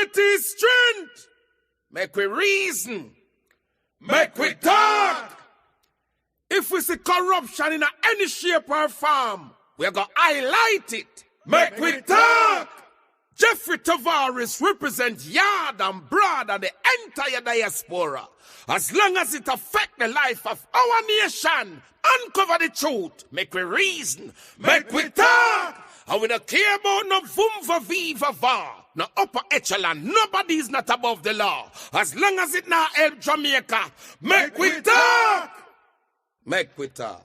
Unity is strength. Make we reason. Make we talk. If we see corruption in any shape or form, we're going to highlight it. Make we talk. Jeffrey Tavares represents yard and broad and the entire diaspora. As long as it affects the life of our nation, uncover the truth, make we reason, make we talk. And we don't care about no vumva viva va, no upper echelon, nobody is not above the law. As long as it not help Jamaica, make we talk. Make we talk.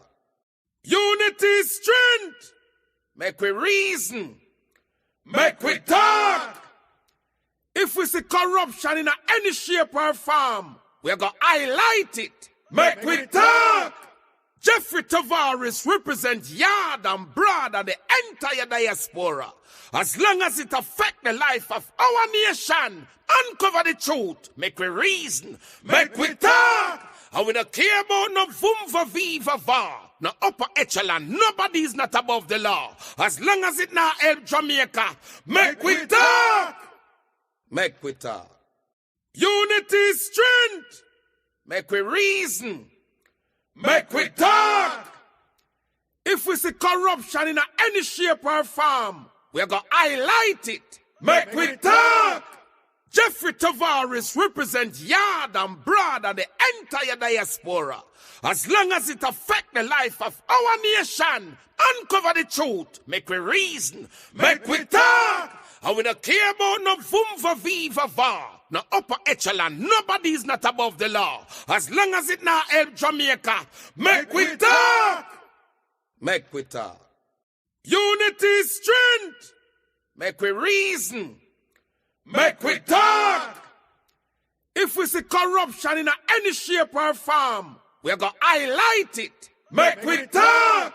Unity is strength. Make we reason. Make we talk. If we see corruption in any shape or form, we're going to highlight it. Make we talk. Jeffrey Tavares represents yard and broad and the entire diaspora. As long as it affects the life of our nation, uncover the truth, make we reason, make we talk. And we don't care about no vumva viva va, no upper echelon, nobody is not above the law. As long as it not help Jamaica, make we talk. Make we talk. Unity is strength. Make we reason. Make we talk. If we see corruption in any shape or form, we're going to highlight it. Make we talk. Jeffrey Tavares represents yard and broad and the entire diaspora. As long as it affects the life of our nation, uncover the truth, make we reason, make we talk. And we don't care about no vumva viva va, no upper echelon, nobody is not above the law. As long as it not help Jamaica, make we talk. Make we talk. Unity is strength. Make we reason. Make we talk. If we see corruption in any shape or form, we're going to highlight it. Make we talk.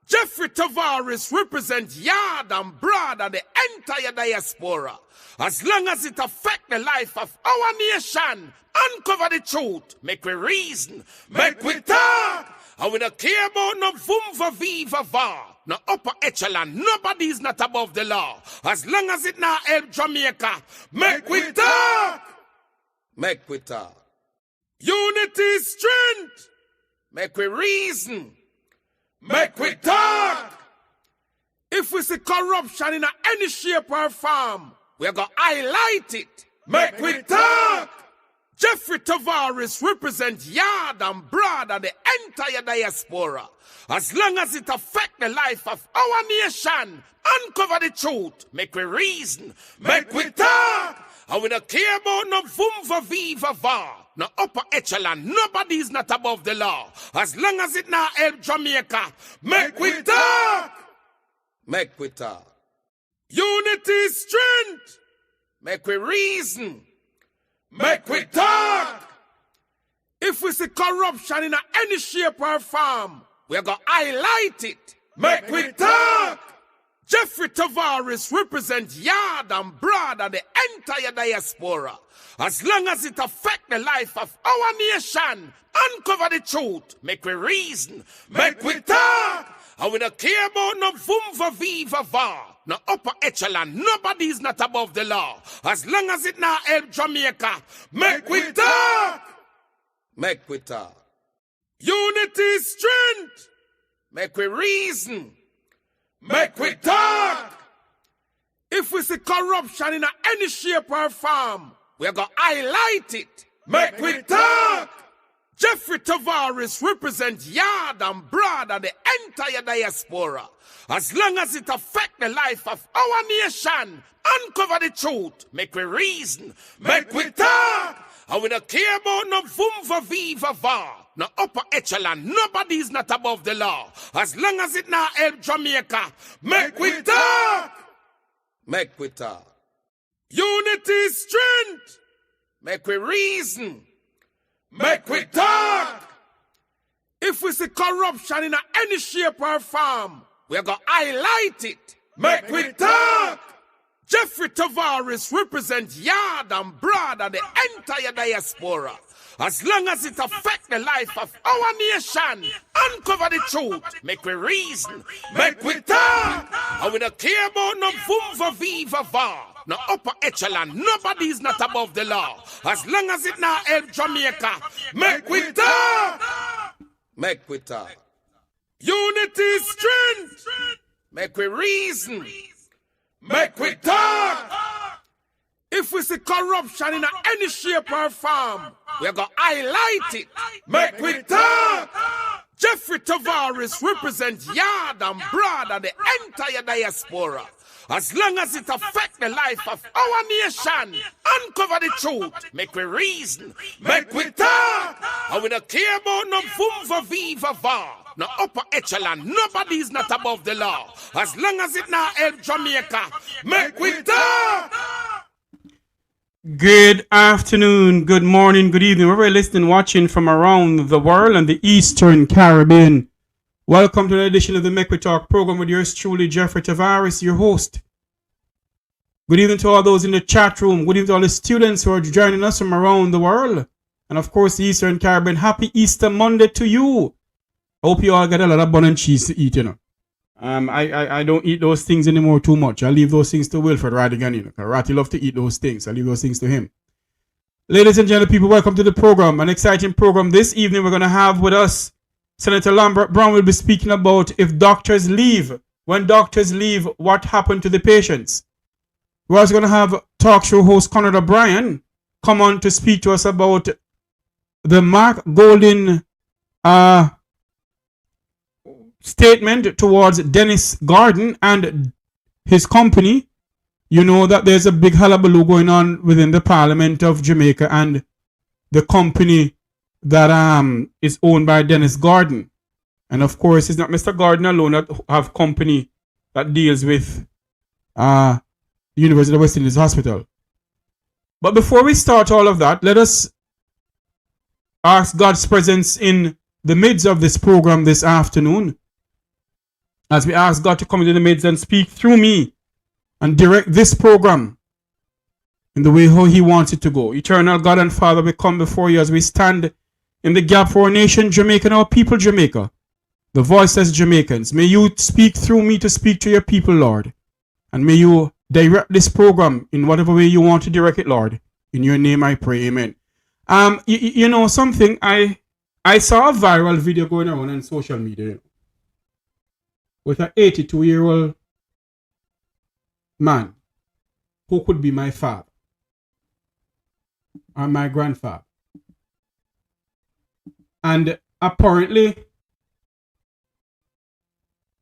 Jeffrey Tavares represents yard and broad and the entire diaspora. As long as it affects the life of our nation, uncover the truth, make we reason, make we talk. And we don't care about no vumva viva va, no upper echelon, nobody is not above the law. As long as it not help Jamaica, make we talk. Make we talk. Unity is strength. Make we reason. Make we talk. If we see corruption in any shape or form, we're going to highlight it. Make we talk. Jeffrey Tavares represents yard and broad and the entire diaspora. As long as it affects the life of our nation, uncover the truth, make we reason, make we talk. And we don't care about no vumva viva va, no upper echelon, nobody is not above the law. As long as it not help Jamaica, make we talk. Make we talk. Unity is strength. Make we reason. Make we talk. If we see corruption in any shape or form, we're going to highlight it. Make we talk. Jeffrey Tavares represents yard and broad and the entire diaspora. As long as it affects the life of our nation, uncover the truth, make we reason, make we talk. And we don't care about no vumva viva va, no upper echelon, nobody is not above the law. As long as it not help Jamaica, make we talk. Make we talk. Unity is strength. Make we reason. Make we talk. If we see corruption in any shape or form, we're going to highlight it. Make we talk. Jeffrey Tavares represents yard and broad and the entire diaspora. As long as it affects the life of our nation, uncover the truth, make we reason, make we talk. And we don't care about no vumva viva va, no upper echelon, nobody is not above the law. As long as it not help Jamaica, make we talk. Make we talk. Unity is strength. Make we reason. Make we talk. If we see corruption in any shape or form, we're going to highlight it. Make we talk. Jeffrey Tavares represents yard and broad and the entire diaspora. As long as it affects the life of our nation, uncover the truth, make we reason, make we talk. And we don't care about no vumva viva va, no upper echelon, nobody is not above the law. As long as it now help Jamaica, make we talk. Make we talk. Unity is strength. Make we reason. Make we talk. If we see corruption in any shape or form, we're going to highlight it. Make we talk. Jeffrey Tavares represents yard and broad and the entire diaspora. As long as it affects the life of our nation, uncover the truth, make we reason, make we talk. And we don't care about no vumva viva va, no upper echelon, nobody is not above the law. As long as it now help Jamaica, make we talk. Good afternoon, good morning, good evening, wherever you're listening, watching from around the world and the Eastern Caribbean. Welcome to the edition of the Mek Wi Talk program with yours truly, Jeffrey Tavares, your host. Good evening to all those in the chat room. Good evening to all the students who are joining us from around the world. And of course, the Eastern Caribbean. Happy Easter Monday to you. I hope you all get a lot of bun and cheese to eat, you know. I don't eat those things anymore too much. I leave those things to Wilfred Radigan, you know. Ratty love to eat those things. I leave those things to him. Ladies and gentlemen, people, welcome to the program. An exciting program this evening. We're going to have with us Senator Lambert Brown will be speaking about if doctors leave. When doctors leave, what happened to the patients? We're also going to have talk show host Conrad O'Brien come on to speak to us about the Mek Gordon statement towards Dennis Gordon and his company. You know that there's a big hullabaloo going on within the Parliament of Jamaica and the company that is owned by Dennis Gordon. And of course, it's not Mr. Gordon alone that have company that deals with the University of West Indies Hospital. But before we start all of that, let us ask God's presence in the midst of this program this afternoon. As we ask God to come into the midst and speak through me and direct this program in the way how He wants it to go. Eternal God and Father, we come before you as we stand in the gap for our nation, Jamaica, and our people, Jamaica, the voiceless Jamaicans. May you speak through me to speak to your people, Lord. And may you direct this program in whatever way you want to direct it, Lord. In your name I pray, amen. You know something, I saw a viral video going around on social media with an 82-year-old man who could be my father or my grandfather. And apparently,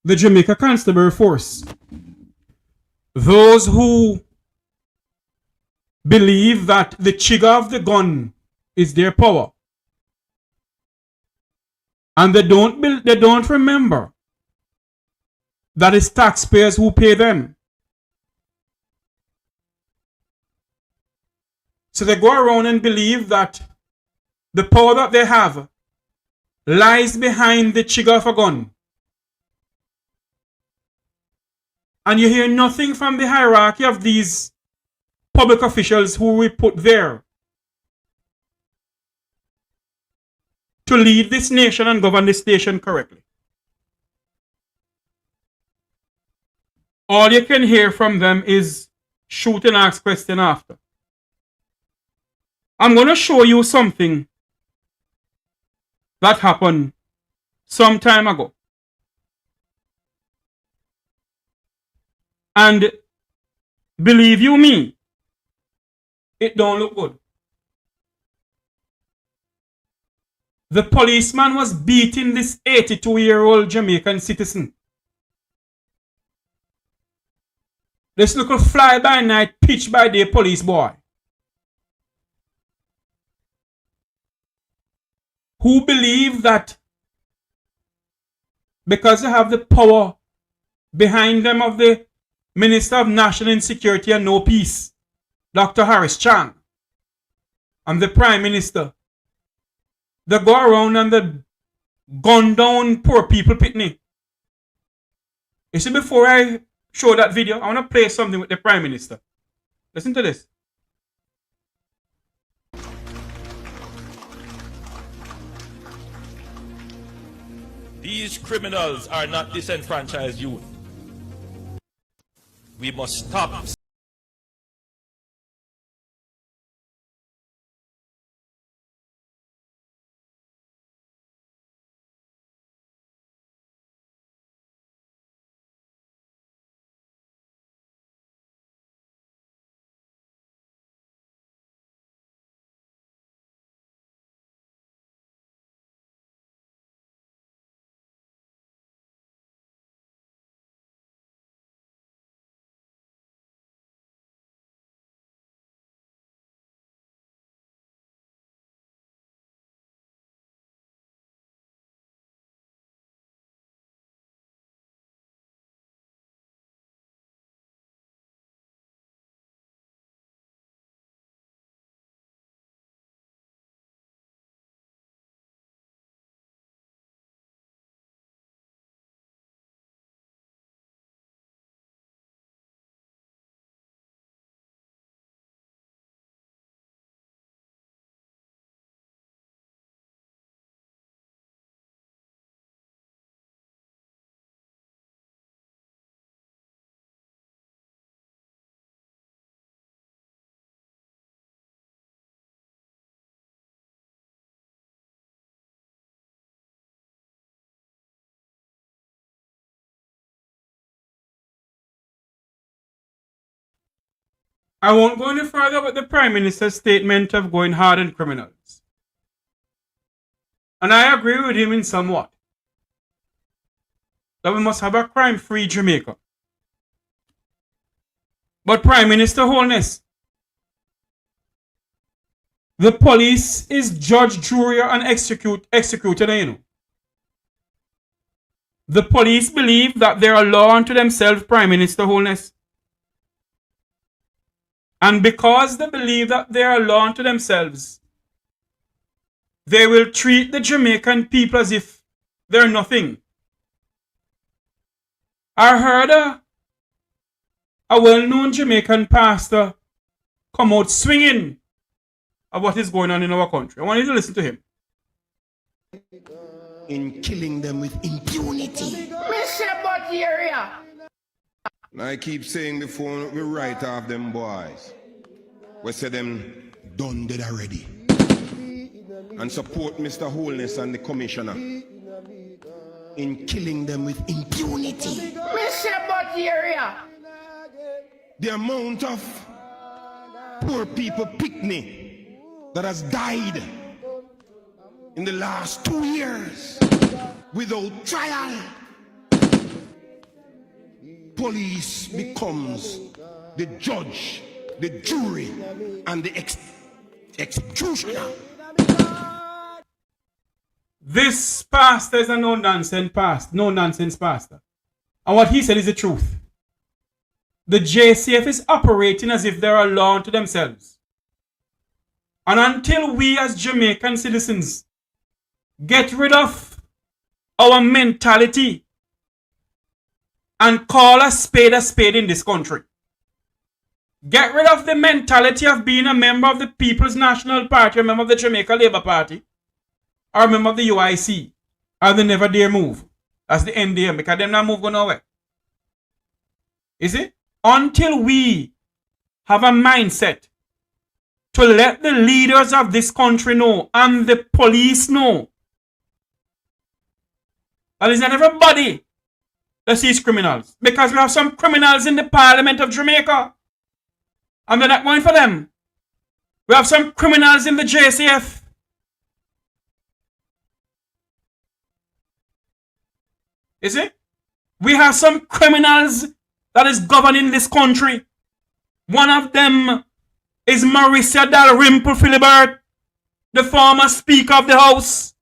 the Jamaica Constabulary Force, those who believe that the trigger of the gun is their power, and they don't remember that it's taxpayers who pay them. So they go around and believe that the power that they have lies behind the trigger of a gun. And you hear nothing from the hierarchy of these public officials who we put there to lead this nation and govern this nation correctly. All you can hear from them is shoot and ask question after. I'm going to show you something that happened some time ago. And believe you me, it don't look good. The policeman was beating this 82-year-old Jamaican citizen. This little fly-by-night, pitch-by-day police boy who believe that because they have the power behind them of the Minister of National Insecurity and No Peace, Dr. Harris Chang, and the Prime Minister, they go around and they gun down poor people, pitney. You see, before I show that video. I want to play something with the Prime Minister. Listen to this. These criminals are not disenfranchised youth. We must stop. I won't go any further with the Prime Minister's statement of going hard on criminals. And I agree with him in somewhat. That we must have a crime-free Jamaica. But Prime Minister Holness, the police is judge, jury, and executor, you know. The police believe that they are law unto themselves, Prime Minister Holness. And because they believe that they are law unto themselves, they will treat the Jamaican people as if they're nothing. I heard a well-known Jamaican pastor come out swinging of what is going on in our country. I want you to listen to him. In killing them with impunity. I keep saying before we write off them boys, we say them done dead already. And support Mr. Holness and the commissioner in killing them with impunity. The amount of poor people picnic that has died in the last 2 years without trial. Police becomes the judge, the jury, and the executioner. This pastor is a no-nonsense pastor. And what he said is the truth. The JCF is operating as if they are a law unto themselves. And until we as Jamaican citizens get rid of our mentality and call a spade in this country, get rid of the mentality of being a member of the People's National Party, a member of the Jamaica Labour Party, or a member of the UIC, or the Never Dare Move. That's the NDM, because them not move go nowhere. Is it? Until we have a mindset to let the leaders of this country know and the police know that it's not everybody that sees criminals. Because we have some criminals in the Parliament of Jamaica. And they're not going for them. We have some criminals in the JCF. Is it? We have some criminals that is governing this country. One of them is Marissa Dalrymple Philibert, the former Speaker of the House,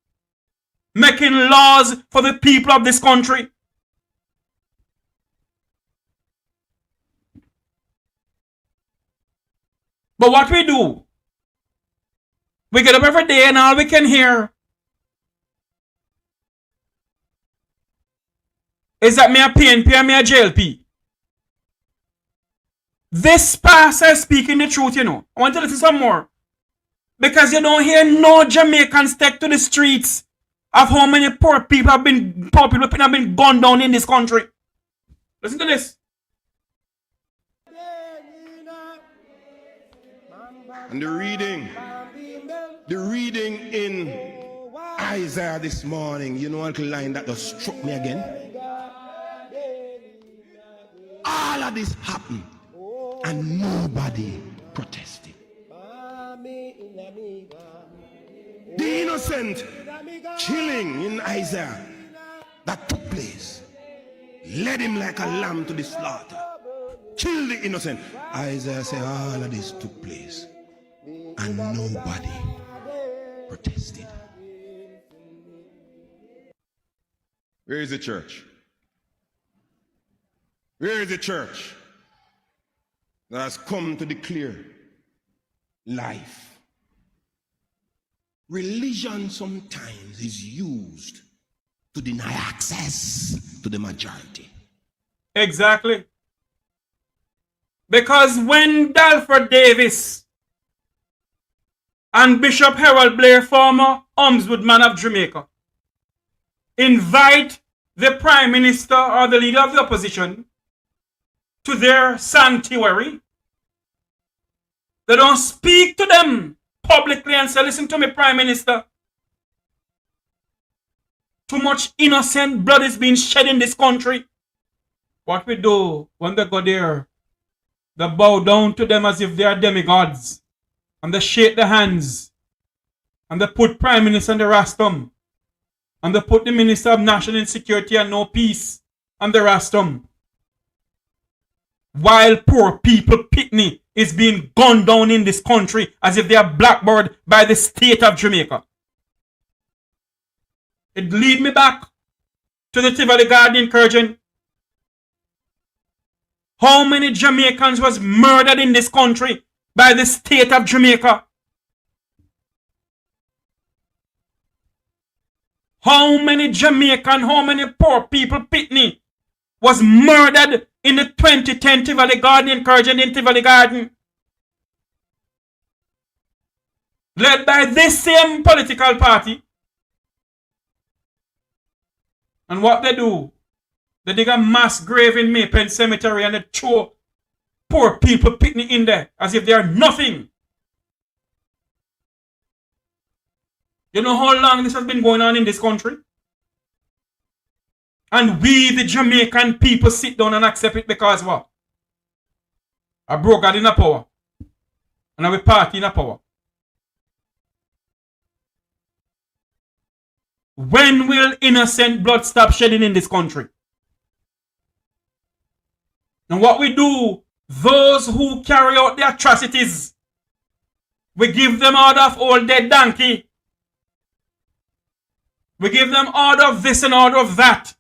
making laws for the people of this country. But what we do, we get up every day and all we can hear is that me a PNP and me a JLP. This pastor is speaking the truth, you know. I want to listen some more. Because you don't hear no Jamaicans take to the streets of how many poor people have been gunned down in this country. Listen to this. And the reading in Isaiah this morning, you know what line that just struck me again? All of this happened and nobody protested. The innocent killing in Isaiah that took place led him like a lamb to the slaughter. Kill the innocent. Isaiah said all of this took place and nobody protested. Where is the church? Where is the church that has come to declare life? Religion sometimes is used to deny access to the majority. Exactly. Because when Dalford Davis and Bishop Harold Blair, former ombudsman of Jamaica, invite the Prime Minister or the leader of the opposition to their sanctuary, they don't speak to them publicly and say, listen to me, Prime Minister. Too much innocent blood is being shed in this country. What we do when they go there, they bow down to them as if they are demigods. And they shake their hands. And they put Prime Minister on the rostrum. And they put the Minister of National Security and No Peace on the rostrum. While poor people, Pitney, is being gunned down in this country as if they are blackballed by the state of Jamaica. It lead me back to the Tivoli Garden incursion. How many Jamaicans was murdered in this country by the state of Jamaica? How many poor people, Pitney, was murdered in the 2010 Tivoli Garden incursion in Tivoli Garden? Led by this same political party. And what they do, they dig a mass grave in Maypen Cemetery and they throw poor people Pitney in there as if they are nothing. You know how long this has been going on in this country? And we, the Jamaican people, sit down and accept it because what? A broker in a power. And a party in a power. When will innocent blood stop shedding in this country? And what we do, those who carry out the atrocities, we give them order of old dead donkey. We give them order of this and order of that.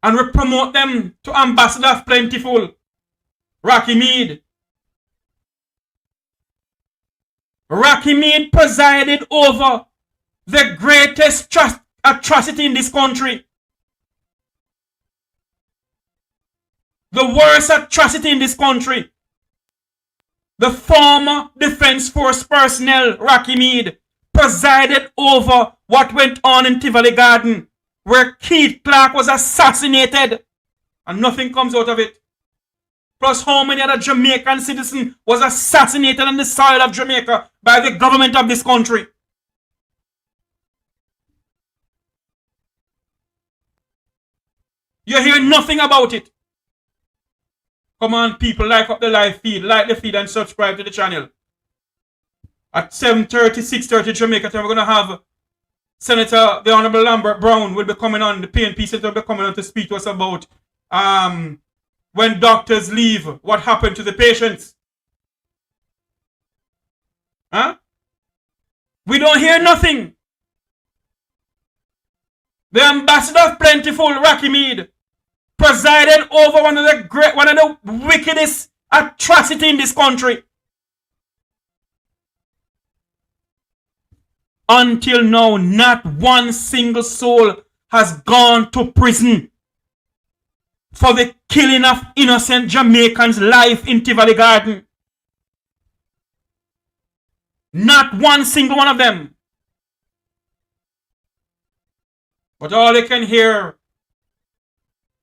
And we promote them to Ambassador of Plentiful, Rocky Mead. Rocky Mead presided over the greatest atrocity in this country. The worst atrocity in this country. The former Defense Force personnel, Rocky Mead, presided over what went on in Tivoli Garden, where Keith Clark was assassinated, and nothing comes out of it. Plus how many other Jamaican citizens was assassinated on the soil of Jamaica by the government of this country. You hear nothing about it. Come on, people, like up the live feed, like the feed and subscribe to the channel. At 7:30, 6:30 Jamaica time, we're going to have Senator, the Honorable Lambert Brown will be coming on, the PNP Senator will be coming on to speak to us about when doctors leave, what happened to the patients. Huh? We don't hear nothing. The Ambassador of Plentiful, Rocky Mead, presided over one of the wickedest atrocity in this country. Until now, not one single soul has gone to prison. for the killing of innocent Jamaicans' life in Tivoli Garden. Not one single one of them. But all they can hear,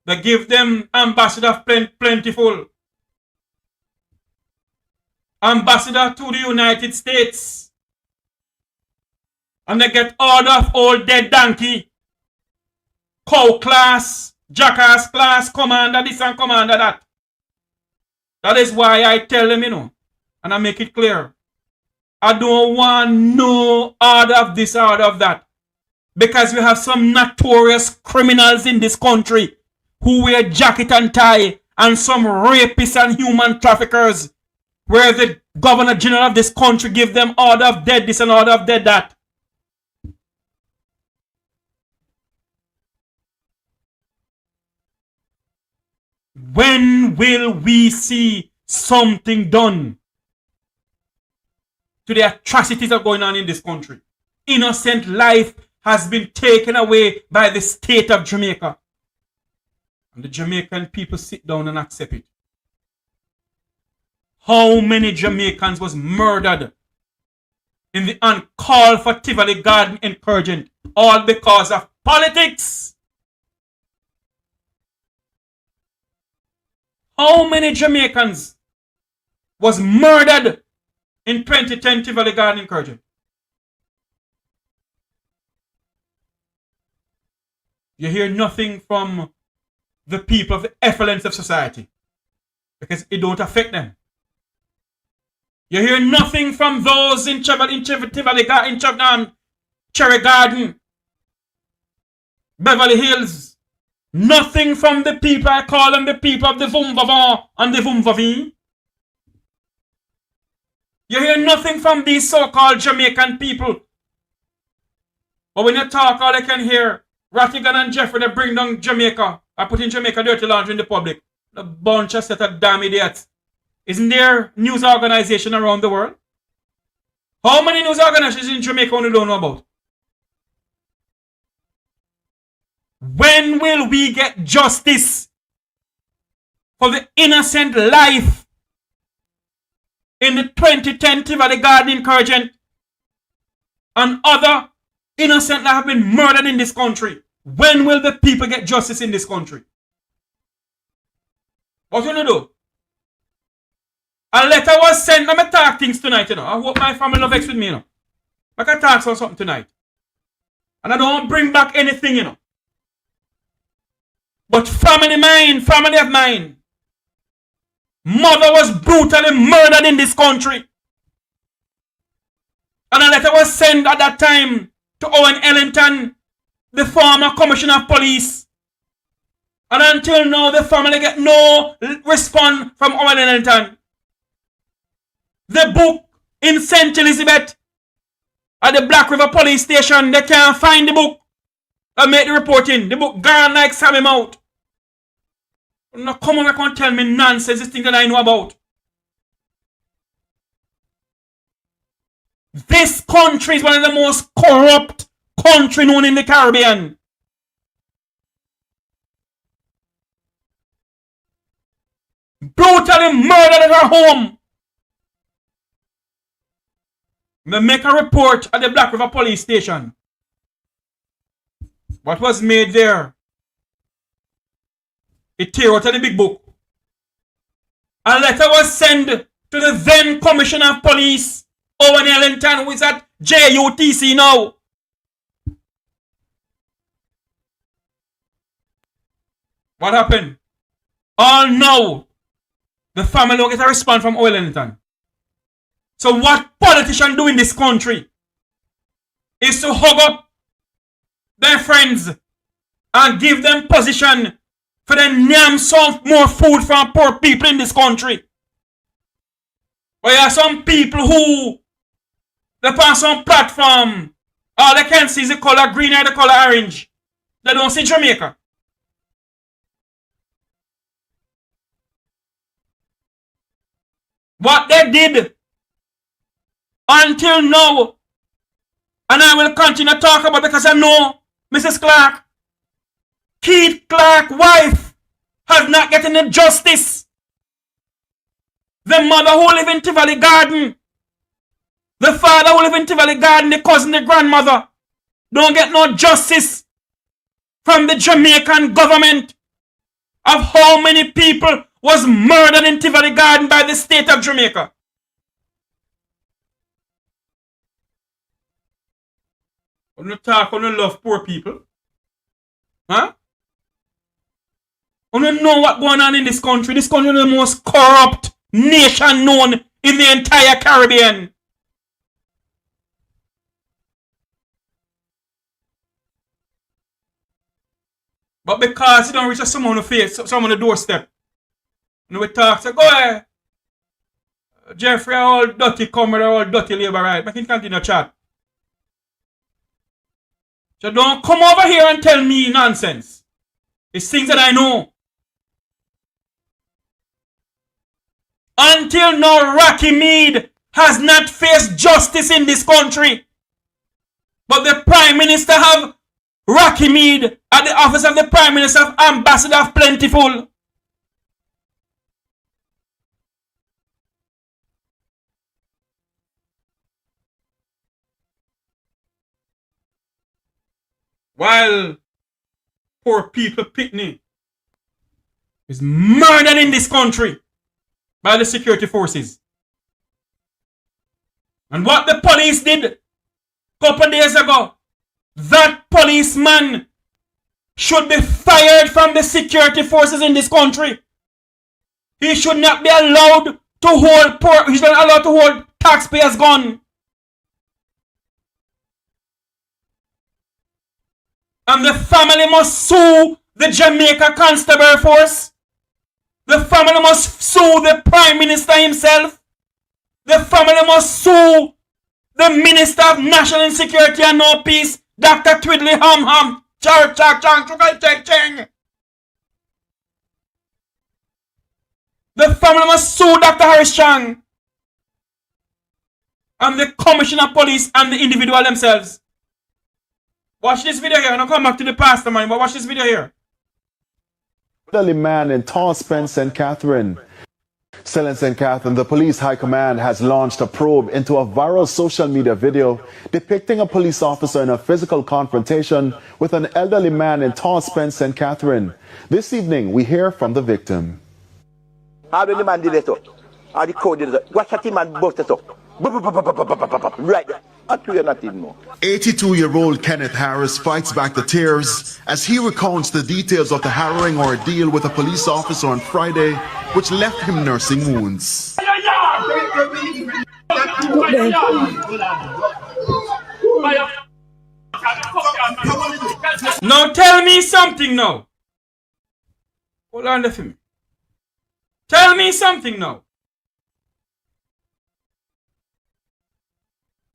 they give them ambassador plentiful. Ambassador to the United States. And they get order of old dead donkey. Cow class, jackass class, commander this and commander that. That is why I tell them, and I make it clear. I don't want no order of this, order of that. Because we have some notorious criminals in this country who wear jacket and tie, and some rapists and human traffickers, where the Governor General of this country give them order of dead this and order of dead that. When will we see something done to the atrocities that are going on in this country? Innocent life has been taken away by the state of Jamaica. And the Jamaican people sit down and accept it. How many Jamaicans was murdered in the uncalled for Tivoli Garden incursion, all because of politics? How many Jamaicans was murdered in 2010 Tivoli Garden incursion? You hear nothing from the people of the effluence of society because it don't affect them. You hear nothing from those in Tivoli Garden, Cherry Garden, Beverly Hills. Nothing from the people, I call them the people of the Vumvavon and the Vumvavin. You hear nothing from these so-called Jamaican people. But when you talk, all they can hear, Rattigan and Jeffrey, they bring down Jamaica. I put in Jamaica dirty laundry in the public. A bunch of set of damn idiots. Isn't there news organization around the world? How many news organizations in Jamaica only don't know about? When will we get justice for the innocent life in the 2010 Tivoli Garden incursion and other innocent that have been murdered in this country? When will the people get justice in this country? What you gonna do? A letter was sent. Let me talk things tonight, I hope my family will vex with me, I can talk on something tonight. And I don't bring back anything, But family of mine. Mother was brutally murdered in this country. And a letter was sent at that time to Owen Ellington, the former commissioner of police. And until now, the family get no response from Owen Ellington. The book in St. Elizabeth at the Black River police station, they can't find the book. I made the reporting. The book gone like Sammy Mouth. Now come on back and tell me nonsense, this thing that I know about. This country is one of the most corrupt countries known in the Caribbean. Brutally murdered at her home. They make a report at the Black River police station. What was made there? It tear out of the big book. A letter was sent to the then Commissioner of Police, Owen Ellington, who is at JUTC now. What happened? All now, the family don't get a response from Owen Ellington. So what politicians do in this country is to hug up their friends and give them position for them name some more food from poor people in this country. But there are some people who they pass on platform, all they can see is the color green or the color orange. They don't see Jamaica. What they did until now, and I will continue to talk about because I know Mrs. Clark, Keith Clark's wife, has not getting the justice. The mother who live in Tivoli Garden, the father who live in Tivoli Garden, the cousin, the grandmother, don't get no justice from the Jamaican government of how many people was murdered in Tivoli Garden by the state of Jamaica. When you talk, when you love poor people, huh? When you know what's going on in this country is the most corrupt nation known in the entire Caribbean. But because you don't reach someone on the face, someone on the doorstep, and we talk, say, go ahead. Jeffrey, all dirty comrade, all dirty labor, right? But he continue to chat. So don't come over here and tell me nonsense. It's things that I know. Until now, Rocky Mead has not faced justice in this country. But the Prime Minister have Rocky Mead at the office of the Prime Minister of Ambassador of Plentiful. While poor people Pitney is murdered in this country by the security forces. And what the police did a couple days ago, that policeman should be fired from the security forces in this country. He should not be allowed to hold he should not be allowed to hold taxpayers' gun. And the family must sue the Jamaica Constabulary Force. The family must sue the Prime Minister himself. The family must sue the Minister of National Security and No Peace, Dr. Twiddly Hum Hum. Chang Chang Chang. The family must sue Dr. Harris Chang and the Commissioner of Police and the individual themselves. Watch this video here. I'll come back to the pastor, man, but watch this video here. Elderly man in Torrance, St. Catherine. Still in St. Catherine, the police high command has launched a probe into a viral social media video depicting a police officer in a physical confrontation with an elderly man in Torrance, St. Catherine. This evening, we hear from the victim. How did the man did it up? How the code did it up? Watch that man bust it up. Right there. 82-year-old Kenneth Harris fights back the tears as he recounts the details of the harrowing ordeal with a police officer on Friday, which left him nursing wounds. Now tell me something now. Hold on there for me. Tell me something now.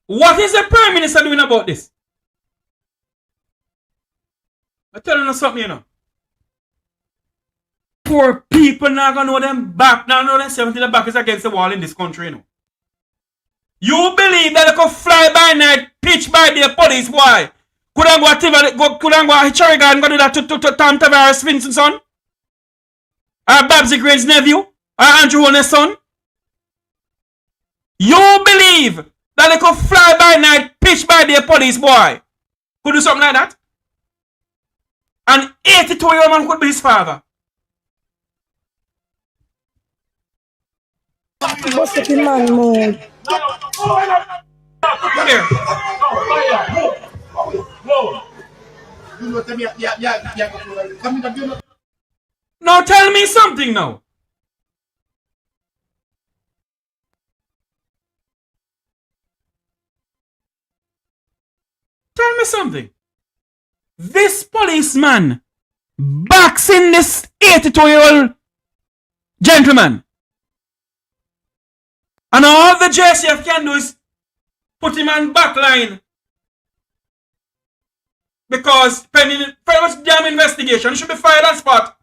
What is the Prime Minister doing about this? I'm telling you something, you know. Poor people now gonna know them back, now know them 70 the back is against the wall in this country, you know. You believe that they could fly by night, pitch by the police, why? Could I go to Cherry Garden, go do that to Tom Tavares Vincent's son? Or Babsy Green's nephew? Or Andrew Holness' son? You believe that they could fly by night, pitch by the police, boy? Could do something like that? An 82-year-old man could be his father. What's up in man mode? Come here. Now tell me something now. Tell me something. This policeman backs in this 82-year-old gentleman. And all the JCF can do is put him on backline. Because pending very much damn investigation, he should be fired on spot.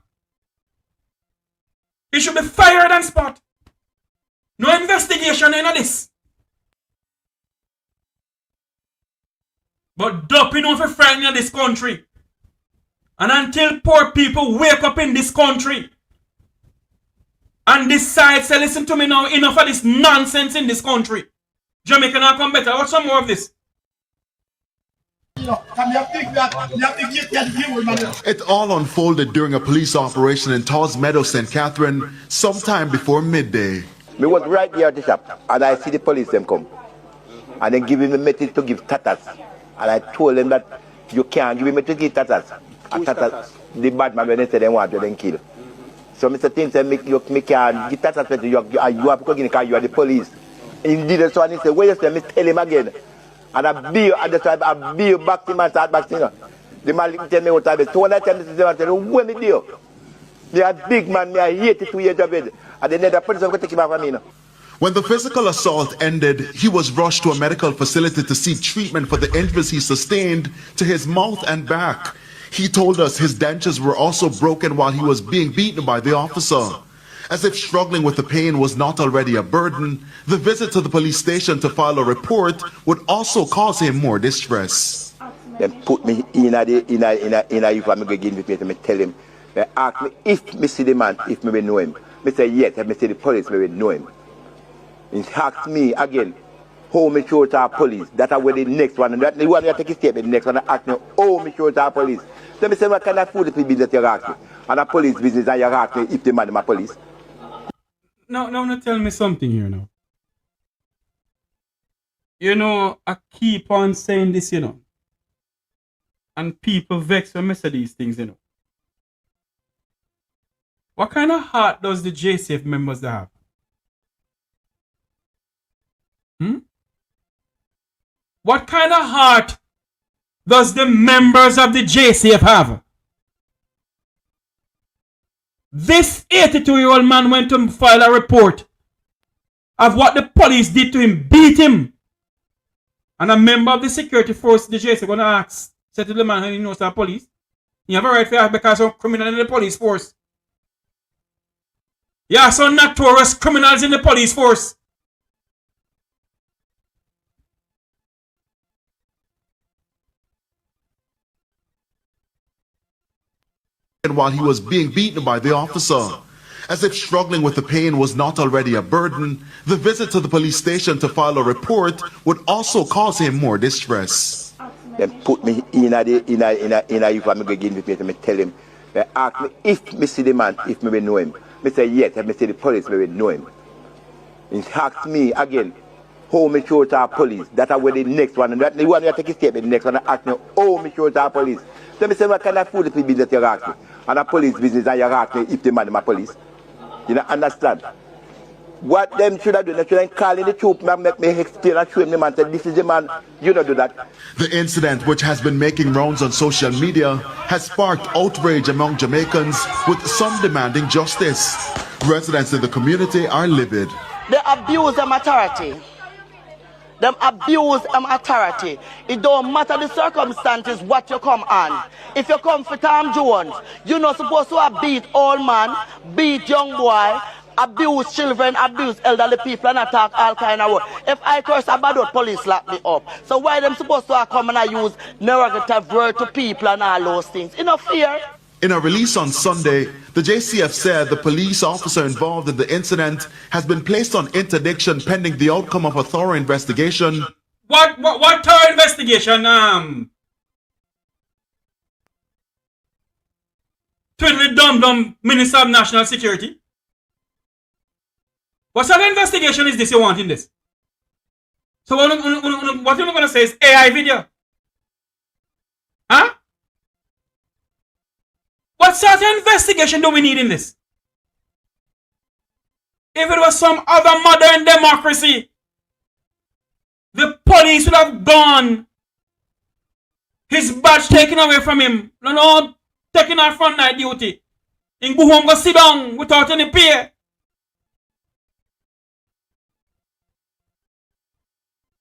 He should be fired on spot. No investigation in this. But doping off a frightening of this country. And until poor people wake up in this country and decide, say, listen to me now, enough of this nonsense in this country. Jamaica now come better. Watch some more of this. It all unfolded during a police operation in Taws Meadow, St. Catherine, sometime before midday. Me was right there at the shop, and I see the police them come. And then give him the message to give tatas. And I told them that you can't give him to give tatas. And tatas, the bad man, when they say they want to, then kill. So Mr. Tim said, me can't give tatas to you. You have to go in because you are the police. He did it, so and he said, wait a second, me tell him again. And I beat back him and start back him. The man tell me what I did. So when I tell him, I tell him, what me do? Me a big man, me a 82 years of age. And then the police are going to take him out from me now. When the physical assault ended, he was rushed to a medical facility to seek treatment for the injuries he sustained to his mouth and back. He told us his dentures were also broken while he was being beaten by the officer. As if struggling with the pain was not already a burden, the visit to the police station to file a report would also cause him more distress. Then put me in a if I'm going to give me me tell him. They ask me if me see the man, if me know him. Me say yes, if me see the police, me know him. He asked me again, how me show to our police. That's where the next one, and that the one you take a step, the next one ask me, how me show to our police. Then me say, what kind of food the business you ask me? And a police business, and you ask me if the man is my police. Now tell me something here now. You know, I keep on saying this, you know. And people vex when I say these things, you know. What kind of heart does the JCF members have? What kind of heart does the members of the JCF have? This 82-year-old man went to file a report of what the police did to him, beat him. And a member of the security force, the JCF, going to ask, say to the man, he knows the police. You have a right to ask because of criminal in the police force. Yeah, some notorious criminals in the police force. While he was being beaten by the officer. As if struggling with the pain was not already a burden, the visit to the police station to file a report would also cause him more distress. Then put me in a if I'm going to give me me tell him. They ask me if me see the man, if me know him. Me say yes, if me see the police, me know him. He asked me again, how me show to our police. That's where the next one, and that the one you take a step, the next one ask me, how me show to our police. Then me say, what kind of food the business you ask me? And a police business, and you ask me if the man is my police. You don't understand? What them should have done, they should have called in the troop, make me explain and show him the man, say, this is the man, you don't do that. The incident, which has been making rounds on social media, has sparked outrage among Jamaicans, with some demanding justice. Residents in the community are livid. They abuse them authority. Them abuse them authority. It don't matter the circumstances what you come on. If you come for Tom Jones, you're not supposed to have beat old man, beat young boy, abuse children, abuse elderly people, and attack all kind of work. If I curse about it, police lock me up. So why them supposed to come and use negative word to people and all those things? Enough fear. In a release on Sunday, the JCF said the police officer involved in the incident has been placed on interdiction pending the outcome of a thorough investigation. What thorough investigation? Twiddly dum Minister of National Security. What sort of investigation is this you want in this? So what you're going to say is AI video? Huh? What sort of investigation do we need in this? If it was some other modern democracy, the police would have gone, his badge taken away from him, no, taken off front night duty, and go home, go sit down without any pay.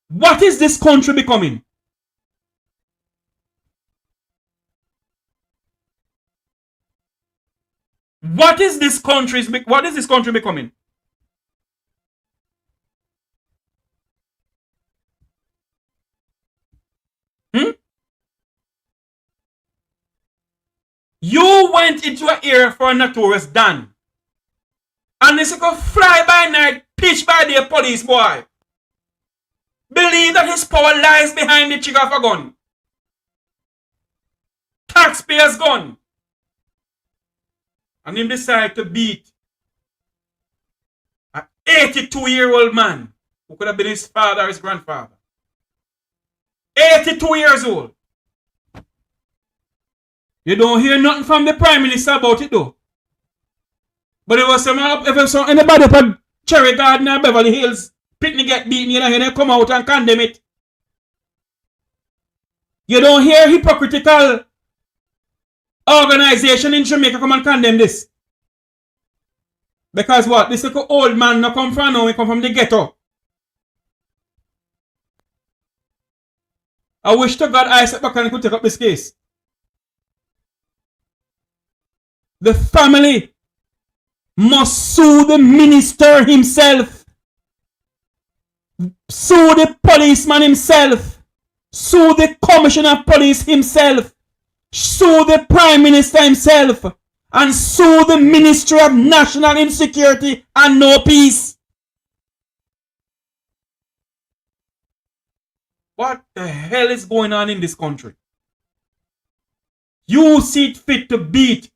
What is this country becoming? What is this country becoming? You went into an era for a notorious Dan. And this go fly by night, pitch by the police boy. Believe that his power lies behind the trigger of a gun. Taxpayers' gun. And him decide to beat an 82-year-old man who could have been his father or his grandfather. 82 years old. You don't hear nothing from the Prime Minister about it though. But it was anybody up at Cherry Garden or Beverly Hills picnic get beaten, you know, they come out and condemn it. You don't hear hypocritical organization in Jamaica come and condemn this. Because what? This little old man not come from now, he come from the ghetto. I wish to God I sat back and could take up this case. The family must sue the minister himself. Sue the policeman himself. Sue the commissioner of police himself. Sue the prime minister himself. And sue the Ministry of National Insecurity and No Peace. What the hell is going on in this country? You see it fit to beat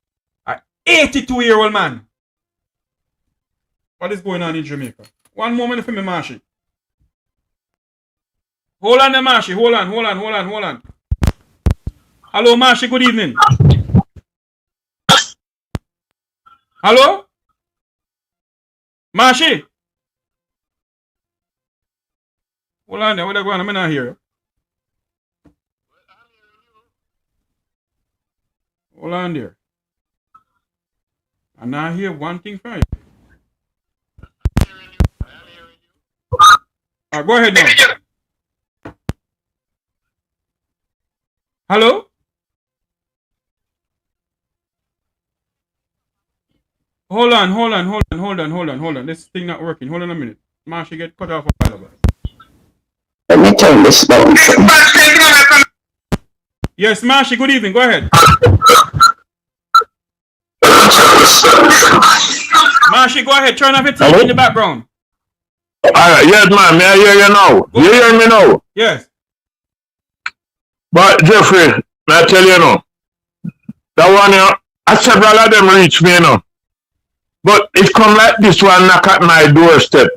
an 82-year-old man. What is going on in Jamaica? One moment for me, Marshy. Hold on, Marshy. Hold on. Hello, Marshy. Good evening. Hello? Marshy? Hold on there. What are going on? I'm not here. Hold on there. I'm not hear one thing from you. All right, go ahead now. Hello? Hold on. This thing not working. Hold on a minute. Marsha get cut off a while ago. Let me turn this down. Yes, Marsha, good evening. Go ahead. Marsha, go ahead. Turn off your TV in the background. Alright, yes, man. May I hear you now? Go you ahead. hear me now? Yes. But Jeffrey, may I tell you now? That one here, several of them reach me now. But it come like this one knock at my doorstep.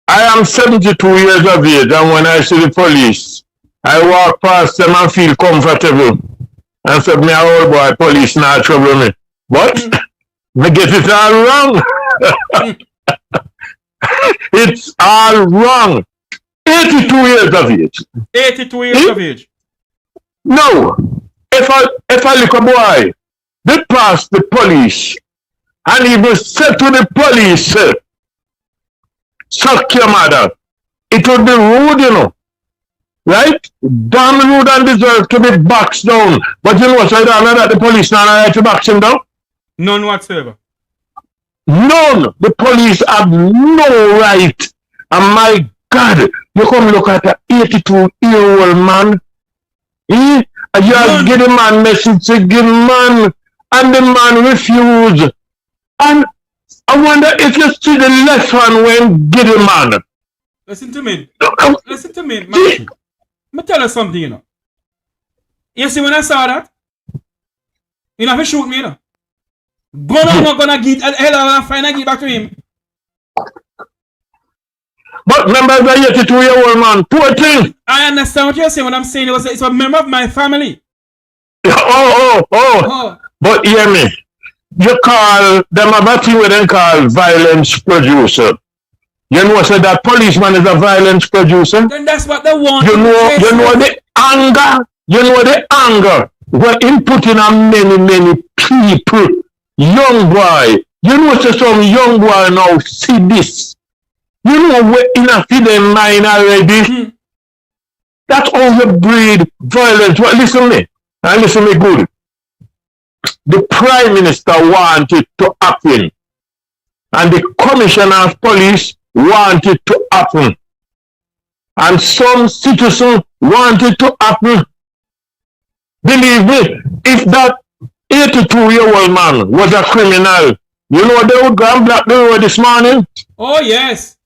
I am 72 years of age, and when I see the police, I walk past them and feel comfortable. And say, me old boy, police not trouble me. But me get it all wrong. It's all wrong. 82 years of age. 82 years of age. No. If a little boy, they pass the police, and he will say to the police, suck your mother. It would be rude, you know. Right? Damn rude and deserve to be boxed down. But you know, so I don't know that the police now right to box him down? None whatsoever. None. The police have no right. And my God, you come look at an 82-year-old man. And you give the man message to give man, and the man refuse. And I wonder if you see the left one when give the man. Listen to me. Listen to me, man. Let me tell you something, you know. You see when I saw that, you know, if he shoot me, you know. I'm not gonna get hell and find and get back to him. But remember the 82-year-old man, poor thing. I understand what you're saying. What I'm saying it's a member of my family. Oh. But hear me. You call them a thing where they call violence producer. You know, so that policeman is a violence producer. Then that's what they want. You know the anger. You know the anger. We're inputting on many people. Young boy. You know, so some young boy now see this. You know, we're in a feeling mind already. That's how you breed violence. Well, listen to me. And listen to me good. The Prime Minister wanted to happen. And the Commissioner of Police wanted to happen. And some citizens wanted to happen. Believe me, if that 82-year-old man was a criminal, You know they would go and block the road this morning? Oh, yes.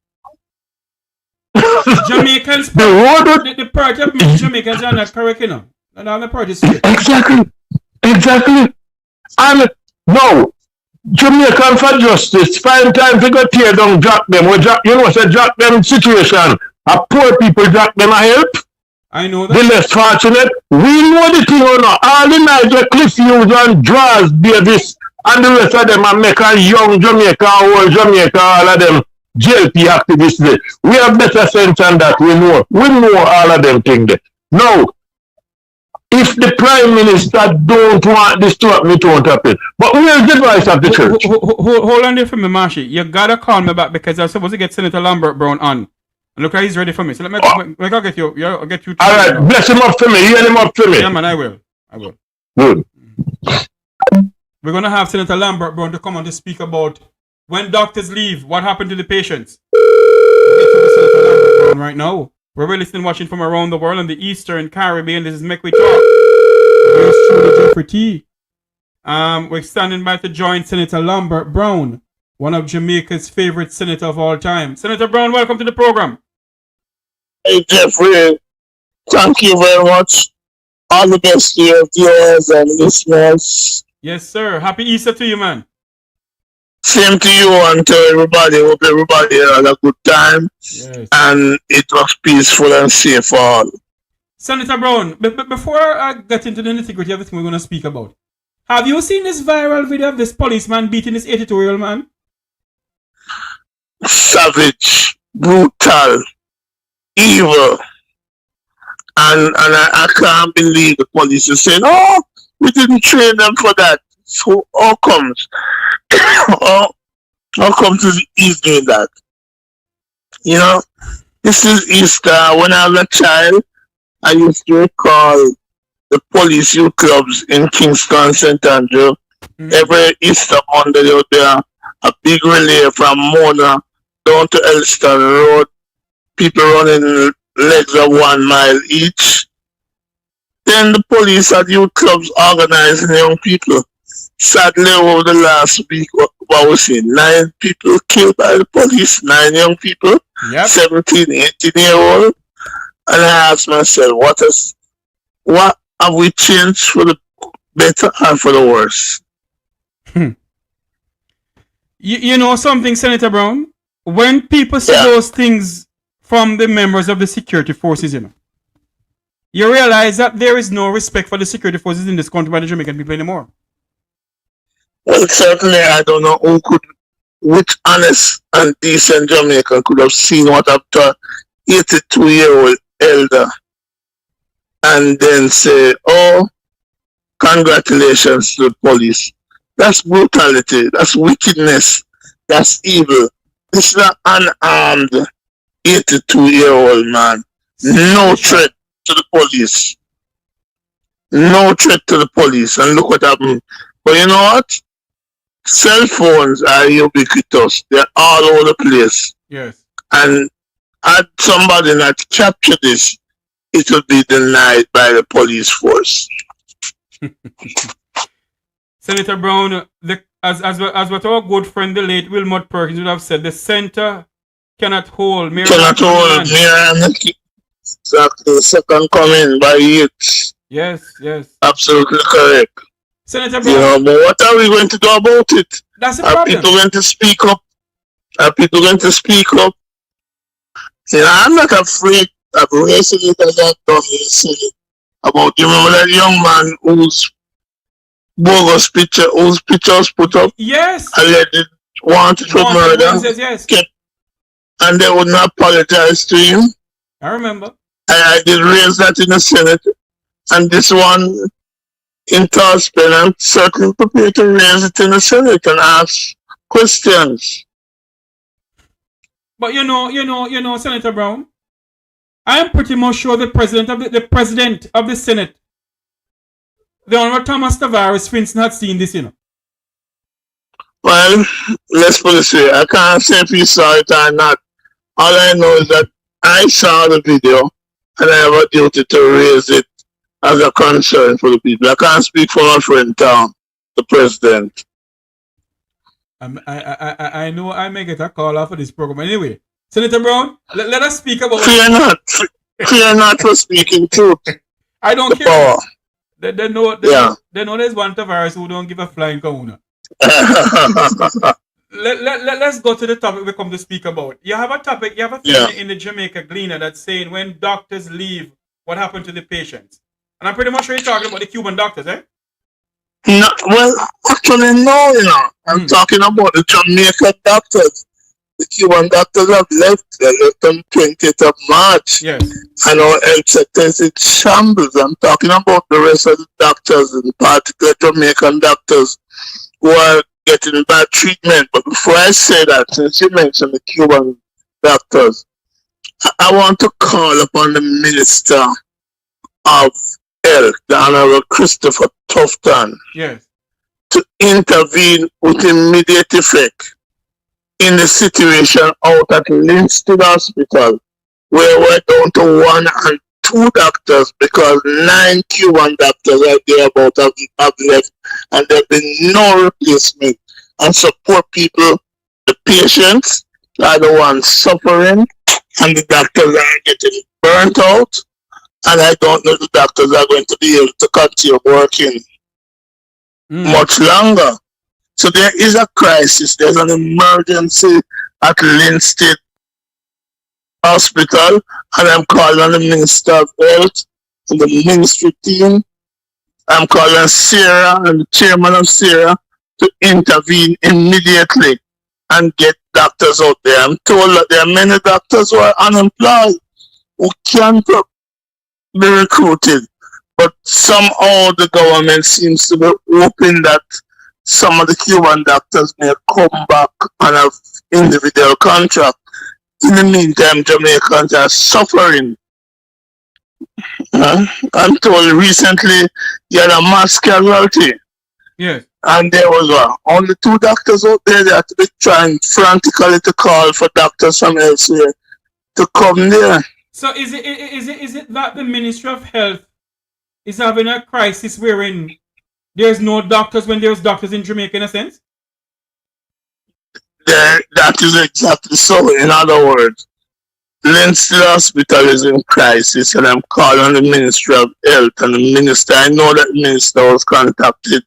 Jamaicans, the part of Jamaicans are not correct, you know. And all the part is Exactly. And no, Jamaican for justice, find time to go tear down, drop them. We drop, you know, say drop them situation. A poor people drop them a help. I know that. The less fortunate. We know the thing or not. All the Niger Cliff Hughes and Draws Davis and the rest of them are making young Jamaica, old Jamaica, all of them JLP activists. We have better sense than that. We know all of them things. Now, if the Prime Minister don't want this to happen, it won't happen. But where's the advice of the church? Hold on there for me, Marshy. You gotta call me back because I'm supposed to get Senator Lambert Brown on. And look how he's ready for me. So let me go get you. I'll get you. All right, bless him up for me. Hear him up for me. Yeah, man, I will. Good. We're gonna have Senator Lambert Brown to come on to speak about when doctors leave, what happened to the patients. We'll get to Senator Lambert Brown right now. We're listening, watching from around the world in the Eastern Caribbean. This is Mek Wi Talk. Here's truly Jeffrey T. We're standing by to join Senator Lambert Brown, one of Jamaica's favorite senator of all time. Senator Brown, welcome to the program. Hey, Jeffrey. Thank you very much. All the best to your viewers and listeners. Yes, sir. Happy Easter to you, man. Same to you and to everybody. Hope everybody had a good time. Yes. And it was peaceful and safe for all. Senator Brown, before I get into the nitty-gritty of the thing we're going to speak about, have you seen this viral video of this policeman beating this 82-year-old man? Savage, brutal, evil. And I can't believe the police is saying, oh, we didn't train them for that. So how comes? how comes he's doing that? You know, this is Easter. When I was a child, I used to recall the police youth clubs in Kingston, St. Andrew. Every Easter Monday, there would be a big relay from Mona down to Elston Road. People running legs of 1 mile each. Then the police at youth clubs organizing young people. Sadly, over the last week, what we see, 9 people killed by the police, 9 young people, 17, 18-year-old. And I asked myself, what have we changed for the better and for the worse? You know something, Senator Brown? When people say those things from the members of the security forces, you realize that there is no respect for the security forces in this country by the Jamaican people anymore. Well, certainly I don't know which honest and decent Jamaican could have seen what up to 82-year-old elder and then say, oh, congratulations to the police. That's brutality, that's wickedness, that's evil. This is an unarmed 82-year-old man. No threat to the police. No threat to the police. And look what happened. But you know what? Cell phones are ubiquitous. They're all over the place. Yes. And had somebody not captured this, it would be denied by the police force. Senator Brown, as what our good friend the late Wilmot Perkins would have said, the center cannot hold Mayor. Cannot hold Mayor. Exactly. Second coming by youth. Yes. Absolutely correct. Senator Brown. But what are we going to do about it? That's the problem. Are people going to speak up? I'm not afraid of raising it as I done yesterday. You remember that young man whose bogus picture, whose pictures put up? Yes. Alleged wanted for murder. Yes. And they would not apologize to him. I remember. I did raise that in the Senate. And this one in Taspen, I'm certainly prepared to raise it in the Senate and ask questions. But you know, Senator Brown, I am pretty much sure the president of the Senate, the Honorable Thomas Tavares, Vincent, had seen this, Well, let's put it this way. I can't say if he saw it or not. All I know is that I saw the video and I have a duty to raise it as a concern for the people. I can't speak for my friend Tom, the president. I know I may get a call off of this program. Anyway, Senator Brown, let us speak about... Fear not. Fear not for speaking truth. I don't care. They know there's one Tavares who don't give a flying kahuna. Let's go to the topic we come to speak about. You have a topic, you have a thing in the Jamaica Gleaner that's saying when doctors leave, what happened to the patients? And I'm pretty much sure you're talking about the Cuban doctors, eh? No, well, actually, no, you know. I'm talking about the Jamaica doctors. The Cuban doctors have left. They left on 20th of March. Yes. And our health sector is in shambles. I'm talking about the rest of the doctors, in particular Jamaican doctors, who are getting bad treatment. But before I say that, since you mentioned the Cuban doctors, I want to call upon the Minister of Health, the Honorable Christopher Tufton, to intervene with immediate effect in the situation out at Linstead Hospital, where we're down to 1 and 2 doctors because 9 Cuban doctors are there about have left, and there's been no replacement. And support people, the patients are the ones suffering, and the doctors are getting burnt out. And I don't know if the doctors are going to be able to continue working much longer. So there is a crisis. There's an emergency at Linstead Hospital, and I'm calling on the Minister of Health and the ministry team. I'm calling Sarah and the chairman of Sarah to intervene immediately and get doctors out there. I'm told that there are many doctors who are unemployed who can't be recruited, but somehow the government seems to be hoping that some of the Cuban doctors may come back on an individual contract. In the meantime, Jamaicans are suffering. I'm told recently you had a mass casualty. Yes. And there was only 2 doctors out there that be trying frantically to call for doctors from elsewhere to come there. So is it that the Ministry of Health is having a crisis wherein there's no doctors when there's doctors in Jamaica, in a sense? That is exactly so. In other words, Linstead Hospital is in crisis, and I'm calling on the Ministry of Health and the Minister. I know that the Minister was contacted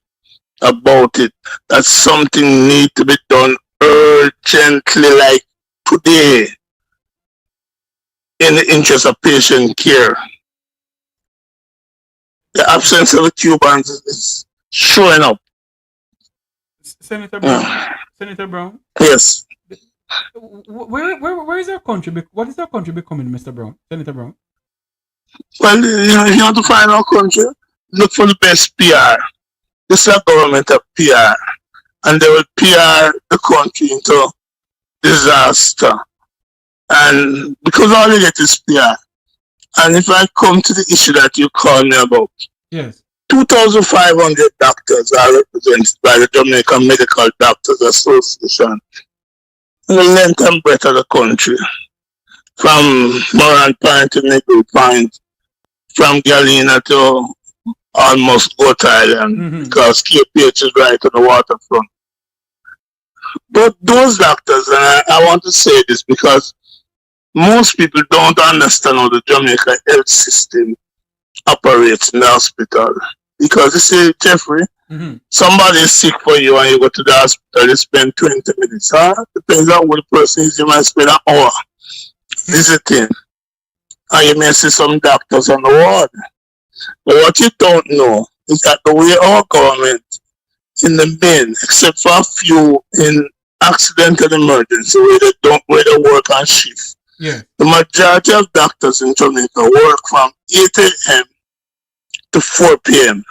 about it, that something needs to be done urgently, like today, in the interest of patient care. The absence of the Cubans is showing up. Senator Brown. Senator Brown. Yes. Where is our country? What is our country becoming, Mr. Brown? Senator Brown. Well, you know, if you want to find our country, look for the best PR. This is a government of PR, and they will PR the country into disaster. And because all you get is PR. And if I come to the issue that you called me about, yes, 2,500 doctors are represented by the Jamaican Medical Doctors Association in the length and breadth of the country, from Morant Point to Nek Point, from Galena to almost Goat Island, because KPH is right on the waterfront. But those doctors, and I want to say this because most people don't understand how the Jamaica health system operates in the hospital. Because you see, Jeffrey, somebody is sick for you and you go to the hospital, you spend 20 minutes. Depends on who the person is, you might spend an hour visiting. And you may see some doctors on the ward. But what you don't know is that the way our government, in the main, except for a few in accident and emergency, where they work on shift, the majority of doctors in Jamaica work from 8 a.m. to 4 p.m.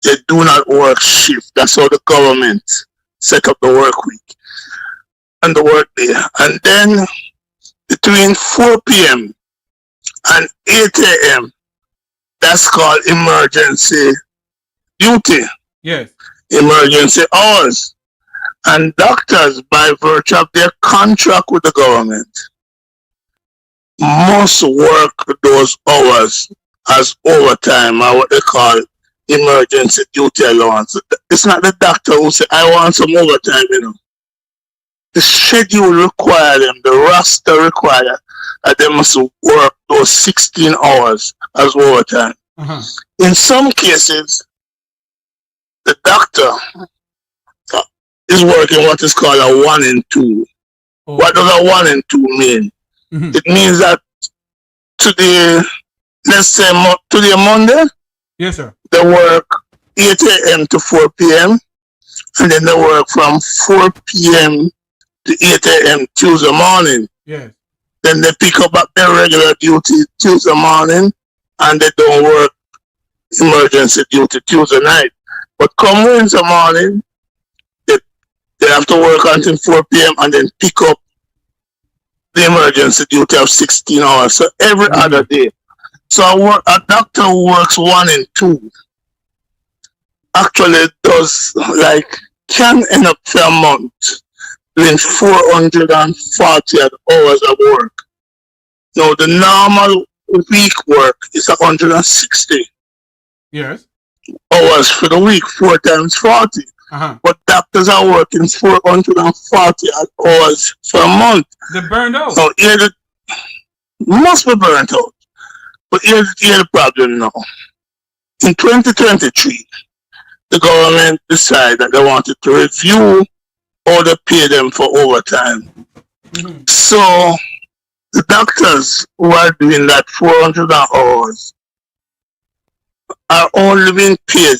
They do not work shift. That's how the government set up the work week and the work day. And then between 4 p.m. and 8 a.m., that's called emergency duty. Yes. Emergency hours. And doctors, by virtue of their contract with the government, must work those hours as overtime, or what they call emergency duty allowance. It's not the doctor who say, I want some overtime, you know. The schedule require them, the roster require that they must work those 16 hours as overtime. In some cases, the doctor is working what is called a 1 and 2. What does a 1 and 2 mean? It means that today, let's say today Monday, yes, sir, they work 8 a.m. to 4 p.m. and then they work from 4 p.m. to 8 a.m. Tuesday morning. Yes. Then they pick up at their regular duty Tuesday morning and they don't work emergency duty Tuesday night. But come Wednesday morning, they have to work until 4 p.m. and then pick up the emergency duty of 16 hours. So every other day. So a doctor who works 1 and 2 actually does can end up for a month doing 440 hours of work. Now the normal week work is 160 hours for the week, 4 times 40. But doctors are working 440 hours for a month. They're burned out. So here must be burnt out. But here's the problem now. In 2023, the government decided that they wanted to review how they pay them for overtime. So the doctors who are doing that 400 hours are only being paid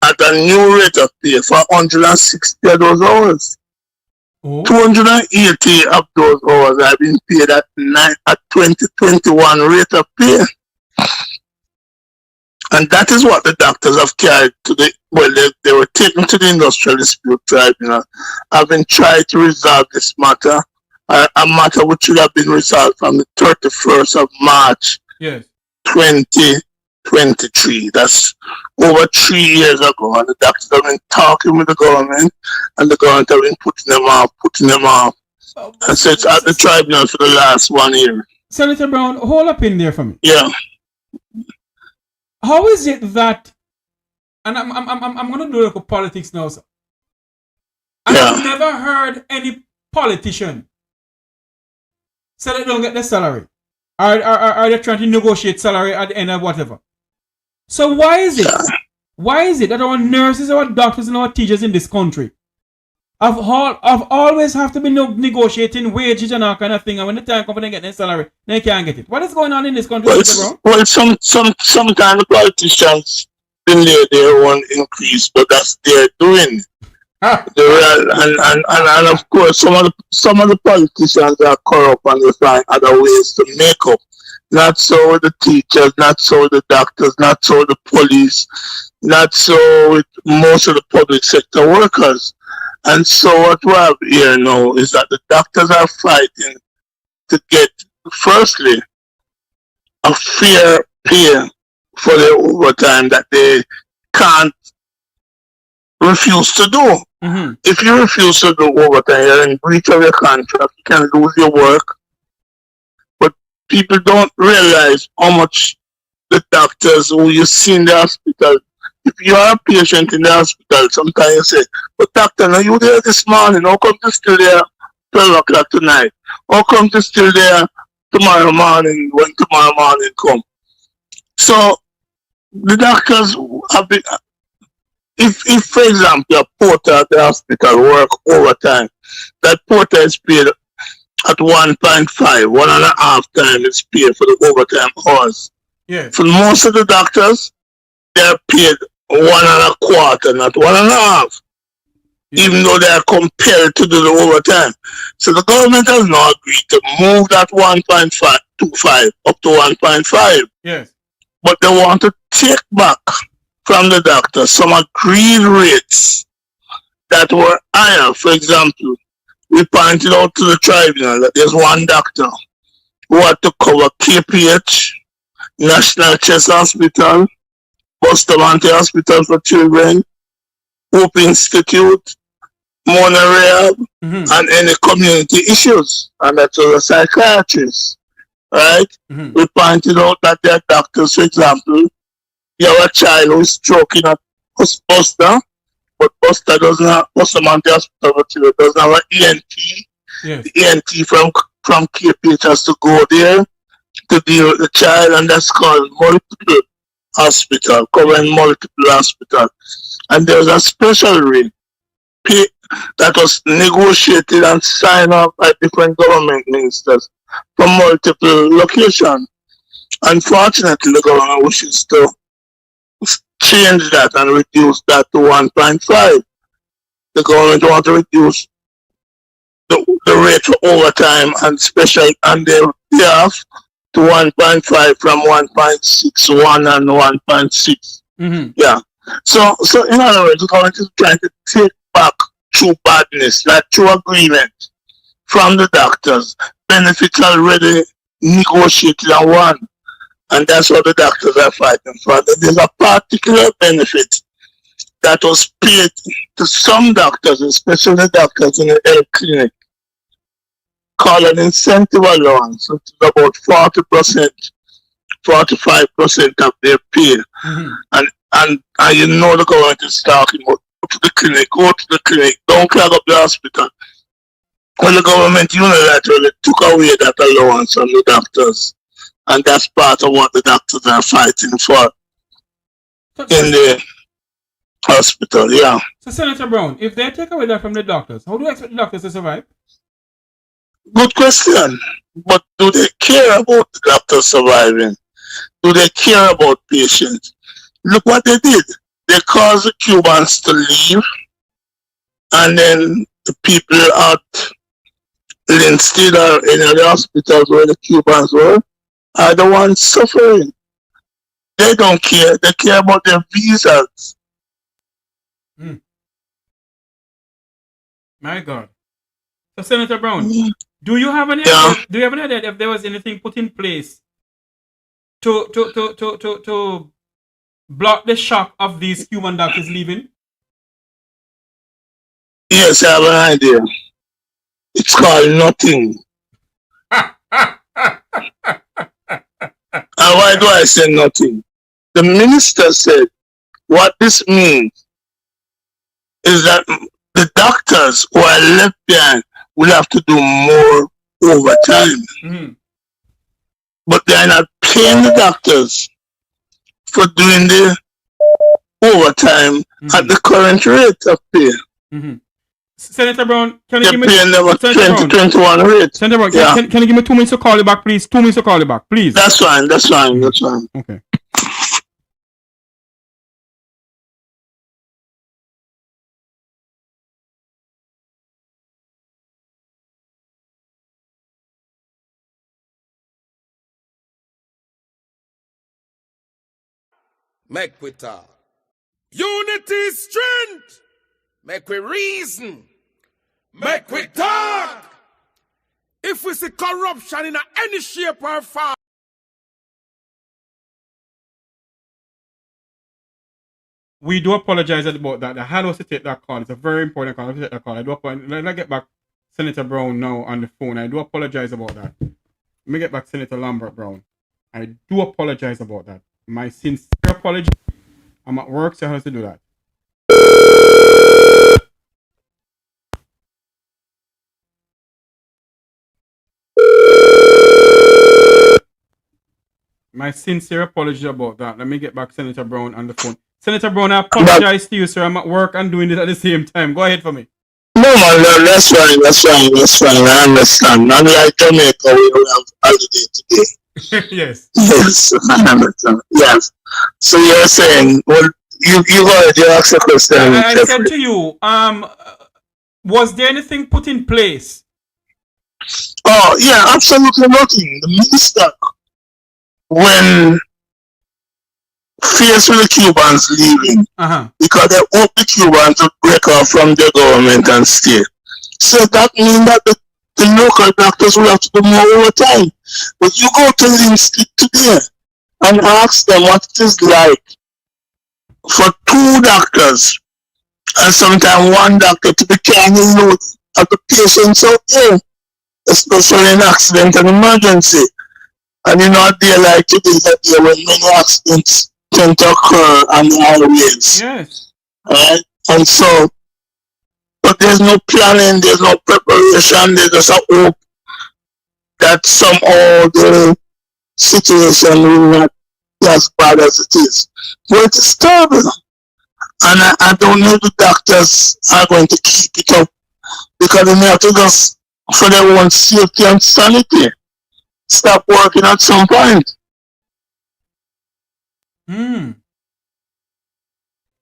at a new rate of pay for 160 of those hours. 280 of those hours are being paid at 2021 rate of pay. And that is what the doctors have carried to they were taken to the Industrial Dispute Tribunal, having tried to resolve this matter, a matter which should have been resolved from the 31st of March 2023. That's over 3 years ago, and the doctors have been talking with the government, and the government have been putting them off. And so it's at the tribunal for the last 1 year. Senator Brown, hold up in there for me. Yeah. How is it that, and I'm going to do like a politics now, sir. And I've never heard any politician say they don't get their salary. Are they trying to negotiate salary at the end of whatever? So why is it? Why is it that our nurses, our doctors, and our teachers in this country have always have to be negotiating wages and all kind of thing, and when the time comes and they get their salary, they can't get it? What is going on in this country? Sometimes the politicians delay their own increase, but that's their doing. And of course, some of the politicians are corrupt and they find other ways to make up. Not so with the teachers, not so with the doctors, not so with the police, not so with most of the public sector workers. And so what we have here now is that the doctors are fighting to get, firstly, a fair pay for their overtime that they can't refuse to do. If you refuse to do overtime, you're in breach of your contract, you can lose your work. But people don't realize how much the doctors who you see in the hospital, if you are a patient in the hospital, sometimes you say, but doctor, now you there this morning, how come you still there 12 o'clock tonight? How come you still there tomorrow morning when tomorrow morning come? So the doctors have been, if for example, a porter at the hospital work overtime, that porter is paid at 1.5, 1.5 times is paid for the overtime hours. For most of the doctors, they're paid 1.25, not 1.5, even though they are compelled to do the overtime. So the government has now agreed to move that 1.25 up to 1.5. But they want to take back from the doctor some agreed rates that were higher. For example, we pointed out to the tribunal that there's one doctor who had to cover KPH, National Chest Hospital, Bustamante Hospital for Children, Hope Institute, Mona Rehab, and any community issues. And that was a psychiatrist, right? We pointed out that there are doctors, for example, you have a child who is stroking at Buster, but Buster doesn't have Buster Mountain Hospital, but he doesn't have an ENT. Yes. The ENT from KPH has to go there to deal with the child, and that's called multiple hospital, covering multiple hospital. And there's a special rate that was negotiated and signed off by different government ministers from multiple locations. Unfortunately, the government wishes to change that and reduce that to 1.5. The government wants to reduce the rate for overtime and special and their staff to 1.5 from 1.61 and 1.6. Mm-hmm. Yeah. So in other words, the government is trying to take back true badness, that true agreement from the doctors. Benefits already negotiated and won. And that's what the doctors are fighting for. There's a particular benefit that was paid to some doctors, especially doctors in the health clinic, called an incentive allowance, which is about 40%, 45% of their pay. Mm-hmm. And you know the government is talking about go to the clinic, don't clog up the hospital. Well, the government unilaterally took away that allowance from the doctors. And that's part of what the doctors are fighting for in the hospital, yeah. So, Senator Brown, if they take away that from the doctors, how do you expect the doctors to survive? Good question. But do they care about the doctors surviving? Do they care about patients? Look what they did. They caused the Cubans to leave, and then the people at Linstead or any of the hospitals where the Cubans were are the ones suffering. They don't care. They care about their visas. My God. So, Senator Brown, do you have any idea if there was anything put in place to block the shock of these Cuban doctors leaving? Yes, I have an idea. It's called nothing. And why do I say nothing? The minister said what this means is that the doctors who are left behind will have to do more overtime. Mm-hmm. But they are not paying the doctors for doing the overtime at the current rate of pay. Mm-hmm. Senator Brown, can you give me paying them a 2021 rate? Senator Brown, can you give me 2 minutes to call you back, please? 2 minutes to call you back, please. That's fine. Okay. Mek Wi Talk. Unity is strength. Mek we reason. Mek we talk. If we see corruption in any shape or form, we do apologize about that. I had us to take that call. It's a very important call. Take that call. Let me get back Senator Brown now on the phone. I do apologize about that. Let me get back Senator Lambert Brown. I do apologize about that. My sincere apology. I'm at work, so I have to do that. My sincere apology about that. Let me get back Senator Brown on the phone. Senator Brown, I apologize to you, sir. I'm at work and doing it at the same time. Go ahead for me. No, man, that's fine. I understand. Unlike Jamaica, we don't have holiday today. Yes. Yes, I understand. Yes. So you're saying, well, you go ahead, you ask a question. I said to you, was there anything put in place? Oh, yeah, absolutely nothing. The minister, when faced with the Cubans leaving, because they hope the Cubans to break off from their government and stay. So that means that the local doctors will have to do more overtime. But you go to Linstead today and ask them what it is like for 2 doctors and sometimes 1 doctor to be carrying load of the patients out there, especially in accident and emergency. And you know, a day like today is a day when many accidents tend to occur on the highways. Yes. Right? And so, but there's no planning, there's no preparation, there's just a hope that somehow the situation will not be as bad as it is. But it's terrible. And I don't know if the doctors are going to keep it up because they have to just, for their own safety and sanity, stop working at some point.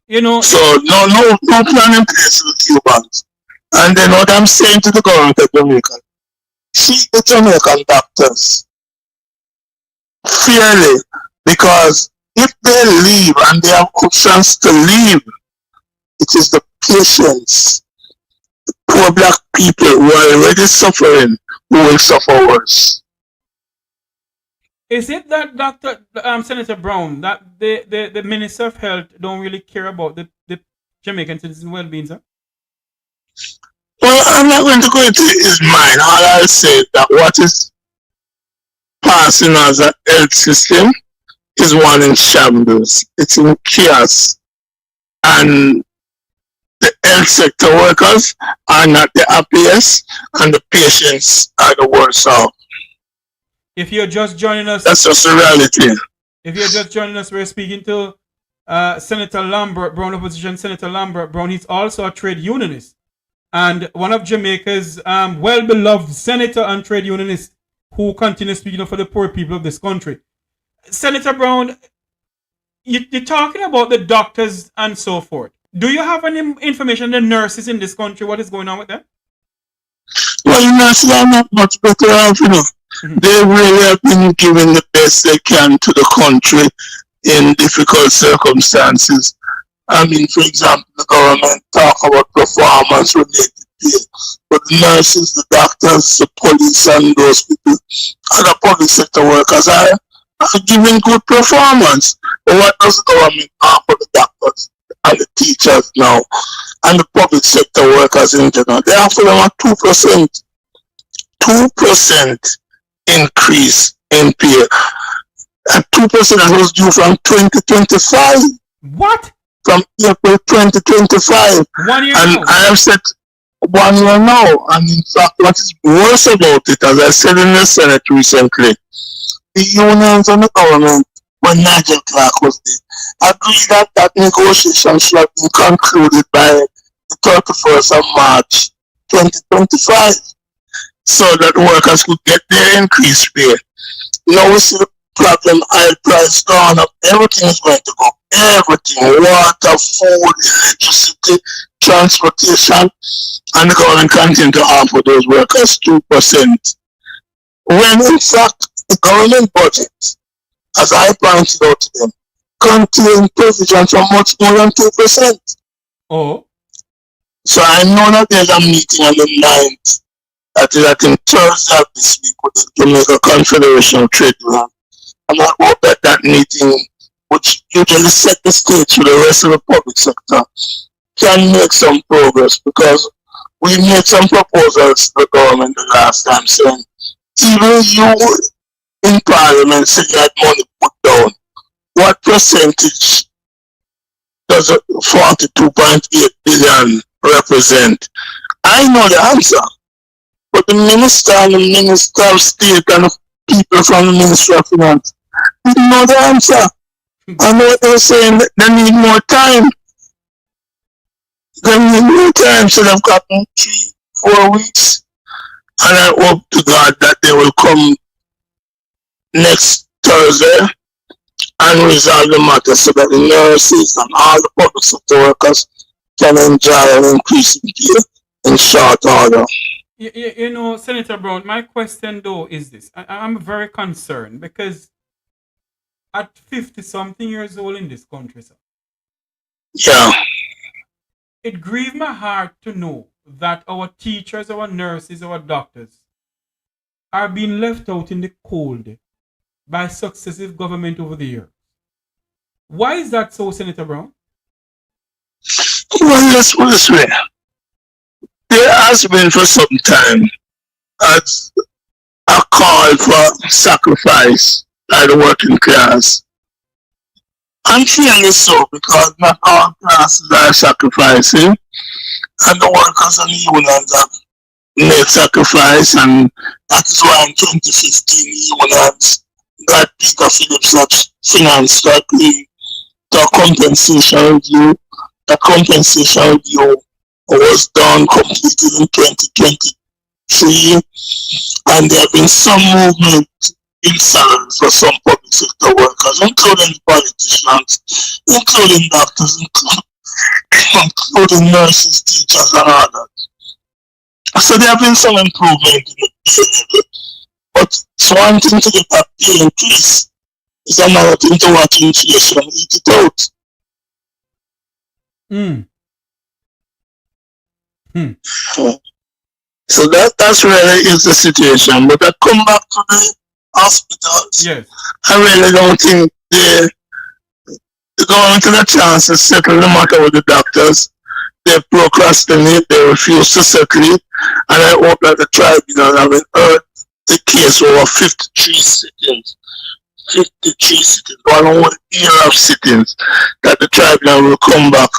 You know, so no plan in place with Cubans. And then what I'm saying to the government of Jamaica, treat the Jamaican doctors fairly, because if they leave and they have options to leave, it is the patients, the poor black people who are already suffering, who will suffer worse. Is it that Senator Brown, that the Minister of Health don't really care about the Jamaican citizens' well-being, sir? Well, I'm not going to go into his mind. All I'll say is that what is passing as a health system is one in shambles. It's in chaos. And the health sector workers are not the happiest, and the patients are the worst off. If you're just joining us, that's just the reality. If you're just joining us, we're speaking to Senator Lambert Brown, opposition Senator Lambert Brown. He's also a trade unionist and one of Jamaica's well-beloved senator and trade unionist who continues speaking up for the poor people of this country. Senator Brown, you're talking about the doctors and so forth. Do you have any information on the nurses in this country? What is going on with them? Well, the nurses are not much better off, you know. They really have been giving the best they can to the country in difficult circumstances. I mean, for example, the government talk about performance related pay, but the nurses, the doctors, the police, and those people, other public sector workers are giving good performance. But what does the government offer the doctors and the teachers now, and the public sector workers in general? They offer them a 2%. 2% increase in pay. And 2% that was due from 2025. What? From April 2025. 1 year and now. I have said 1 year now. And in fact, what is worse about it, as I said in the Senate recently, the unions and the government, when Nigel Clark was there, agreed that that negotiation should have been concluded by the 31st of March 2025. So that workers could get their increased pay. Now we see the problem, oil price gone up, everything is going to go. Everything, water, food, electricity, transportation, and the government continue to offer those workers 2%. When in fact the government budget, as I pointed out to them, contains provision for much more than 2%. Oh. So I know that there's a meeting on the 9th. That is, I think, Thursday of this week with the Jamaica Confederation of Trade Unions. And I hope that that meeting, which usually set the stage for the rest of the public sector, can make some progress, because we made some proposals to the government the last time saying, even you in Parliament said you had money put down. What percentage does 42.8 billion represent? I know the answer. But the minister and the minister of state and the people from the Ministry of Finance didn't know the answer. I know they were saying that they need more time. They need more time, so they've gotten 3-4 weeks. And I hope to God that they will come next Thursday and resolve the matter so that the nurses and all the public sector workers can enjoy an increase in pay in short order. You know, Senator Brown, my question though is this. I'm very concerned because at 50-something years old in this country, sir, yeah, it grieved my heart to know that our teachers, our nurses, our doctors are being left out in the cold by successive government over the years. Why is that so, Senator Brown? Well, let's put it this way. There has been for some time a call for sacrifice by the working class Unfairly so, because not all classes are sacrificing, and the workers and the unions have made sacrifice, and that is why in 2015 the unions got Peter Phillips not financed correctly the compensation review. The compensation review was done, completed in 2023, and there have been some movement in salaries for some public sector workers, including politicians, including doctors, including nurses, teachers, and others. So there have been some improvement in the pay level, but it's one thing to get that pay increase. It's another thing to watch inflation eat it out. So that's really is the situation. But I come back to the hospitals. Yes. I really don't think the government had a chance to settle the matter with the doctors. They procrastinate, they refuse to settle it, and I hope that the tribunal have heard the case over 53 sittings. 53 sittings, 1 whole year of sittings, that the tribunal will come back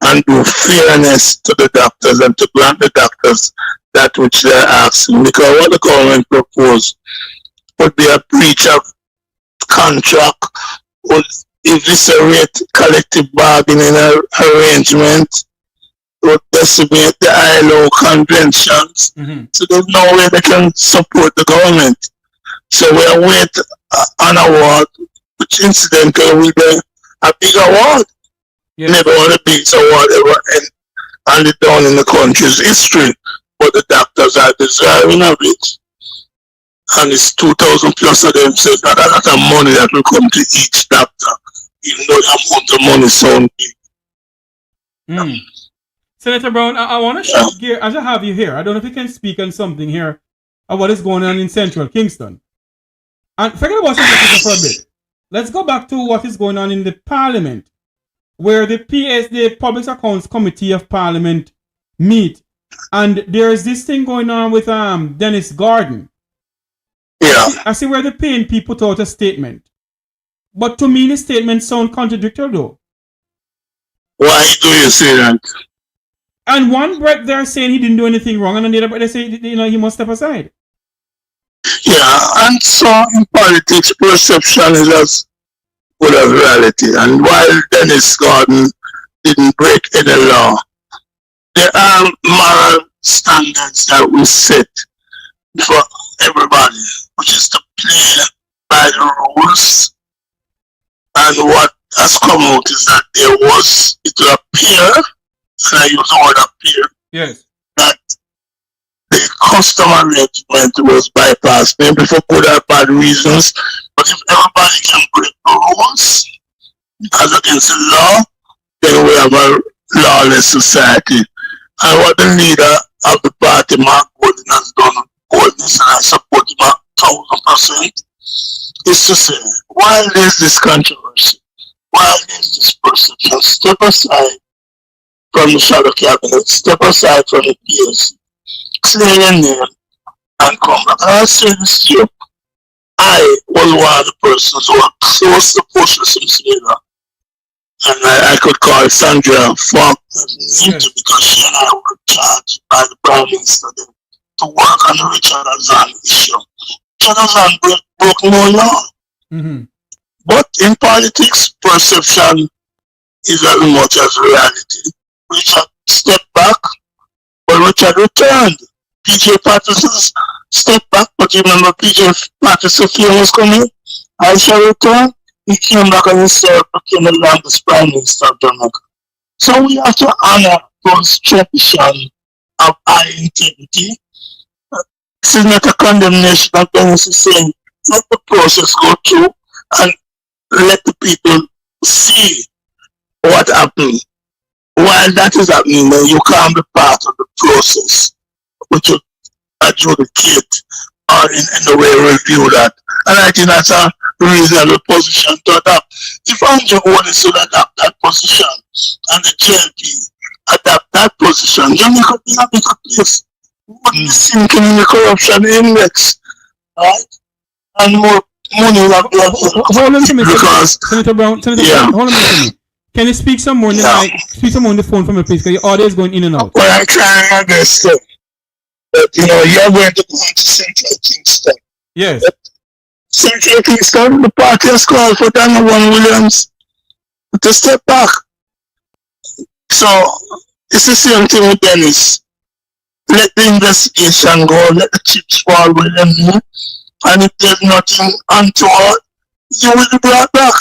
and do fairness to the doctors and to grant the doctors that which they're asking. Because what the government proposed would be a breach of contract, would eviscerate collective bargaining arrangement, would decimate the ILO conventions. So there's no way they can support the government. So we'll wait an award, which incidentally will be a big award. Yes. Never one of the biggest award ever handed down in the country's history, but the doctors are deserving of it. And it's 2,000 plus of them, so it's not a lot of money that will come to each doctor, even though the amount of money sounds big. Senator Brown, I want to shift gear, as I have you here. I don't know if you can speak on something here of what is going on in Central Kingston. And forget about Central for a bit. Let's go back to what is going on in the Parliament, where the Public Accounts Committee of Parliament meet, and there is this thing going on with Dennis Gordon. Yeah. I see where the PNP put out a statement, but to me the statement sounds contradictory though. Why do you say that? And one breath they're saying he didn't do anything wrong, and on the other breath they say he must step aside. Yeah, and so in politics, perception is as good as reality. And while Dennis Gordon didn't break any law, there are moral standards that we set for everybody, which is to play by the rules. And what has come out is that there was, it will appear, and I use the word appear, yes, that the customary arrangement was bypassed, maybe for good or bad reasons. But if everybody can break the rules as against the law, then we have a lawless society. And what the leader of the party, Mark Gordon, has done, Gordon's, and I support him 1,000%, is to say, while there's this controversy, while there's this perception, step aside from the shadow cabinet, step aside from the PSC, clear your name, and come back. And I'll say this to you, I was one of the persons who were close to pushing some Smith. And I could call Sandra Falk because she and I were charged by the Prime Minister then to work on the Richard Azan issue. Richard Azan broke no law. But in politics, perception is as much as reality. Richard stepped back, but Richard returned. PJ Patterson stepped back, but you remember PJ Patterson was coming? I shall return. He came back and he became the longest Prime Minister of Jamaica. So we have to honor those traditions of high integrity. This is not a condemnation of Dennis is saying, let the process go through and let the people see what happened. While that is happening, then you can't be part of the process, which will adjudicate or in any way review that. And I think that's a reasonable position to adopt. If Andrew Gordon should adopt that position and the JLP adopt that position, Jamaica could be a bigger place. We wouldn't be sinking in the corruption index, right? And more money Hold on to me, because Senator Brown, hold on to me. Can you speak some more in the mic? Speak some more on the phone for me, please, because your audio is going in and out. Well, I'm trying to understand. But, you're going to go into Central Kingston. Yes. Central Kingston, the party has called for Donovan Williams to step back. So, it's the same thing with Dennis. Let the investigation go, let the chips fall with them, and if there's nothing untoward, you will be brought back.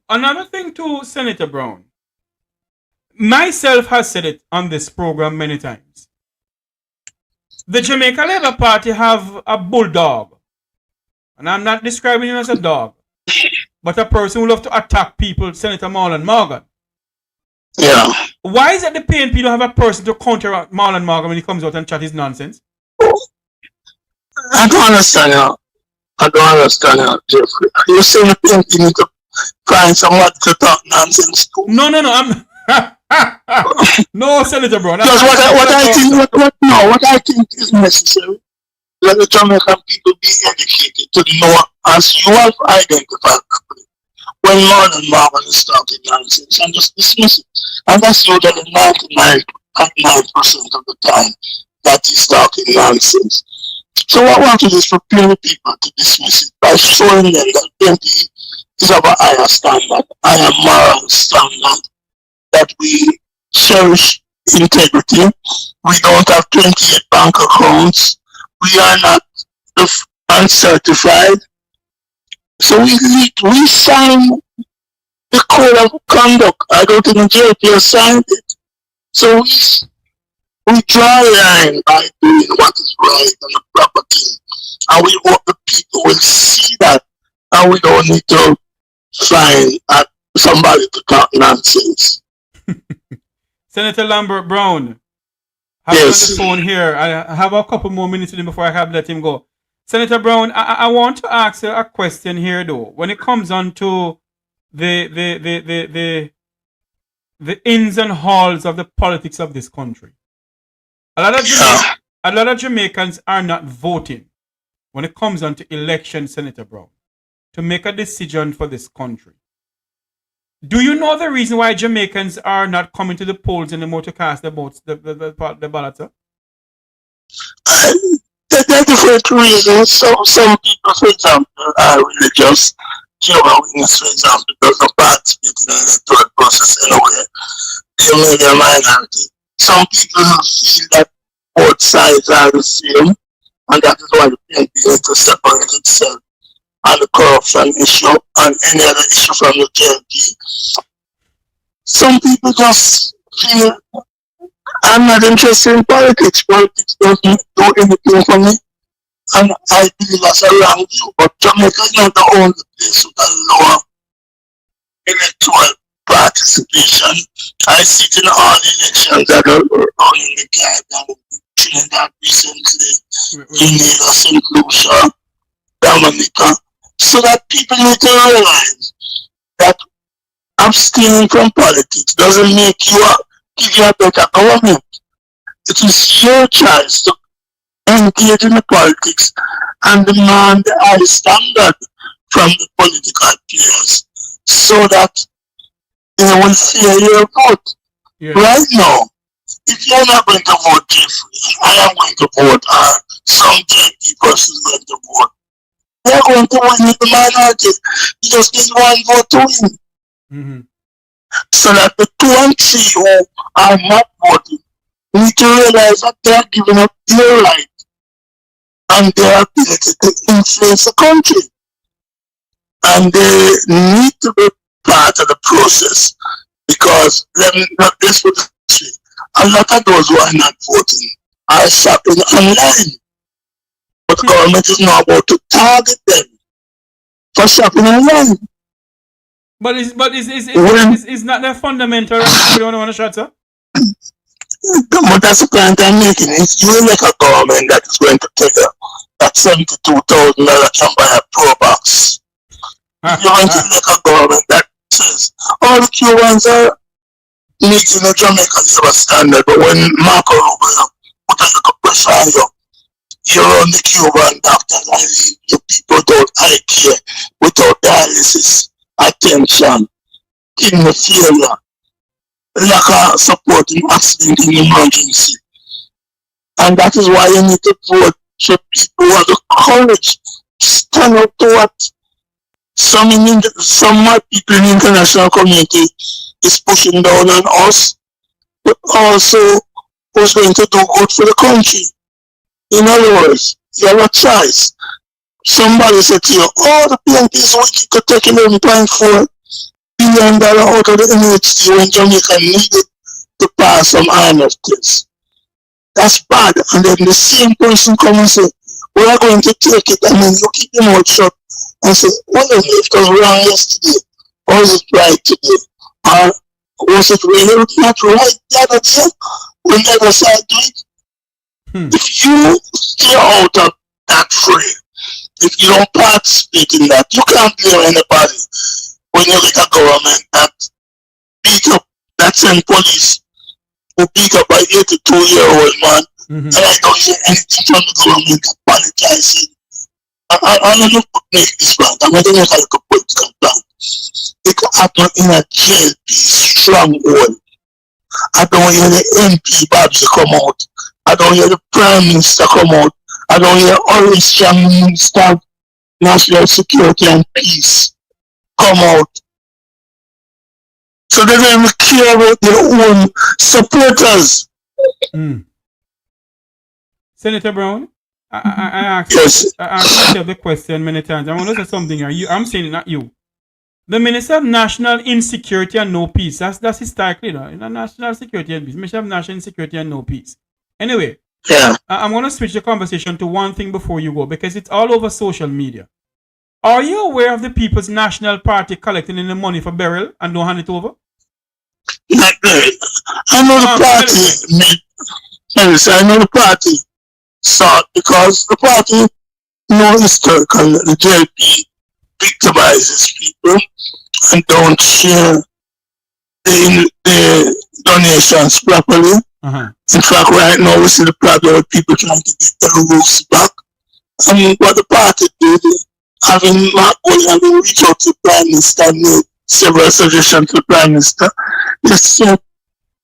Another thing too, Senator Brown. Myself has said it on this program many times. The Jamaica Labour Party have a bulldog. And I'm not describing him as a dog, but a person who loves to attack people, Senator Marlon Morgan. Yeah. Why is it the PNP don't have a person to counteract Marlon Morgan when he comes out and chat his nonsense? I don't understand you. Jeffrey. You're saying the PNP need to find someone to talk nonsense to? No, I'm no, Senator Brown. Because what I think is necessary, let the Jamaican people be educated to know, as you have identified when Marlon Morgan is talking nonsense, and just dismiss it. And that's usually 99.9% of the time that he's talking nonsense. So what I want to do is prepare the people to dismiss it by showing them that PNP is of a higher standard, higher moral standard, that we cherish integrity. We don't have 28 bank accounts. We are not uncertified. So we signed the code of conduct. I don't think the JP signed it. So we draw a line by doing what is right and the proper thing. And we hope the people will see that, and we don't need to find somebody to talk nonsense. Senator Lambert Brown, have you on the phone here. I have a couple more minutes with him before I have to let him go. Senator Brown, I want to ask you a question here, though. When it comes on to the ins and outs of the politics of this country, a lot of Jamaicans are not voting when it comes on to election, Senator Brown, to make a decision for this country. Do you know the reason why Jamaicans are not coming to the polls anymore to cast their votes, the ballot, sir? There are different reasons. Some people, for example, are religious. Jehovah's Witness, for example, does not participate in the electoral process anyway. They may be a minority. Some people feel that both sides are the same, and that is why the PNP needs to separate itself on the corruption issue and any other issue from the JLP. Some people just feel, I'm not interested in politics. Politics doesn't do anything for me. And I believe that's a wrong view. But Jamaica is not the only place with a lower electoral participation. I see it in all elections that are on in the Caribbean, Trinidad recently, Grenada, St. Lucia, Dominica. So that people need to realize that abstaining from politics doesn't make you give you a better government. It is your choice to engage in the politics and demand the high standard from the political players so that they will fear your vote. Yes. Right now, if you're not going to vote Jeffrey, I am going to vote, or some JP person is going to vote, they're going to win with the minority. You just need one vote to win. Mm-hmm. So that the 2 and 3 who are not voting need to realize that they are giving up their right and their ability to influence the country. And they need to be part of the process, because let me not this with a lot of those who are not voting are shopping online. But the government is now about to target them for shopping online. But it's not their fundamental right. You don't want to shut up? But that's the point I'm making. If you elect a government that is going to tell you that $72,000 can buy a Pro Box, if you're going to elect a government that says all the Cubans are meeting the Jamaican labor standard, but when Marco Rubio put a little pressure on you, you run the Cuban doctors and leave the people without eye care, without dialysis, attention, kidney failure, lack of support in accident in emergency. And that is why you need to vote for people who have the courage to stand up to what some mad people in the international community is pushing down on us, but also who's going to do good for the country. In other words, you have a choice. Somebody said to you, oh, the PNPs wicked to take $11.4 billion out of the NHT when Jamaica needed to pass some IMF tests. That's bad. And then the same person come and say, we are going to take it, and then you keep your mouth shut and say, well, if it was wrong yesterday, or is it right today? Or was it really not right the other day when the other side do it? If you stay out of that frame, if you don't participate in that, you can't blame anybody when you get a government that beat up, that send police who beat up an 82-year-old man, and I don't hear anything from the government apologizing. I'm not going to make this point. I'm not going to make a political plan. It can happen in a jail stronghold. I don't hear the MP Babs come out. I don't hear the Prime Minister come out. I don't hear all strong Minister of National Security and Peace come out. So they don't even care about their own supporters. Senator Brown, I asked you the question many times. I want to say something here. I'm saying it, not you. The Minister of National Insecurity and No Peace. That's historically, you know, national security and peace. Minister of National Insecurity and No Peace. Anyway, I'm going to switch the conversation to one thing before you go, because it's all over social media. Are you aware of the People's National Party collecting in the money for burial and don't hand it over? Not really. I know the party. I know the party. So, because the party know historically the JP victimizes people and don't share the donations properly. In fact, right now we see the problem with people trying to get their roofs back. And what the party did, having reached out to the Prime Minister and made several suggestions to the Prime Minister, they said,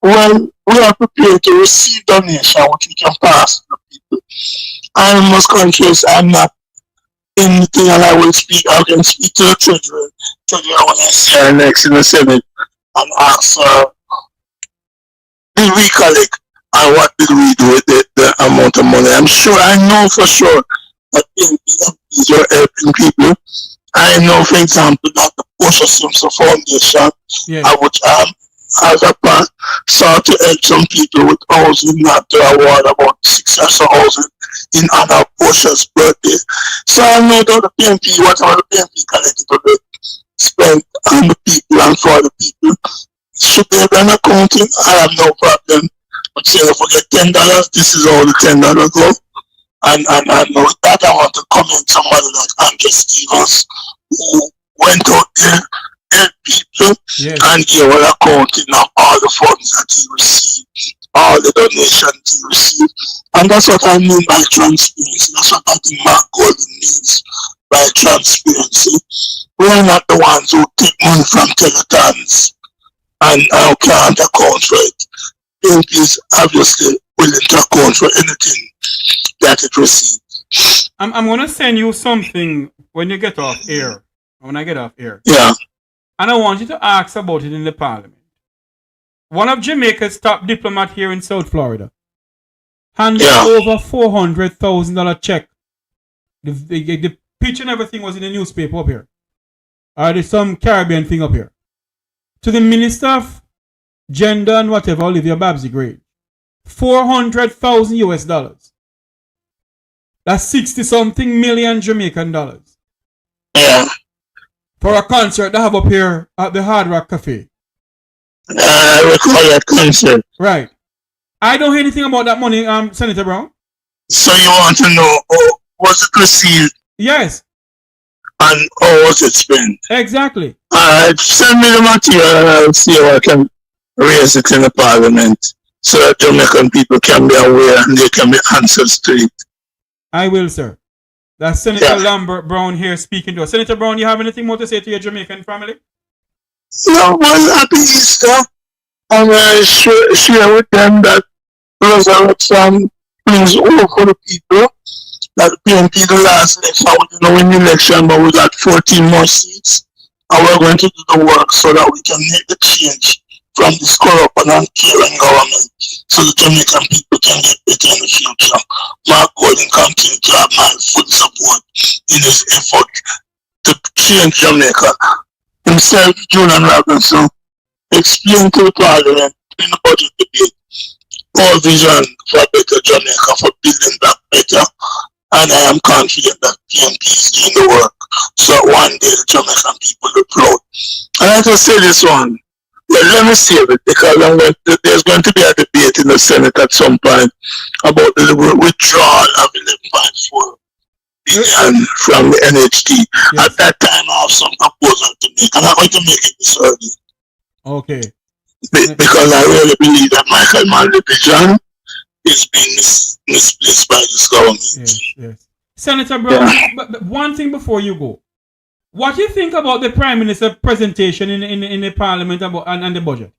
well, we are prepared to receive donation which we can pass to the people. I must confess I'm not anything, and I can speak to the treasurer when I see her next in the Senate and ask her, did we collect and what did we do with the amount of money? I know for sure that MPs are helping people. I know, for example, that the Portia Simpson Foundation, which as a part, sought to help some people with housing, not to award about 6 or so housing in honor of Portia's birthday. So I know that the PNP, whatever the PNP collected will be spent on the people and for the people. Should there be an accounting? I have no problem. But say if we get $10, this is all the $10 go. And with that I want to comment somebody like Andrew Stevens, who went out there, help people, and he was accounting of all the funds that he received, all the donations he received. And that's what I mean by transparency. That's what I think Mark Golden means by transparency. We are not the ones who take money from teletons and can't account for it. PNP is obviously willing to account for anything that it receives. I'm going to send you something when you get off air. When I get off air. Yeah. And I want you to ask about it in the parliament. One of Jamaica's top diplomats here in South Florida handed over $400,000 check. The picture and everything was in the newspaper up here. There's some Caribbean thing up here. To the Minister of Gender and whatever, Olivia Babsy Gray. $400,000 US. That's 60-something million Jamaican dollars. Yeah. For a concert they have up here at the Hard Rock Cafe. I recall that concert. Right. I don't hear anything about that money, Senator Brown. So you want to know, was it received? Yes. And how was it spent? Exactly. Send me the material and I'll see how I can raise it in the parliament so that Jamaican people can be aware and they can be answers to it. I will, sir. That's Senator Lambert Brown here speaking to us. Senator Brown, you have anything more to say to your Jamaican family? No, well, happy Easter. I'm going to share with them that resurrection brings hope for the people. That PNP the last election, we didn't win the election, but we got 14 more seats. And we're going to do the work so that we can make the change from this corrupt and uncaring government so the Jamaican people can get better in the future. Mark Gordon continue to have my full support in his effort to change Jamaica. Himself, Julian Robinson, explain to the Parliament in the budget debate our vision for better Jamaica, for building back better. And I am confident that PNP is doing the work so one day the Jamaican people will be proud. And I can say this one. Let me save it because there's going to be a debate in the Senate at some point about the withdrawal of 11.4 billion from the NHT. Yes. At that time, I have some proposal to make, and I'm going to make it this early. Okay. Because I really believe that Michael Manley Pigeon is being misplaced by this government. Yes. Senator Brown, but one thing before you go. What do you think about the Prime Minister's presentation in the Parliament about and the budget?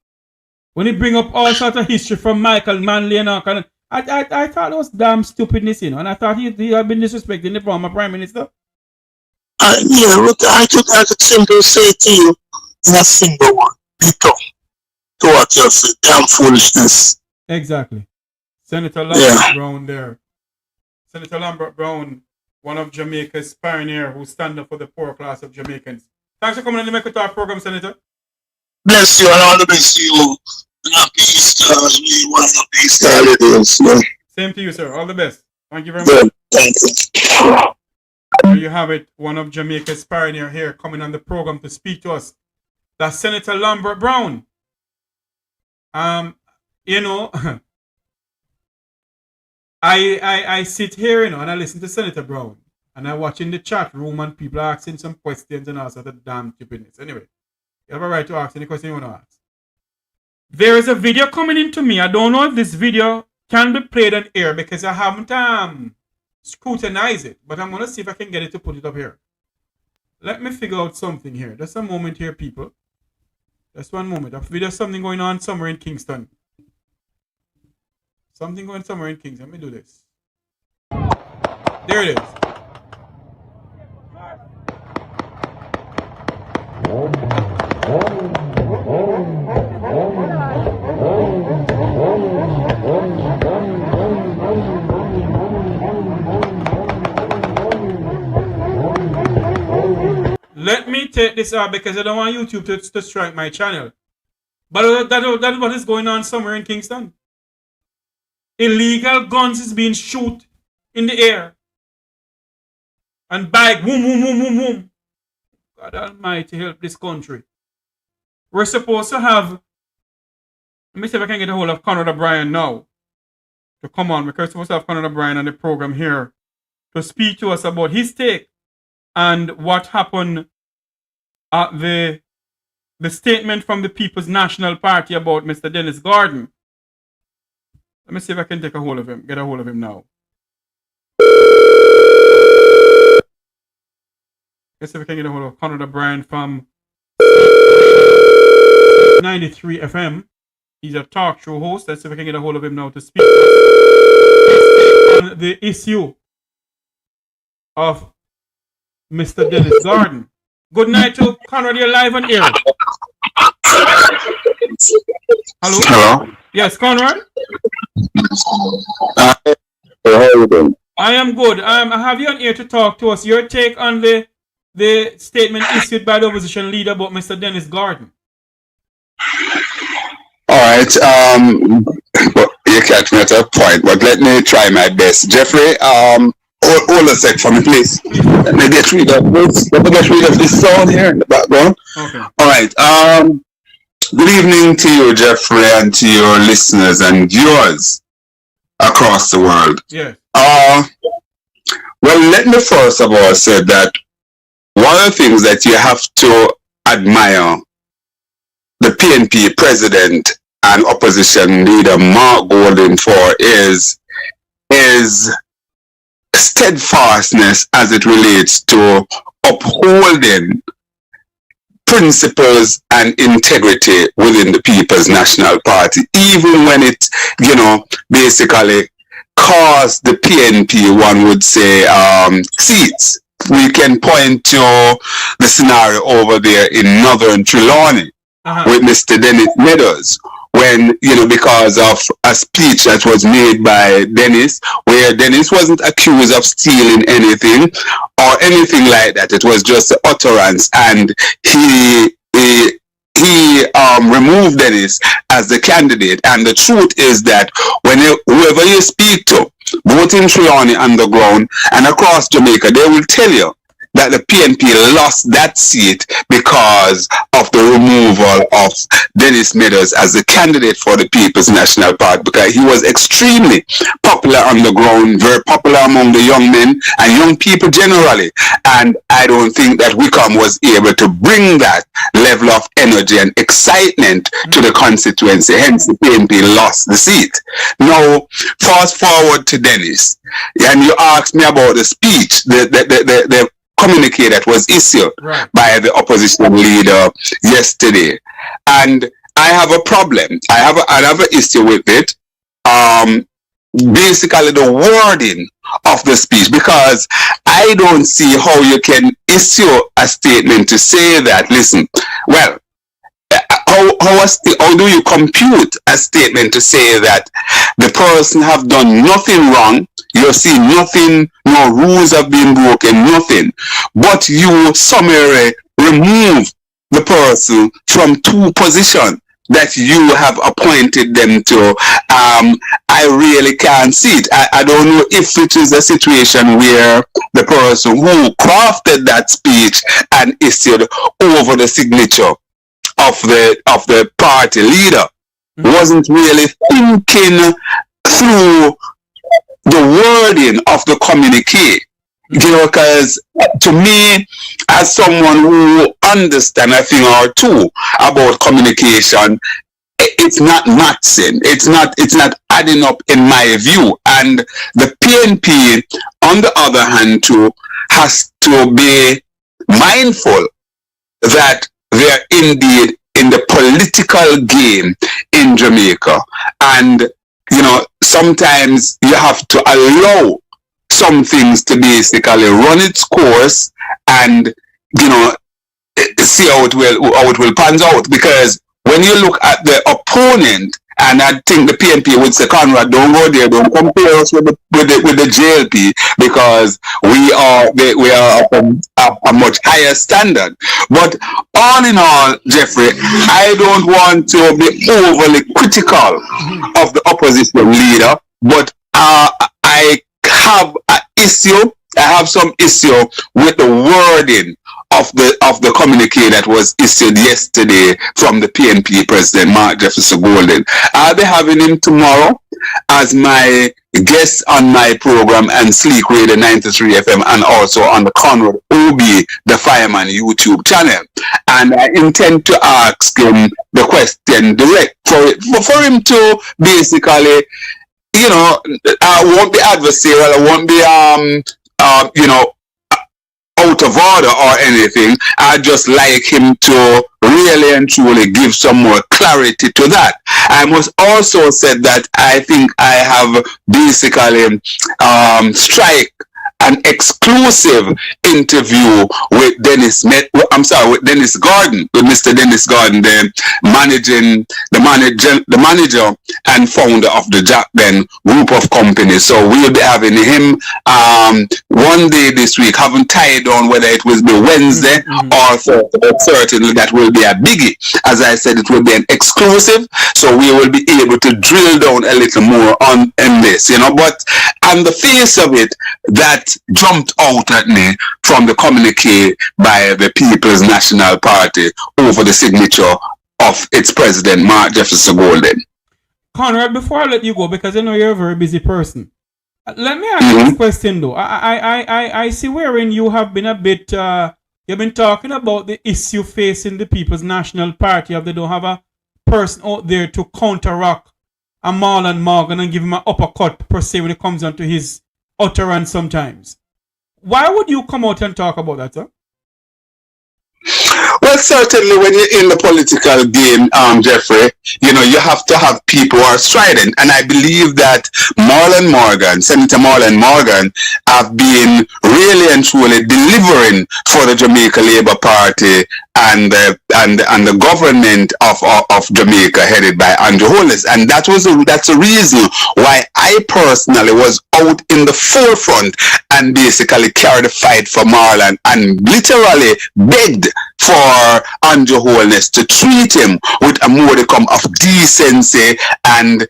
When he bring up all sorts of history from Michael Manley and all kind of, I thought it was damn stupidness, and I thought he had been disrespecting the former Prime Minister. I could simply say to you in a single one, Peter, to what you said, damn foolishness. Exactly. Senator Lambert Brown there. Senator Lambert Brown, one of Jamaica's pioneer who stand up for the poor class of Jamaicans. Thanks for coming on the Mek Wi Talk program, Senator. Bless you and all the best to you. Happy Easter as we one of the Easter holidays. Yeah. Same to you, sir. All the best. Thank you very much. Yeah, thank you. There you have it. One of Jamaica's pioneer here coming on the program to speak to us. That's Senator Lambert Brown. You know, I sit here, you know, and I listen to Senator Brown. And I watch in the chat room and people are asking some questions and all sorts of damn stupidness. Anyway, you have a right to ask any question you want to ask. There is a video coming into me. I don't know if this video can be played on air because I haven't scrutinized it. But I'm going to see if I can get it to put it up here. Let me figure out something here. Just a moment here, people. Just one moment. There's something going on somewhere in Kingston. Something going somewhere in Kingston. Let me do this. There it is. Let me take this out because I don't want YouTube to strike my channel. But that is what is going on somewhere in Kingston. Illegal guns is being shot in the air. And bike, boom, boom, boom, boom, boom. God Almighty help this country. We're supposed to have, let me see if I can get a hold of Conrad O'Brien now. To come on, because we're supposed to have Conrad O'Brien on the program here to speak to us about his take and what happened at the statement from the People's National Party about Mr. Dennis Gordon. Let me see if I can take a hold of him, get a hold of him now. Let's see if we can get a hold of Conrad O'Brien from 93 FM. He's a talk show host. Let's see if we can get a hold of him now to speak on the issue of Mr. Dennis Gordon. Good night to Conrad. You're live on air. Hello? Hello? Yes, Conrad? How are you doing? I am good. I have you on air to talk to us. Your take on the statement issued by the opposition leader about Mr. Dennis Gordon. All right. You catch me at a point, but let me try my best. Jeffrey, hold a sec for me, please. Let me get rid of this. Let me get rid of this sound here in the background. Okay. All right. Good evening to you, Jeffrey, and to your listeners and viewers across the world. Yeah. Well, let me first of all say that one of the things that you have to admire the PNP president and opposition leader Mark Gordon for is steadfastness as it relates to upholding principles and integrity within the People's National Party, even when it, basically cost the PNP, one would say, seats. We can point to the scenario over there in Northern Trelawney with Mr. Dennis Meadows, when, because of a speech that was made by Dennis, where Dennis wasn't accused of stealing anything or anything like that. It was just the utterance, and he removed Dennis as the candidate. And the truth is that whoever you speak to, both in Trelawney Underground and across Jamaica, they will tell you that the PNP lost that seat because of the removal of Dennis Meadows as the candidate for the People's National Party, because he was extremely popular on the ground, very popular among the young men and young people generally. And I don't think that Wickham was able to bring that level of energy and excitement to the constituency. Hence, the PNP lost the seat. Now, fast forward to Dennis, and you asked me about the speech, the communique that was issued by the opposition leader yesterday, and I have a problem. I have an issue with it. Basically, the wording of the speech, because I don't see how you can issue a statement to say that. Listen, well, how do you compute a statement to say that the person have done nothing wrong? You see nothing, no rules have been broken, nothing. But you summarily remove the person from two positions that you have appointed them to. I really can't see it. I don't know if it is a situation where the person who crafted that speech and issued over the signature of the party leader wasn't really thinking through the wording of the communique, because to me, as someone who understands a thing or two about communication, it's not matching. It's not adding up in my view. And the PNP, on the other hand, too, has to be mindful that they're indeed in the political game in Jamaica, and sometimes you have to allow some things to basically run its course and see how it will pan out. Because when you look at the opponent, and I think the PNP would say, Conrad, don't go there, don't compare us with the JLP, because we are a much higher standard. But all in all, Jeffrey, I don't want to be overly critical of the opposition leader, but I have an issue. I have some issue with the wording of the communique that was issued yesterday from the PNP president, Mark Jefferson Golden. I'll be having him tomorrow as my guest on my program and Sleek Radio 93 FM, and also on the Conrad O'Brien, the Fireman YouTube channel. And I intend to ask him the question direct for him to basically, I won't be adversarial, I won't be out of order or anything. I just like him to really and truly give some more clarity to that. I must also say that I think I have basically strike an exclusive interview with with Dennis Gordon, with Mr. Dennis Gordon, the manager and founder of the JACDEN group of companies. So we'll be having him one day this week. Haven't tied on whether it will be Wednesday or Thursday, but certainly that will be a biggie. As I said, it will be an exclusive, so we will be able to drill down a little more on this, But on the face of it, that jumped out at me from the communique by the People's National Party over the signature of its president, Mark Jefferson Golden. Conrad, before I let you go, because I know you're a very busy person, let me ask you this question though. I see wherein you have been a bit, you've been talking about the issue facing the People's National Party, if they don't have a person out there to counteract a Marlon Morgan and give him an uppercut per se when it comes down to his utterance sometimes. Why would you come out and talk about that, sir? Well, certainly when you're in the political game, Jeffrey, you know, you have to have people who are strident. And I believe that Senator Marlon Morgan, have been really and truly delivering for the Jamaica Labour Party and the government of Jamaica headed by Andrew Holness. And that's the reason why I personally was out in the forefront and basically carried the fight for Marlon and literally begged for Andrew Holness to treat him with a modicum of decency. And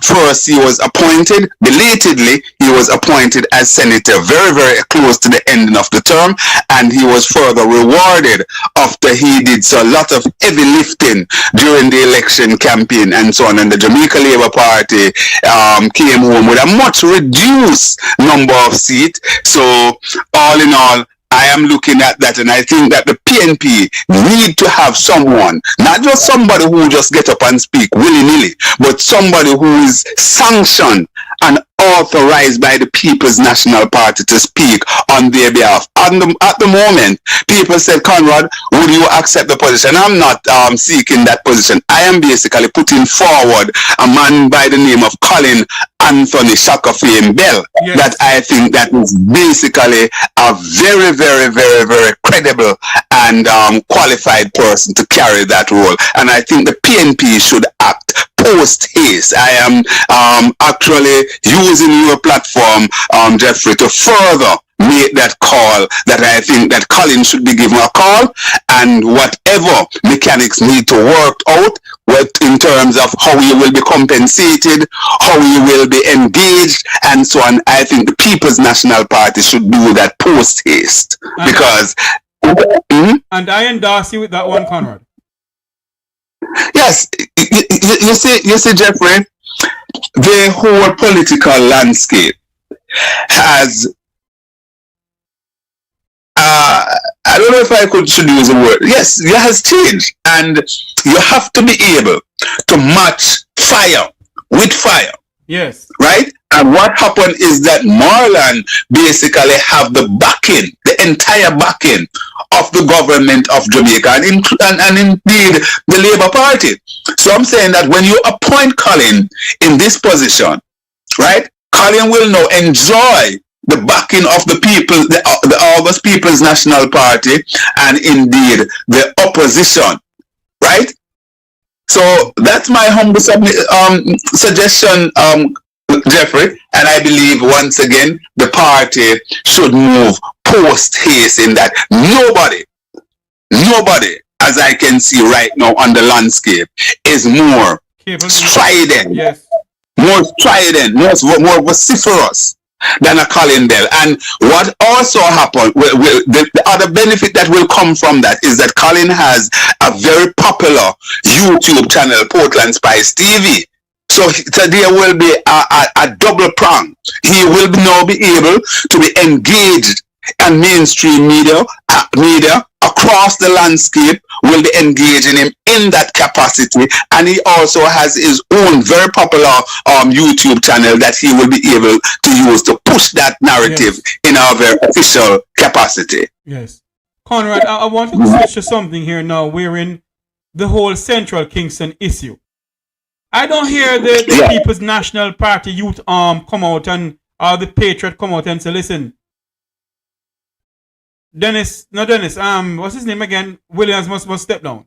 first he was appointed, belatedly, he was appointed as senator very, very close to the ending of the term, and he was further rewarded after he did so a lot of heavy lifting during the election campaign and so on. And the Jamaica Labour Party came home with a much reduced number of seats. So all in all, I am looking at that, and I think that the PNP need to have someone, not just somebody who just get up and speak willy-nilly, but somebody who is sanctioned and authorized by the People's National Party to speak on their behalf. At the moment, people said, Conrad, would you accept the position? I'm not seeking that position. I am basically putting forward a man by the name of Colin Anthony Shakafame Bell, yes, that I think that is basically a very, very, very, very credible and qualified person to carry that role. And I think the PNP should act post haste. I am actually using your platform, Jeffrey, to further make that call that I think that Colin should be given a call, and whatever mechanics need to work out in terms of how he will be compensated, how he will be engaged, and so on. I think the People's National Party should do that post haste, because and I endorse you with that one, Conrad. Yes, you see, Jeffrey, the whole political landscape has, I don't know if I should use a word. Yes, it has changed, and you have to be able to match fire with fire. Yes. Right? And what happened is that Marlon basically have the backing, the entire backing of the government of Jamaica and indeed the Labour Party. So I'm saying that when you appoint Colin in this position, right, Colin will now enjoy the backing of the people, the August People's National Party, and indeed the opposition, right? So that's my humble suggestion, Jeffrey, and I believe once again the party should move post haste in that. Nobody, as I can see right now on the landscape, is more strident, yes, more vociferous than a Colin Bell. And what also happened, the other benefit that will come from that is that Colin has a very popular YouTube channel, Portland Spice TV. So there will be a double prong. He will now be able to be engaged, and mainstream media across the landscape will be engaging him in that capacity, and he also has his own very popular YouTube channel that he will be able to use to push that narrative, yes, in our very official capacity. Yes. Conrad, I want to switch to something here now. We're in the whole Central Kingston issue. I don't hear the People's National Party youth come out and the Patriot come out and say, listen, what's his name again? Williams must step down.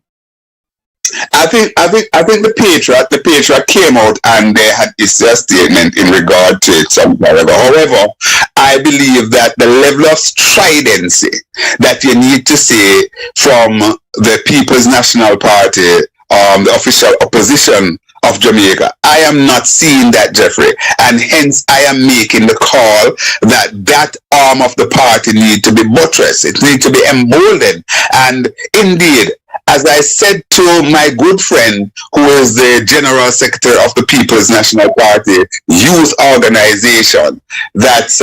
I think the Patriot came out and they had issued a statement in regard to it. However, I believe that the level of stridency that you need to see from the People's National Party, the official opposition of Jamaica, I am not seeing that, Jeffrey, and hence I am making the call that arm of the party need to be buttressed. It needs to be emboldened. And indeed, as I said to my good friend, who is the General Secretary of the People's National Party youth organization, that's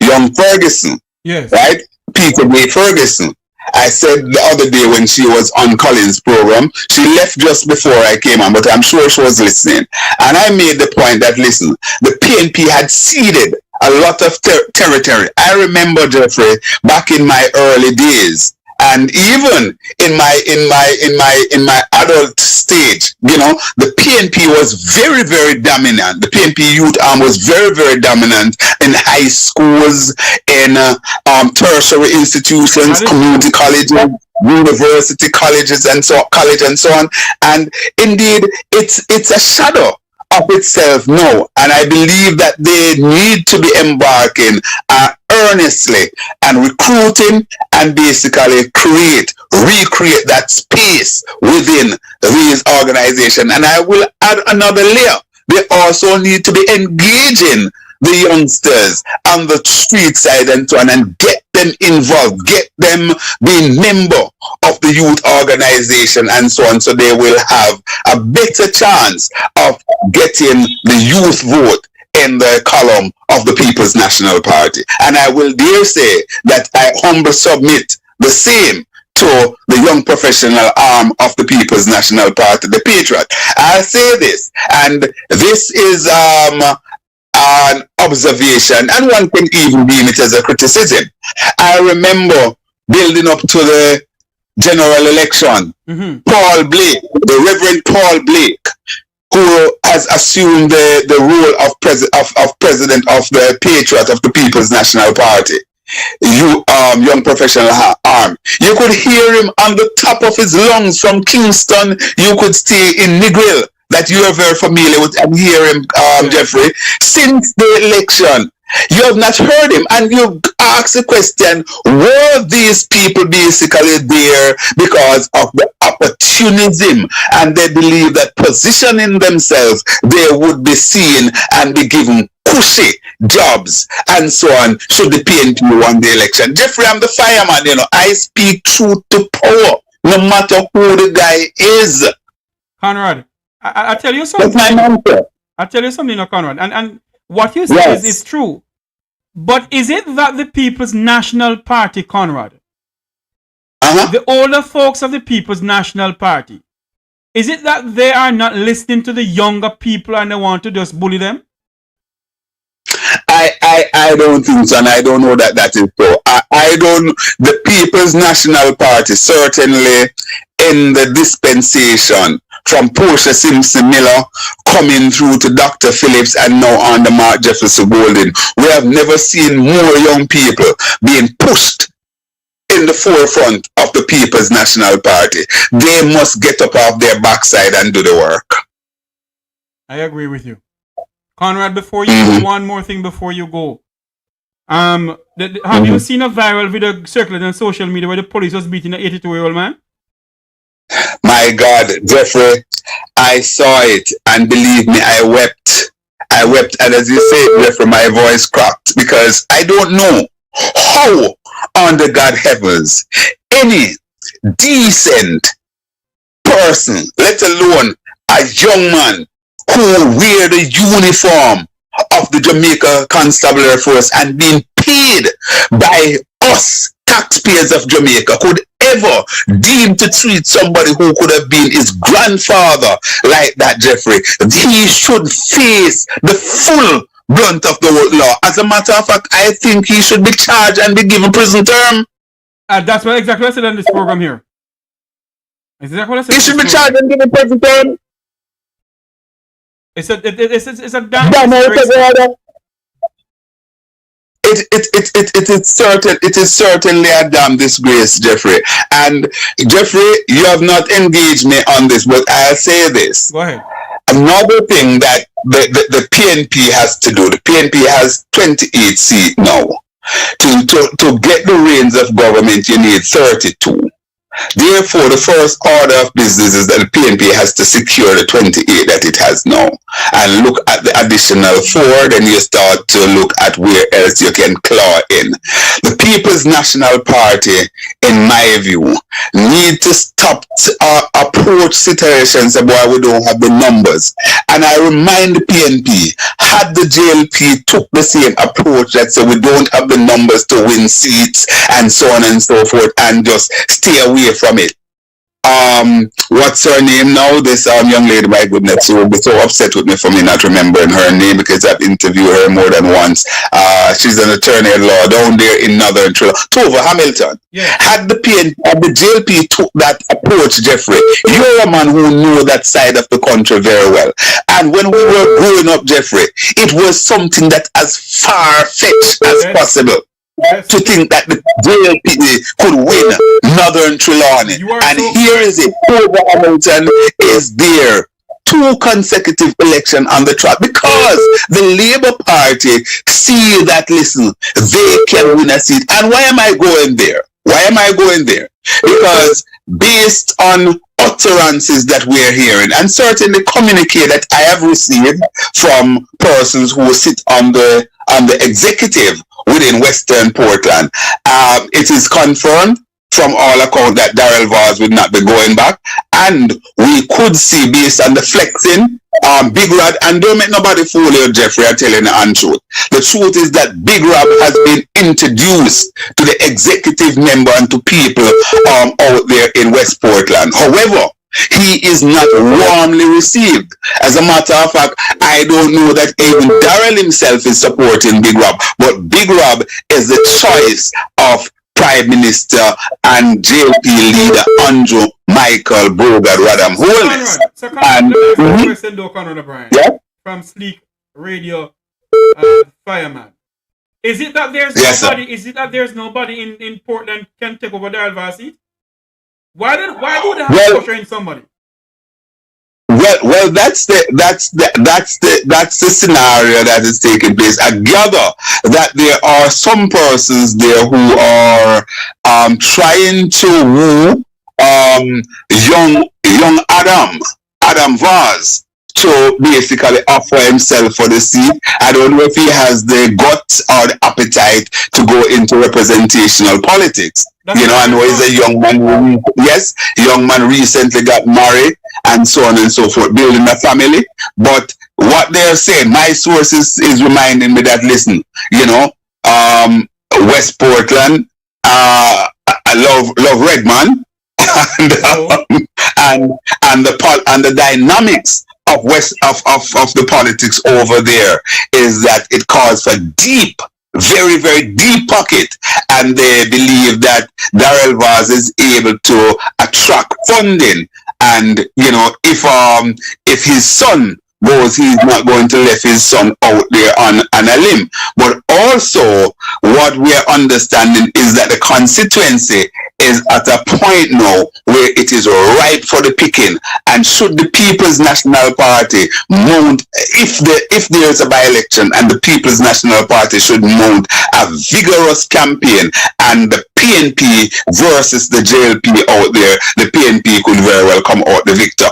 young Ferguson, yes, right? Peter B. Ferguson. I said the other day when she was on Colin's program, she left just before I came on, but I'm sure she was listening. And I made the point that, listen, the PNP had ceded a lot of territory. I remember, Jeffrey, back in my early days, and even in my adult stage, you know, the PNP was very, very dominant. The PNP youth arm was very, very dominant in high schools, in tertiary institutions, community colleges, university colleges, and so on. And indeed, it's a shadow of itself now, and I believe that they need to be embarking earnestly and recruiting and basically recreate that space within these organizations. And I will add another layer. They also need to be engaging the youngsters on the street side and so on, and get them involved, get them being member of the youth organization and so on, so they will have a better chance of getting the youth vote in the column of the People's National Party. And I will dare say that I humbly submit the same to the young professional arm of the People's National Party, the Patriot. I'll say this, and this is an observation, and one can even deem it as a criticism. I remember building up to the general election, Paul Blake, the Reverend Paul Blake, who has assumed the role of president of the Patriot of the People's National Party, young professional arm. You could hear him on the top of his lungs from Kingston. You could stay in Negril, that you are very familiar with, and hear him, Jeffrey. Since the election, you have not heard him, and you ask the question, were these people basically there because of the opportunism, and they believe that positioning themselves, they would be seen and be given cushy jobs and so on should the PNP won the election? Jeffrey, I'm the fireman, you know, I speak truth to power, no matter who the guy is. Conrad, I tell you something. I tell you something, Conrad, and what you say is true. But is it that the People's National Party, Conrad, the older folks of the People's National Party, is it that they are not listening to the younger people and they want to just bully them? I don't think so, and I don't know that is so. I don't. The People's National Party, certainly in the dispensation from Portia Simpson Miller coming through to Dr. Phillips and now on the Mark Jefferson Golden, we have never seen more young people being pushed in the forefront of the People's National Party. They must get up off their backside and do the work. I agree with you. Conrad, before you go, one more thing before you go. Have you seen a viral video circulating on social media where the police was beating an 82-year-old man? My God, Jeffrey, I saw it, and believe me, I wept. And as you say, Jeffrey, my voice cracked, because I don't know how under God heavens any decent person, let alone a young man who wear the uniform of the Jamaica Constabulary Force and being paid by us, taxpayers of Jamaica, could ever deem to treat somebody who could have been his grandfather like that, Jeffrey. He should face the full brunt of the law. As a matter of fact, I think he should be charged and be given prison term. That's what exactly I said on this program here. Exactly what I said. He should be charged and given prison term. It's a damn it is certainly a damn disgrace, Jeffrey. And Jeffrey, you have not engaged me on this, but I'll say this. Go ahead. Another thing that the PNP has to do, the PNP has 28 seats now. To get the reins of government, you need 32. Therefore, the first order of business is that the PNP has to secure the 28 that it has now. And look at the additional 4, then you start to look at where else you can claw in. The People's National Party, in my view, need to stop approach situations where we don't have the numbers. And I remind the PNP, had the JLP took the same approach that said we don't have the numbers to win seats and so on and so forth, and just stay away from it. What's her name now? This young lady, my goodness, she will be so upset with me for me not remembering her name because I've interviewed her more than once. She's an attorney at law down there in Northern Trinidad. Tova Hamilton. Yeah. Had the JLP took that approach, Jeffrey, you're a man who knew that side of the country very well. And when we were growing up, Jeffrey, it was something that as far-fetched as possible. To think that the JLP could win Northern Trelawney. And here is it. Tova Hamilton is there. 2 consecutive elections on the track because the Labour Party see that, listen, they can win a seat. And why am I going there? Why am I going there? Because based on utterances that we're hearing, and certainly communique that I have received from persons who sit on the executive within Western Portland, it is confirmed from all accounts that Darrell Vaz would not be going back, and we could see, based on the flexing, Big Rod, and don't make nobody fool you, Jeffrey, I'm telling the untruth. The truth is that Big Rod has been introduced to the executive member and to people out there in West Portland. However, he is not warmly received. As a matter of fact, I don't know that even Darrell himself is supporting Big Rob, but Big Rob is the choice of Prime Minister and JLP leader Andrew Michael Bogard Radam Holness. Conrad O'Brien, yeah? From Sleek Radio Fireman. Is it that there's nobody? Sir. Is it that there's nobody in Portland can take over Darrell Vaz seat? Why do they have to pressure in somebody? Well, that's the scenario that is taking place. I gather that there are some persons there who are trying to woo young Adam Vaz to basically offer himself for the seat. I don't know if he has the guts or the appetite to go into representational politics. I know he's a young man. Young man recently got married and so on and so forth, building a family. But what they're saying, my sources is reminding me that, listen, West Portland, I love Redman, and the dynamics of the politics over there is that it calls for deep, very, very deep pocket, and they believe that Darrell Vaz is able to attract funding, and if his son goes, he's not going to let his son out there on a limb. But also, what we're understanding is that the constituency is at a point now where it is ripe for the picking. And should the People's National Party mount, if there's a by-election, and the People's National Party should mount a vigorous campaign, and the PNP versus the JLP out there, the PNP could very well come out the victor.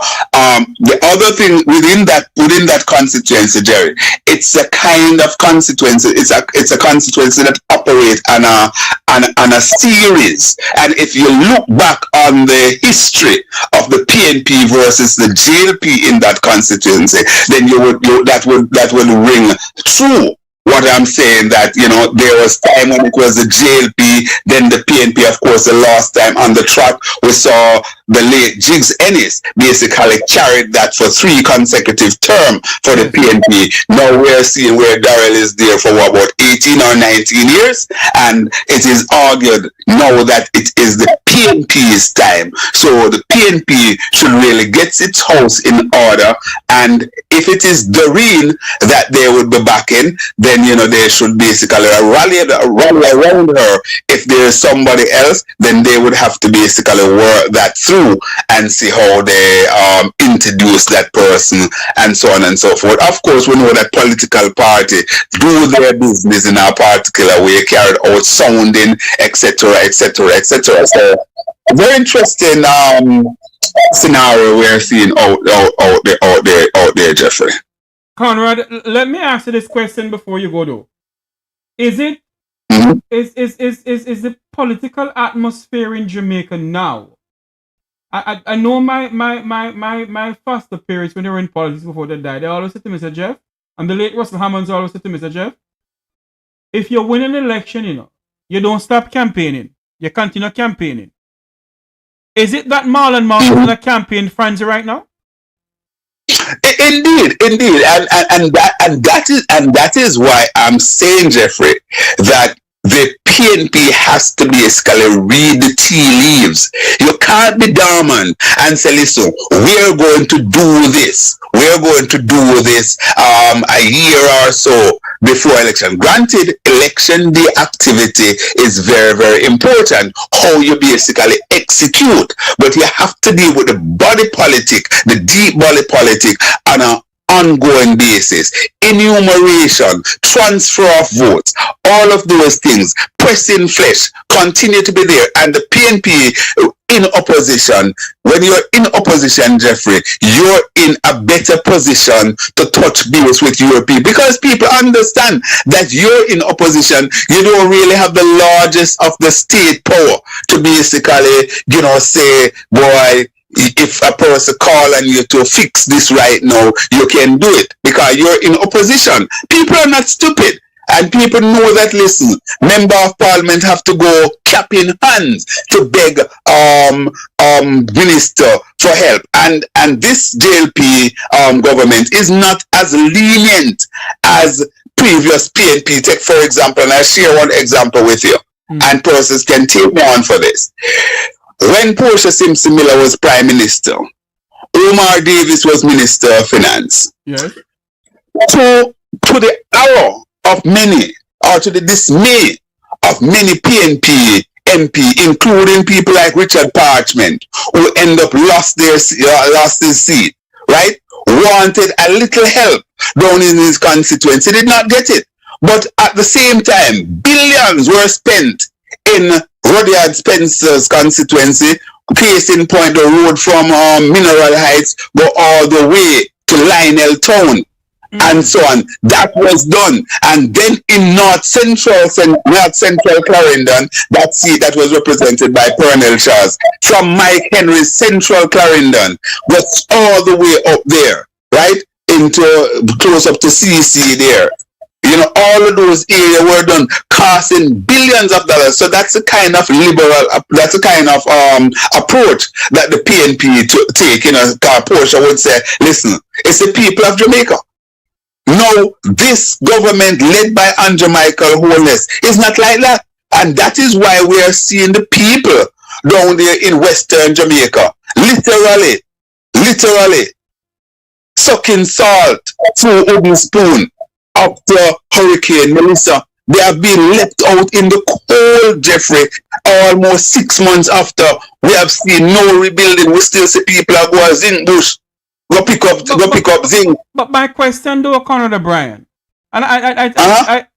The other thing within that constituency, Jerry, it's a kind of constituency. It's a constituency that operates on a series. And if you look back on the history of the PNP versus the JLP in that constituency, then that would ring true. What I'm saying that, there was time when it was the JLP, then the PNP, of course, the last time on the track, we saw the late Jigs Ennis basically carried that for 3 consecutive terms for the PNP. Now we're seeing where Darrell is there for about 18 or 19 years, and it is argued now that it is the PNP's time. So the PNP should really get its house in order, and if it is Doreen that they would be backing, then they should basically rally around her. If there is somebody else, then they would have to basically work that through and see how they introduce that person and so on and so forth. Of course, we know that political party do their business in a particular way, carried out sounding, etc., etc., etc. So a very interesting scenario we're seeing out there, Jeffrey. Conrad, let me ask you this question before you go though. Is it is the political atmosphere in Jamaica now? I know my foster parents when they were in politics before they died, they always said to Mr. Jeff, and the late Russell Hammonds always said to Mr. Jeff, if you win an election, you don't stop campaigning. You continue campaigning. Is it that Marlon Mount is in a campaign frenzy right now? Indeed, and that is why I'm saying, Jeffrey, that the PNP has to basically read the tea leaves. You can't be dormant and say, listen, we're going to do this. We're going to do this a year or so before election. Granted, election day activity is very, very important, how you basically execute. But you have to deal with the body politic, the deep body politic on an ongoing basis. Enumeration, transfer of votes, all of those things, pressing flesh, continue to be there. And the PNP in opposition, when you're in opposition, Jeffrey, you're in a better position to touch base with your people, because people understand that you're in opposition. You don't really have the largest of the state power to basically, say, boy, if a person call on you to fix this right now, you can do it because you're in opposition. People are not stupid. And people know that, listen, member of parliament have to go cap in hands to beg minister for help. And this JLP government is not as lenient as previous PNP. Take, for example, and I'll share one example with you. And persons can take me on for this. When Portia Simpson Miller was Prime Minister, Omar Davis was Minister of Finance. Yes. So, to the horror of many, or to the dismay of many PNP MP, including people like Richard Parchment, who end up lost his seat, right? Wanted a little help down in his constituency, did not get it. But at the same time, billions were spent in Rudyard Spencer's constituency. Case in point, the road from Mineral Heights go all the way to Lionel Town, and so on. That was done. And then in North Central Clarendon, that seat that was represented by Pernell Charles, from Mike Henry's Central Clarendon, was all the way up there, right? Into close up to CC there. All of those areas were done costing billions of dollars. So that's the kind of that's the kind of approach that the PNP take. Portia would say, listen, it's the people of Jamaica. No, this government led by Andrew Michael Holness is not like that. And that is why we are seeing the people down there in Western Jamaica literally sucking salt through a wooden spoon after Hurricane Melissa. They have been left out in the cold, Jeffrey, almost 6 months after. We have seen no rebuilding. We still see people are going zinc bush. Go pick up zinc. But my question though, Conrad O'Brien, and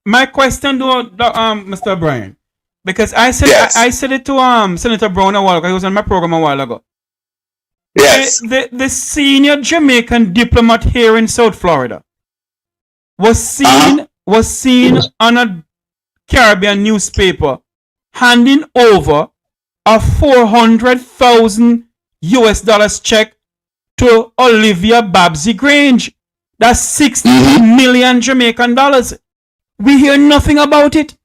my question though, Mr. O'Brien, because I said it to Senator Brown a while ago. He was on my program a while ago. Yes. The senior Jamaican diplomat here in South Florida was seen on a Caribbean newspaper handing over a $400,000 check to Olivia Babsy Grange. That's 60 million Jamaican dollars. We hear nothing about it.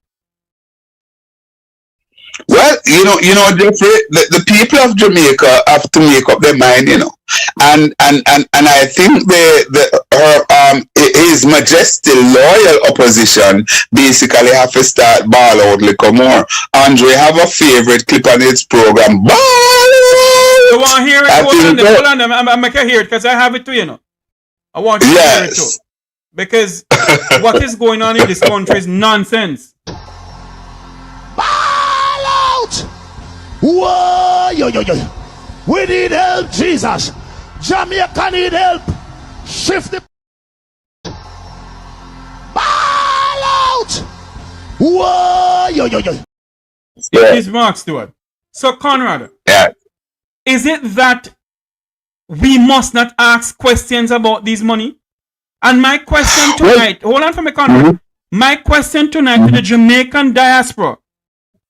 Well, Jeffrey, the people of Jamaica have to make up their mind, and I think His Majesty loyal opposition basically have to start ball out little more. Andre have a favorite clip on its program. Ball out! You want to hear it? Hold on, I'm going to hear it because I have it too, I want you to hear it too. Because what is going on in this country is nonsense. Whoa, yo. We need help, Jesus. Jamaica need help. Shift the ball out. Whoa, yo. His Mark Stewart. So, Conrad, Yeah. is it that we must not ask questions about this money? And my question tonight, hold on for me, Conrad. My question tonight to the Jamaican diaspora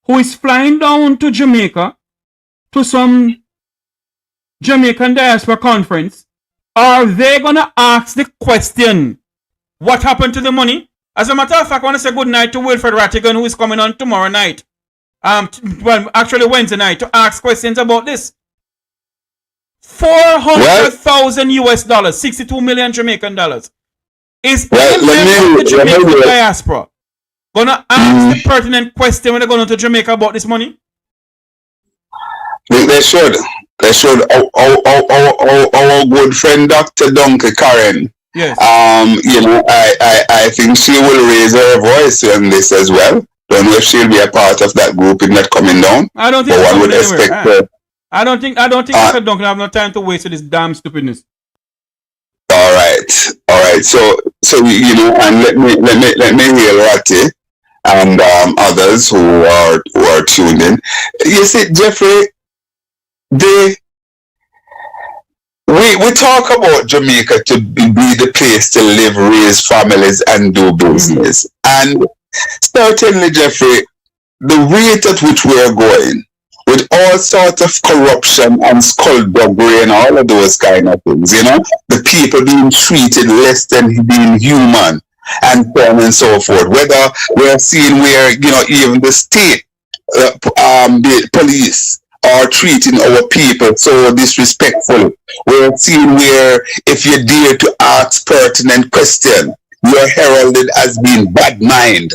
who is flying down to Jamaica to some Jamaican diaspora conference, are they gonna ask the question, what happened to the money? As a matter of fact, I want to say good night to Wilfred Rattigan, who is coming on tomorrow night. Well, actually Wednesday night, to ask questions about this. 400,000 US dollars, 62 million Jamaican dollars. Is any member of the Jamaican diaspora gonna ask the pertinent question when they're going to Jamaica about this money? They should. They should. Our good friend Dr. Donkey Karen. Yes. You know, I think she will raise her voice on this as well. Don't know if she'll be a part of that group in that coming down. I don't think one would expect her. I don't think Dr. Duncan have no time to waste with this damn stupidness. All right. So you know, and let me hear Ratty and others who are tuned in. You see, Jeffrey, we talk about Jamaica to be the place to live, raise families, and do business. And certainly, Jeffrey, the rate at which we are going, with all sorts of corruption and skullduggery and all of those kind of things, you know, the people being treated less than being human, and so on and so forth. Whether we're seeing where, you know, even the state, the police are treating our people so disrespectfully. We're seeing where if you dare to ask pertinent question, you're heralded as being bad mind.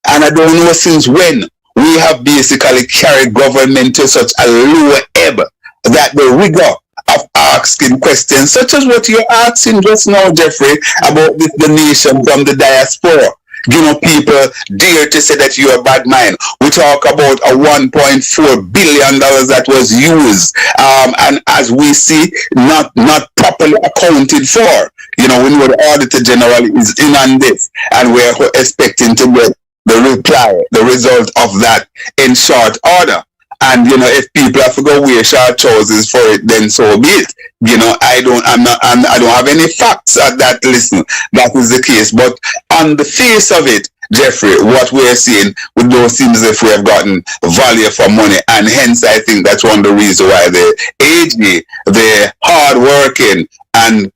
And I don't know since when we have basically carried government to such a low ebb that the rigor of asking questions, such as what you're asking just now, Jeffrey, about this donation from the diaspora. You know, people dare to say that you're a bad mind. We talk about a $1.4 billion that was used, and as we see, not properly accounted for. You know, when the Auditor General is in on this, and we're expecting to get the result of that in short order. And you know, if people have to go wear short trousers for it, then so be it. You know, I don't have any facts at that. Listen, that is the case. But on the face of it, Jeffrey, what we're seeing, it don't seem as if we have gotten value for money, and hence I think that's one of the reasons why the AG, the hard-working and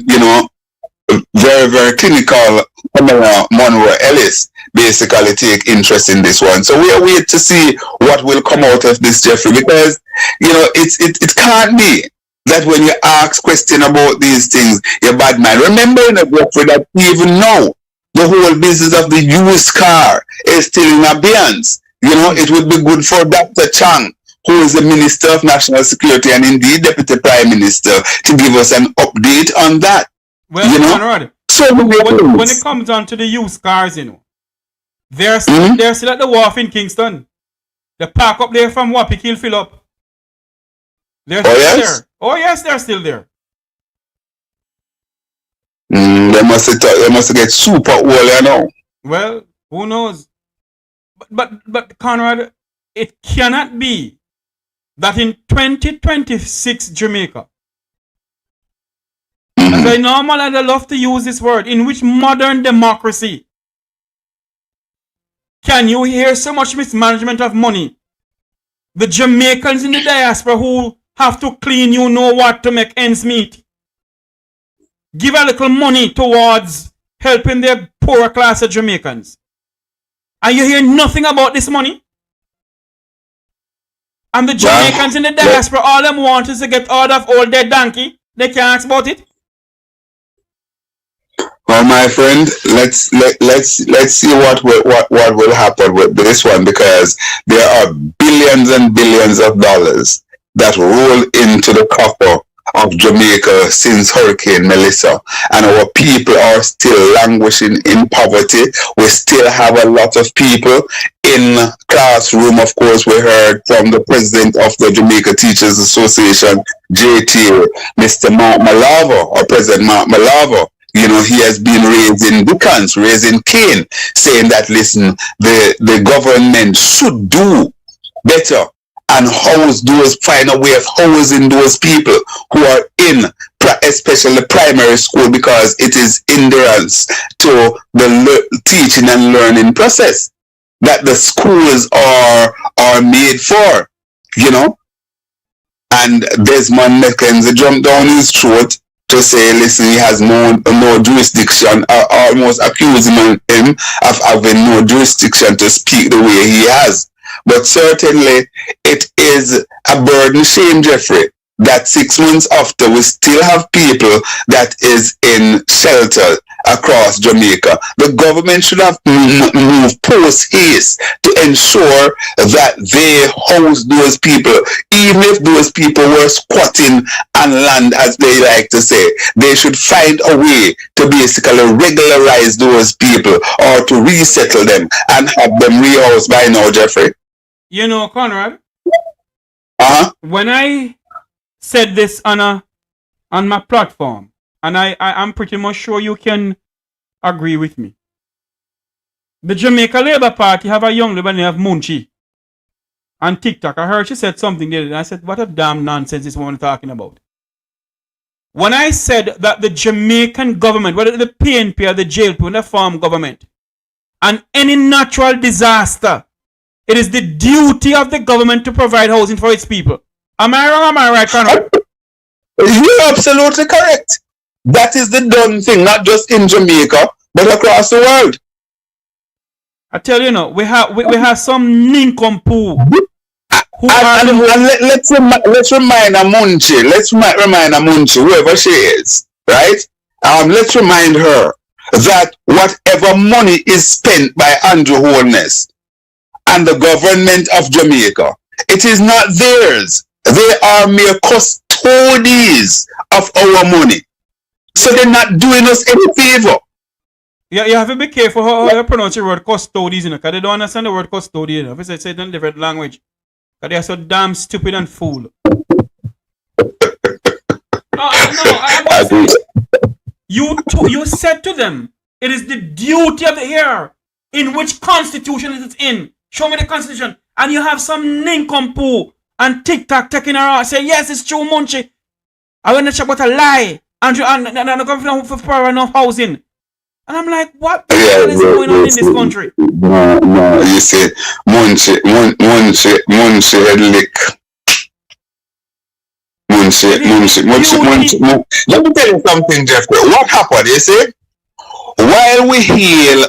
you know, very, very clinical Monroe Ellis basically take interest in this one. So we are waiting to see what will come out of this, Jeffrey, because you know it can't be that when you ask question about these things, you're bad man. Remember, Jeffrey, that even now the whole business of the used car is still in abeyance. You know, it would be good for Dr. Chang, who is the Minister of National Security and indeed Deputy Prime Minister, to give us an update on that. Well, you know? Conrad, so when it comes down to the used cars, you know, they're still at the wharf in Kingston. They park up there from Wappy fill up. They're still there. Oh yes, they're still there. They must get super old, you know. Well, who knows? But Conrad, it cannot be that in 2026 Jamaica, as I normally love to use this word, in which modern democracy can you hear so much mismanagement of money? The Jamaicans in the diaspora who have to clean you know what to make ends meet, give a little money towards helping the poorer class of Jamaicans, and you hear nothing about this money? And the Jamaicans in the diaspora, all them want is to get out of old dead donkey. They can't ask about it. Well, my friend, let's see what will happen with this one, because there are billions and billions of dollars that roll into the coffer of Jamaica since Hurricane Melissa, and our people are still languishing in poverty. We still have a lot of people in classroom. Of course, we heard from the president of the Jamaica Teachers Association, JT, Mr. Mark Malava, or President Mark Malava. You know, he has been raising beacons, raising cane, saying that, listen, the government should do better and find a way of housing those people who are in especially primary school, because it is hindrance to the teaching and learning process that the schools are made for, you know. And Desmond McKenzie jumped down his throat to say, listen, he has no jurisdiction, almost accusing him of having no jurisdiction to speak the way he has. But certainly it is a burden shame, Jeffrey, that 6 months after we still have people that is in shelter across Jamaica. The government should have moved post haste to ensure that they house those people, even if those people were squatting on land, as they like to say. They should find a way to basically regularize those people or to resettle them and have them rehoused by now, Jeffrey. You know, Conrad, when I said this on my platform, and I'm pretty much sure you can agree with me. The Jamaica Labour Party have a young lady named Munchie on TikTok. I heard she said something there, and I said, what a damn nonsense this woman talking about. When I said that the Jamaican government, whether the PNP or the JLP, when they form government, and any natural disaster, it is the duty of the government to provide housing for its people. Am I wrong or am I right, Conrad? You're absolutely correct. That is the done thing, not just in Jamaica, but across the world. I tell you now, we have some nincompoop. Let's remind Amunchi. Let's remind Amunchi, whoever she is, right? Let's remind her that whatever money is spent by Andrew Holness and the government of Jamaica, it is not theirs. They are mere custodians of our money. So they're not doing us any favor. Yeah, you have to be careful how you pronounce your word custodians, you know, because they don't understand the word custodian. If it's said in a different language, because they are so damn stupid and fool. You said to them, it is the duty of the heir in which constitution it is in. Show me the constitution. And you have some nincompoop and TikTok taking her out. Say, yes, it's true, Munchie. I want to check what a lie. And the government for power enough housing. And I'm like, what the hell is going on in this country? No, you see, Munchie head lick. Munchie. Let me tell you something, Jeffrey. What happened, you see? While we heal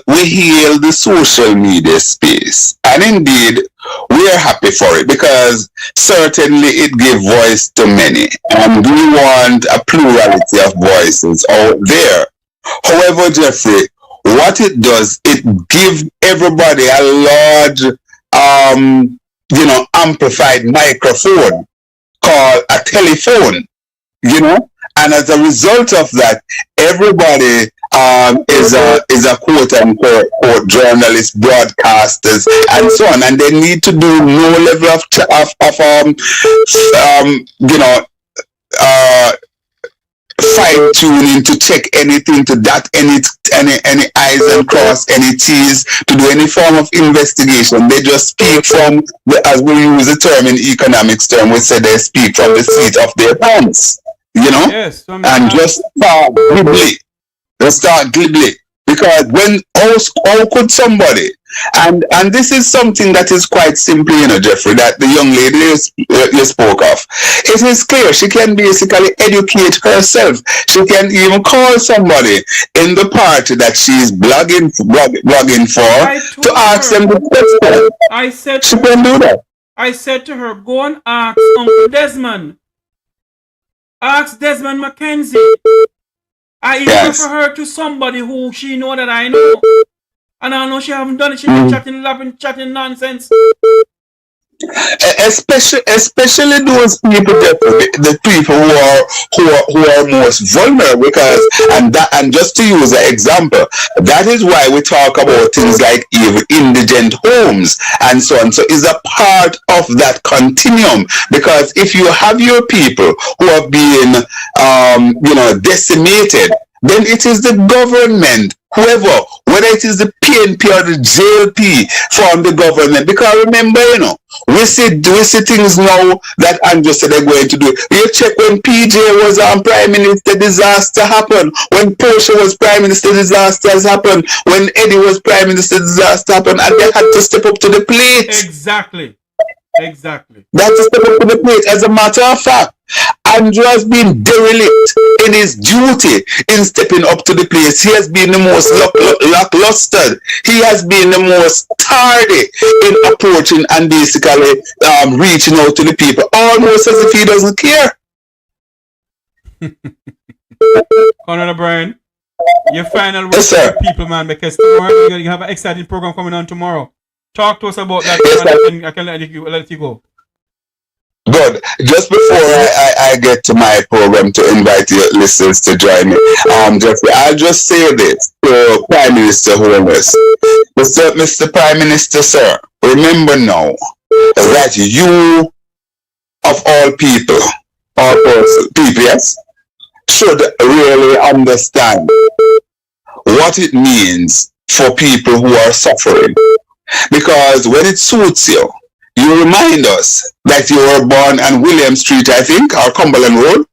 the social media space, and indeed we are happy for it because certainly it gives voice to many, and we want a plurality of voices out there. However, Jeffrey, what it does, it gives everybody a large, amplified microphone called a telephone, you know, and as a result of that, everybody is a quote unquote journalist, broadcasters, and so on, and they need to do no level of fine tuning to check anything, to dot any I's and cross any T's, to do any form of investigation. They just speak from as we use the term in economics term, we say they speak from the seat of their pants, you know, yes, and just start glibly. Because how could somebody, and this is something that is quite simple, you know, Jeffrey, that the young lady you spoke of, it is clear she can basically educate herself. She can even call somebody in the party that she's blogging for to ask them the question. She can do that. I said to her, go and ask Uncle Desmond. Ask Desmond McKenzie. I even refer her to somebody who she know that I know. And I know she haven't done it. She's been chatting nonsense. Especially those people, the people who are most vulnerable, because and just to use an example, that is why we talk about things like even indigent homes and so on. So it's a part of that continuum, because if you have your people who are being decimated then it is the government, whoever, whether it is the PNP or the JLP from the government. Because remember, you know, we see things now that Andrew said they're going to do. You check when PJ was Prime Minister, disaster happened. When Portia was Prime Minister, disasters happened. When Eddie was Prime Minister, disaster happened. And they had to step up to the plate. Exactly. Exactly. They had to step up to the plate. As a matter of fact, Andrew has been derelict in his duty in stepping up to the place. He has been the most lackluster. He has been the most tardy in approaching and basically reaching out to the people, almost as if he doesn't care. Conrad O'Brien, your final word yes, to the people, man, because tomorrow you're going to have an exciting program coming on tomorrow. Talk to us about that. Yes, I can let you go. Good. Just before I get to my program to invite your listeners to join me, Jeffrey, I'll just say this to Prime Minister Holness. Mr. Prime Minister, sir, remember now that you, of all people, yes, should really understand what it means for people who are suffering. Because when it suits you, you remind us that you were born on William Street, I think, or Cumberland Road,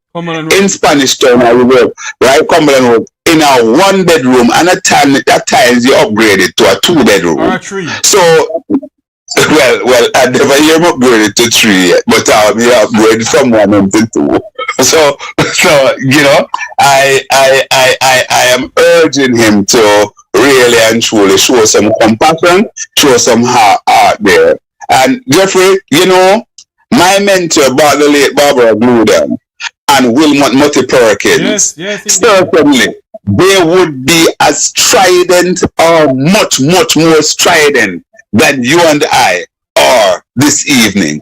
in Spanish Town, I remember, right? Cumberland Road, in a 1-bedroom, and at times you upgraded to a 2-bedroom. Or a 3. So, well, I never hear him upgraded to 3 yet, but you upgraded from 1 to 2. So you know, I am urging him to really and truly show some compassion, show some heart there. And Jeffrey, you know, my mentor, the late Barbara Gluden and Wilmot Mutty Perkins, certainly they would be as strident or much more strident than you and I are this evening.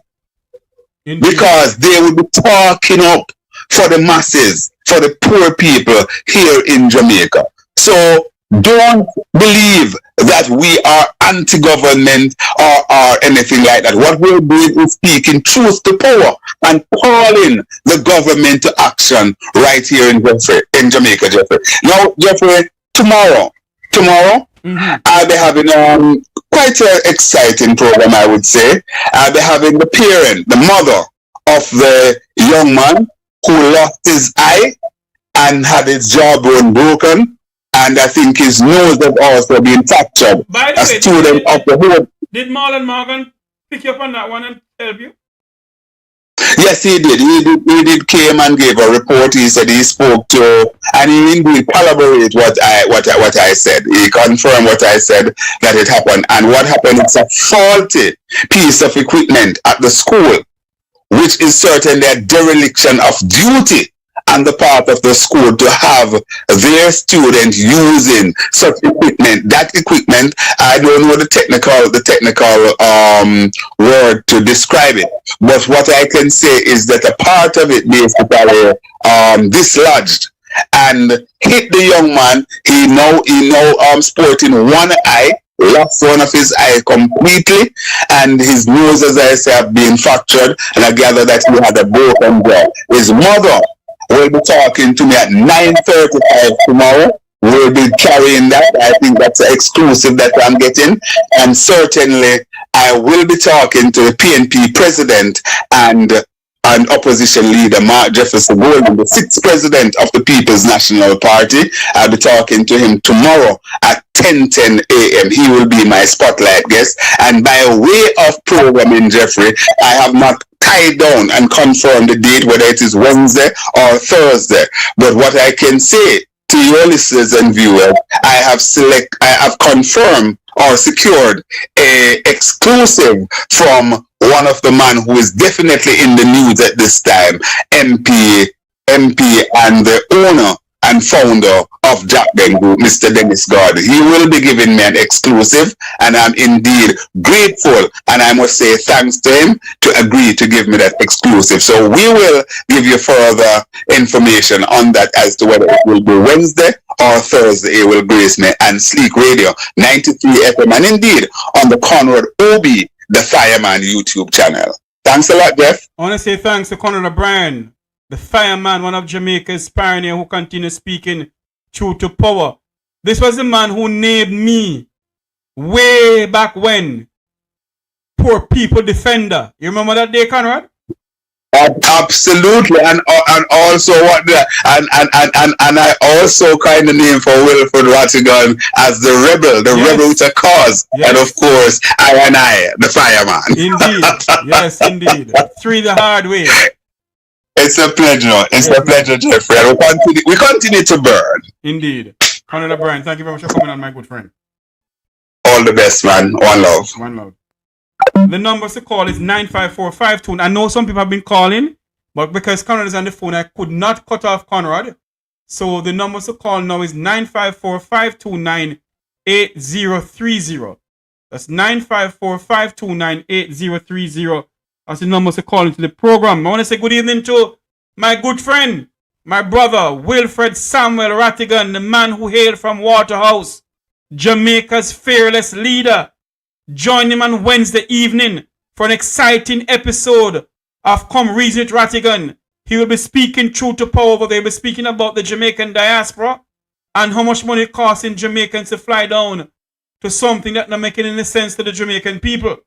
Indeed. Because they would be talking up for the masses, for the poor people here in Jamaica. So don't believe that we are anti-government or anything like that. What we're doing is speaking truth to power and calling the government to action right here in Jamaica, Jeffrey. Now, Jeffrey, tomorrow, I'll be having quite an exciting program, I would say. I'll be having the parent, the mother of the young man who lost his eye and had his jawbone broken. And I think his nose has also been fractured. By the way, student of the whole. Did Marlon Morgan pick you up on that one and help you? Yes, he did. He did came and gave a report. He said he spoke to, and he indeed corroborated what I said. He confirmed what I said, that it happened. And what happened, it's a faulty piece of equipment at the school, which is certainly a dereliction of duty on the part of the school to have their student using such equipment. That equipment, I don't know the technical word to describe it, but what I can say is that a part of it basically dislodged and hit the young man. He now sporting one eye, lost one of his eye completely, and his nose, as I say, have been fractured, and I gather that he had a broken jaw. His mother will be talking to me at 9:35 tomorrow. We'll be carrying that. I think that's an exclusive that I'm getting. And certainly, I will be talking to the PNP president and opposition leader, Mark Jefferson Golden, the 6th president of the People's National Party. I'll be talking to him tomorrow at 10:10 a.m. He will be my spotlight guest. And by way of programming, Jeffrey, I have not tied down and confirmed the date, whether it is Wednesday or Thursday. But what I can say to your listeners and viewers, I have confirmed or secured a exclusive from one of the man who is definitely in the news at this time, MP and the owner and founder of Jacden Group, Mr. Dennis Gordon. He will be giving me an exclusive, and I'm indeed grateful, and I must say thanks to him to agree to give me that exclusive. So we will give you further information on that as to whether it will be Wednesday or Thursday. It will grace me and Sleek Radio 93 FM, and indeed on the Conrad O'Brien, the Fireman YouTube channel. Thanks a lot, Jeff. I want to say thanks to Conrad O'Brien, the fireman, one of Jamaica's pioneer, who continues speaking True to power. This was the man who named me way back when. Poor people defender. You remember that day, Conrad? Absolutely, and also what the and I also kind of named for Wilfred Rattigan as the rebel with a cause, and of course I, the fireman. Indeed, yes, indeed. 3 the hard way. It's a pleasure. It's a pleasure, Jeffrey. And we continue to burn. Indeed. Conrad O'Brien, thank you very much for coming on, my good friend. All the best, man. One love. One love. The number to call is 95452. I know some people have been calling, but because Conrad is on the phone, I could not cut off Conrad. So the number to call now is 954-529-8030. That's 954-529-8030. That's the number to call into the program. I want to say good evening to my good friend, my brother, Wilfred Samuel Rattigan, the man who hailed from Waterhouse, Jamaica's fearless leader. Join him on Wednesday evening for an exciting episode of Come Reason with Rattigan. He will be speaking true to power, but they'll be speaking about the Jamaican diaspora and how much money it costs in Jamaicans to fly down to something that not making any sense to the Jamaican people.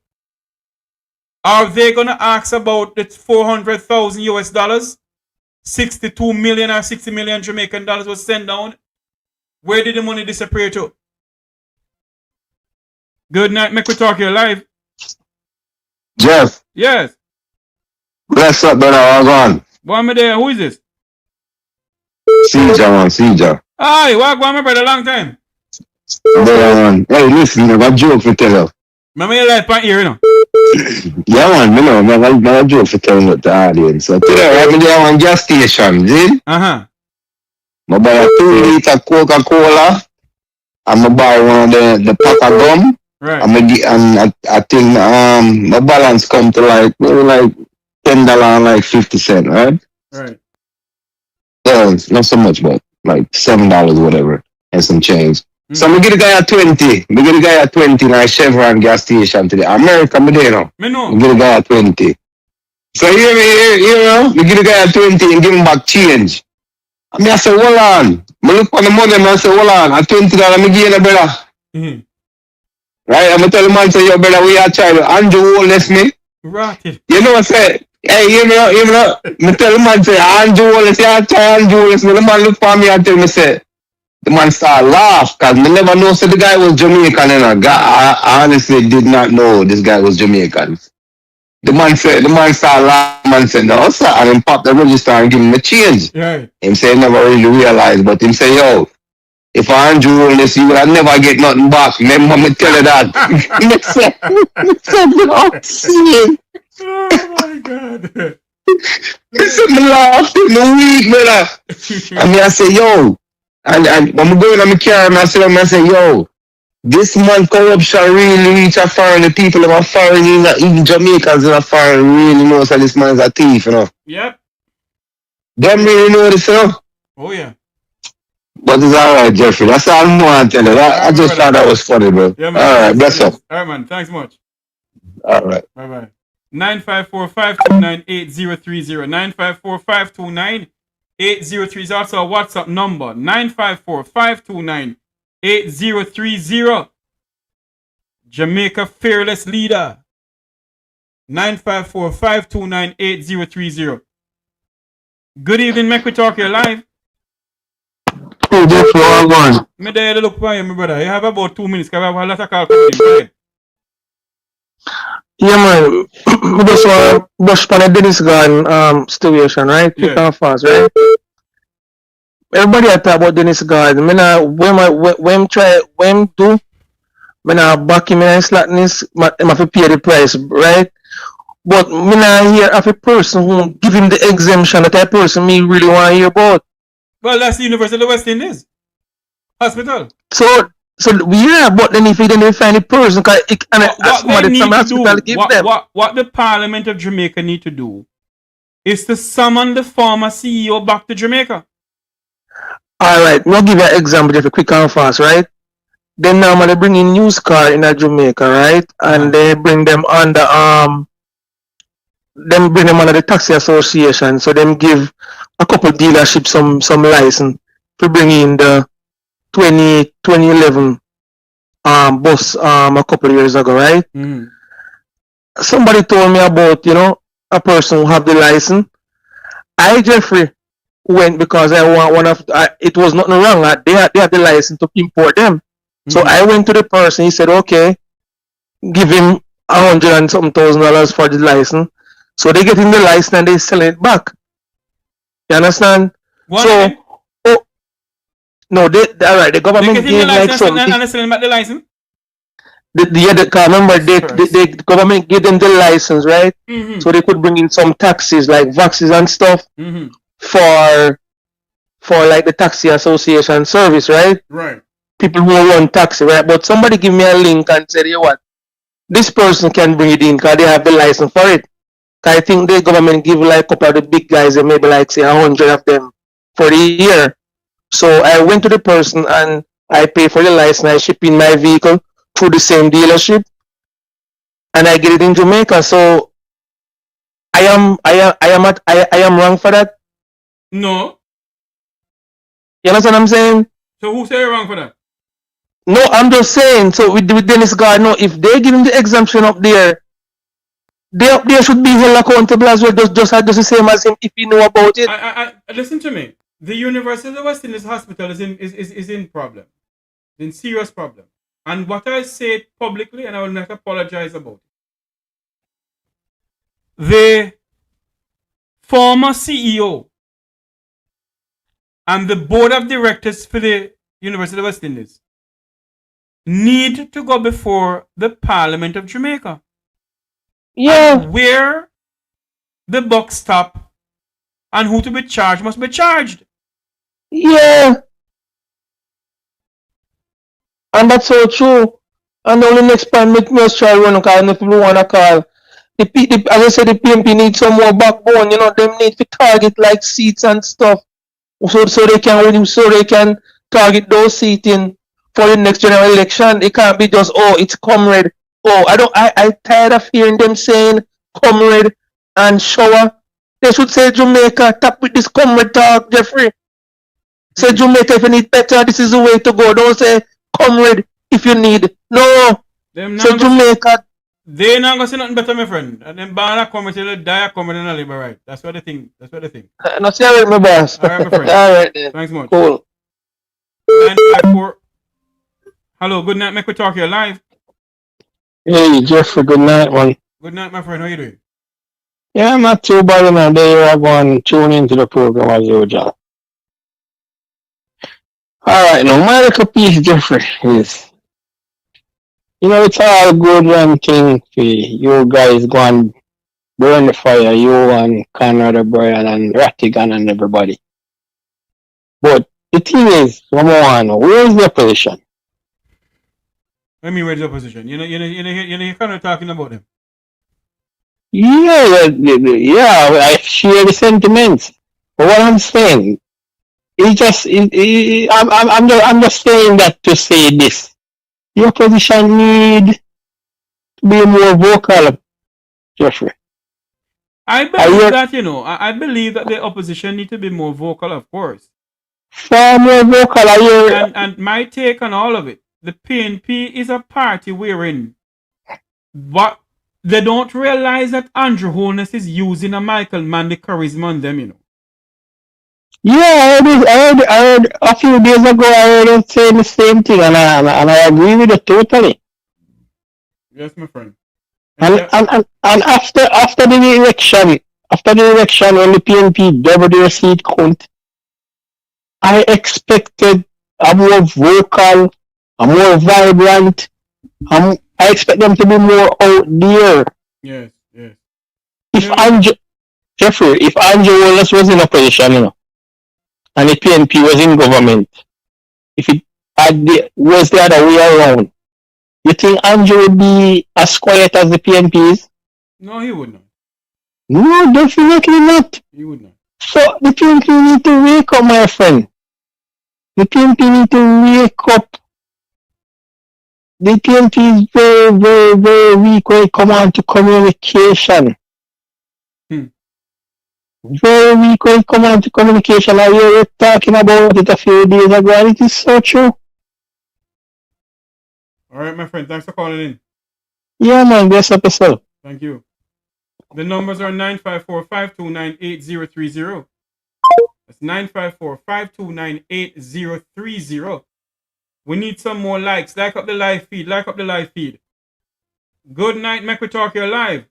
Are they going to ask about the 400,000 US dollars? 62 million or 60 million Jamaican dollars was sent down? Where did the money disappear to? Good night, Mek Wi Talk here live. Jeff. Yes. Bless up, brother. How's on? One me there. Who is this? Caesar, man. Caesar. Hi, what going on, my brother? Long time. Brother, man. Hey, listen, I got a joke to tell you. Remember your life point here, you know? Yeah, man. I got a joke to tell you the audience. So today, I'm there one gas station, see? Uh-huh. I buy a 2-liter Coca-Cola. I'm buy one of the pack of gum. Right. I think my balance come to like $10 and like 50 cents, right? Right. Yeah, not so much, but like $7 whatever and some change. Mm-hmm. So I get a guy at 20. We get a guy at 20 in a Chevron gas station today. America, me there now. Me know. We get a guy at 20. So you know, we get a guy at 20 and give him back change. I mean, I say, hold on. I look on the money and I say, hold on. At $20, I give you a brother. Mm-hmm. Right? I'm going to tell the man, say, yo, brother, we are trying to Andrew Wallace me. Right. You know what I say? Hey, you know, I tell the man, say, Andrew Wallace, you are trying Andrew Wallace. The man look for me and tell me, say, the man start laugh, because me never know, so the guy was Jamaican, you know. I honestly did not know this guy was Jamaican. The man start laughing, man said, no, sir, and him pop the register and give him a change. Right. Him say, never really realized, but him say, yo, if Andrew Wallace, you would never get nothing back. Remember me tell you that. Oh my God. He said, me laugh in the week, brother. And me I say, yo, and I'm going on my car and I say, yo, this man corruption really reach a foreign, the people that are foreign, even Jamaicans that are foreign really know that this man is a thief, you know. Yep. Them really know this, you know. Oh yeah. But it's alright, Jeffrey. That's all I want to tell you. I just thought that was funny, bro. Yeah, man. Alright, bless up. Alright, man. Thanks much. Alright. Bye-bye. 954-529-8030. 954-529-8030 is also a WhatsApp number. 954-529-8030. Jamaica Fearless Leader. 954-529-8030. Good evening, Mek Wi Talk here live. Hey, Jeffrey, how on? Me there to look for you, my brother. You have about 2 minutes because I have a lot of calls coming in. Go ahead. Yeah, man. I just want to brush upon the Dennis Gordon situation, right? Quick and fast, right? Everybody talk about Dennis Gordon. When do, when I back him in slackness, I have to pay the price, right? But me not hear of a person who give him the exemption that that person me really want to hear about. Well, that's the University of the West Indies Hospital. So yeah, but then if you didn't find a person, what the Parliament of Jamaica need to do is to summon the former CEO back to Jamaica. Alright, we'll give you an example just a quick and fast, right? Then normally bring in news car in Jamaica, right? And they bring them under the taxi association. So them give a couple dealerships some license to bring in the 2011 bus a couple of years ago, right? Mm-hmm. Somebody told me about, a person who have the license. I, Jeffrey, went because I want one of, it was nothing wrong. They had the license to import them. Mm-hmm. So I went to the person, he said, okay, give him $100 and something $1,000 for the license. So they get him the license and they sell it back. You understand? What? So, no, all right, the government gave like something. And they selling back the license? Remember, the government gave them the license, right? Mm-hmm. So they could bring in some taxis like vaxes and stuff for like the taxi association service, right? Right. People who run taxi, right? But somebody give me a link and said, you know what? This person can bring it in because they have the license for it. I think the government give like a couple of the big guys, and maybe like say 100 of them for the year. So I went to the person and I pay for the license. I ship in my vehicle through the same dealership, and I get it in Jamaica. So I am wrong for that. No. You understand what I'm saying? So who say you're wrong for that? No, I'm just saying. So with Dennis Gordon, no, if they give him the exemption up there, they up there should be held accountable as well. Just the same as him if he know about it. Listen to me. The University of West Indies Hospital is in problem, in serious problem. And what I say publicly, and I will not apologize about it. The former CEO and the board of directors for the University of West Indies need to go before the Parliament of Jamaica. Yeah. And where the buck stop and who to be charged must be charged. Yeah. And that's so true. And the only next point make me try run because if people want to call. As I said, the PMP needs some more backbone, them need to target like seats and stuff. So they can target those seats in for the next general election. It can't be just, it's comrade. I tired of hearing them saying comrade and shower. They should say Jamaica, tap with this comrade talk, Jeffrey. Say Jamaica if you need better, this is the way to go. Don't say comrade if you need. No. So Jamaica. They not gonna say nothing better, my friend. And then banana comrade till they die comrade and live right. That's what they think. No, say alright, my boss. Alright, my friend. Alright then. Thanks much. Cool. 954. Hello, good night, Mek Wi Talk here live. Hey, Jeffrey, good night, man. Good night, my friend. How you doing? Yeah, I'm not too bad, and there I go and tune into the program as usual. Alright, now my little piece, Jeffrey, is it's all good and thing for you guys go and burn the fire, you and Conrad O'Brien and Rattigan and everybody. But the thing is, where is the opposition? I mean, where's the opposition? You're kind of talking about them. Yeah, I share the sentiments. But what I'm saying, I'm just saying that to say this. The opposition need to be more vocal, Jeffrey. I believe that, I believe that the opposition need to be more vocal, of course. Far more vocal. And my take on all of it, the PNP is a party wherein but they don't realize that Andrew Holness is using a Michael Manley charisma on them, Yeah, I heard a few days ago, I heard him saying the same thing, and I agree with it totally. Yes, my friend. And after the election, when the PNP doubled their seat count, I expected a more vocal, a more vibrant, I expect them to be more out there. Yes. If Jeffrey, if Andrew Wallace was in opposition, and the PNP was in government, if it was the other way around, you think Andrew would be as quiet as the PNP is? No, he would not. No, definitely not. He would not. So the PNP need to wake up, my friend. The PNP need to wake up. The PNP is very, very, very weak when it comes on to communication. Very weak when it comes on to communication. I hear you talking about it a few days ago, and it is so true. All right, my friend. Thanks for calling in. Yeah, man. Bless up yourself. Thank you. The numbers are 954-529-8030. That's 954-529-8030. We need some more likes. Like up the live feed. Like up the live feed. Good night, Mek Wi Talk. You're live.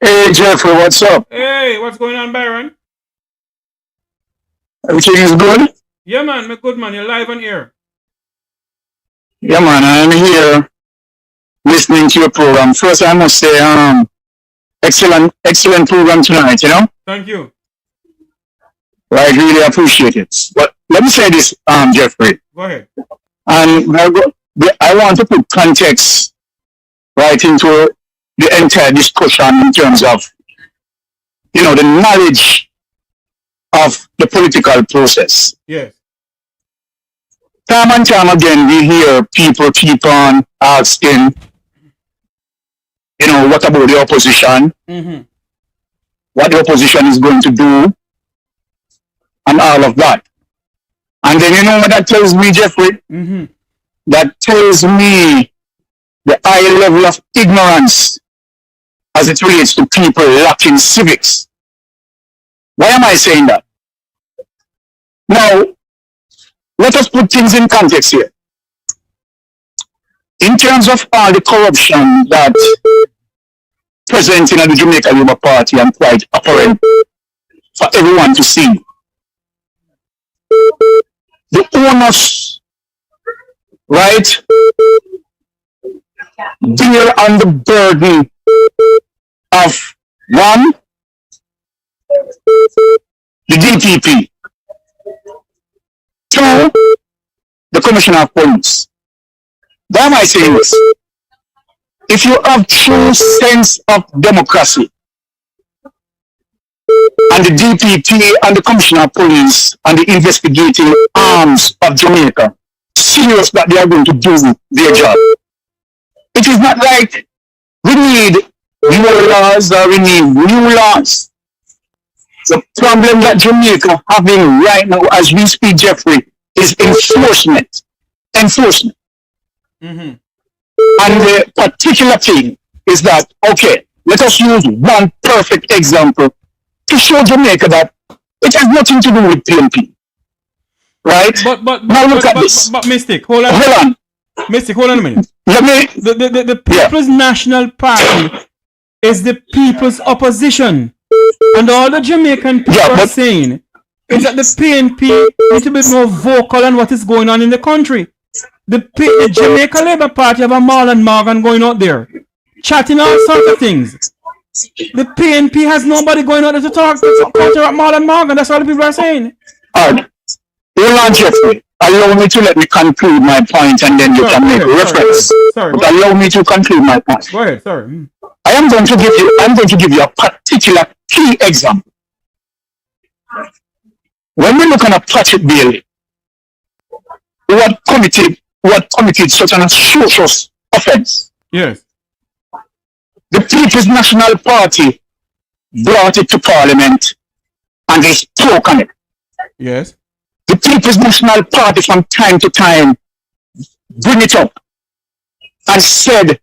Hey, Jeffrey, what's up? Hey, what's going on, Byron? Everything is good? Yeah, man. Good, man. You're live on air. Yeah, man. I'm here listening to your program. First, I must say, excellent program tonight, you know? Thank you. I really appreciate it. But let me say this, Jeffrey. Go ahead. And I want to put context right into the entire discussion in terms of, you know, the knowledge of the political process. Yes. Time and time again, we hear people keep on asking, you know, what about the opposition? Mm-hmm. What the opposition is going to do? And all of that. And then you know what that tells me, Jeffrey? Mm-hmm. That tells me the high level of ignorance as it relates to people lacking civics. Why am I saying that? Now, let us put things in context here. In terms of all the corruption that present in the Jamaica Labour Party and quite apparent for everyone to see, the onus, right, bear on the burden of one, the DPP, two, the Commissioner of Police. Why am I saying this? If you have true sense of democracy, and the DPP and the Commissioner of Police and the investigating arms of Jamaica serious that they are going to do their job. It is not like we need more laws or we need new laws. The problem that Jamaica having right now as we speak, Jeffrey, is enforcement. Enforcement. Mm-hmm. And the particular thing is that, okay, let us use one perfect example to show Jamaica that it has nothing to do with PNP. Right? But now look at this. But Mystic, hold on. Hold on. Mystic, hold on a minute. Let me, the People's National Party is the people's opposition. And all the Jamaican people are saying is that the PNP needs to be more vocal on what is going on in the country. The Jamaica Labour Party have a Marlon Morgan going out there, chatting all sorts of things. The PNP has nobody going out there to talk to Marlon Morgan. That's all the people are saying. Hold on, Jeffrey. Allow me to let me conclude my point and then you can make a reference. Sorry. But allow me to conclude my point. Go ahead, sorry. I'm going to give you a particular key example. When we look at a Patrick Bailey, who had committed such an atrocious offense. Yes. The People's National Party brought it to Parliament and they spoke on it. Yes. The People's National Party from time to time bring it up and said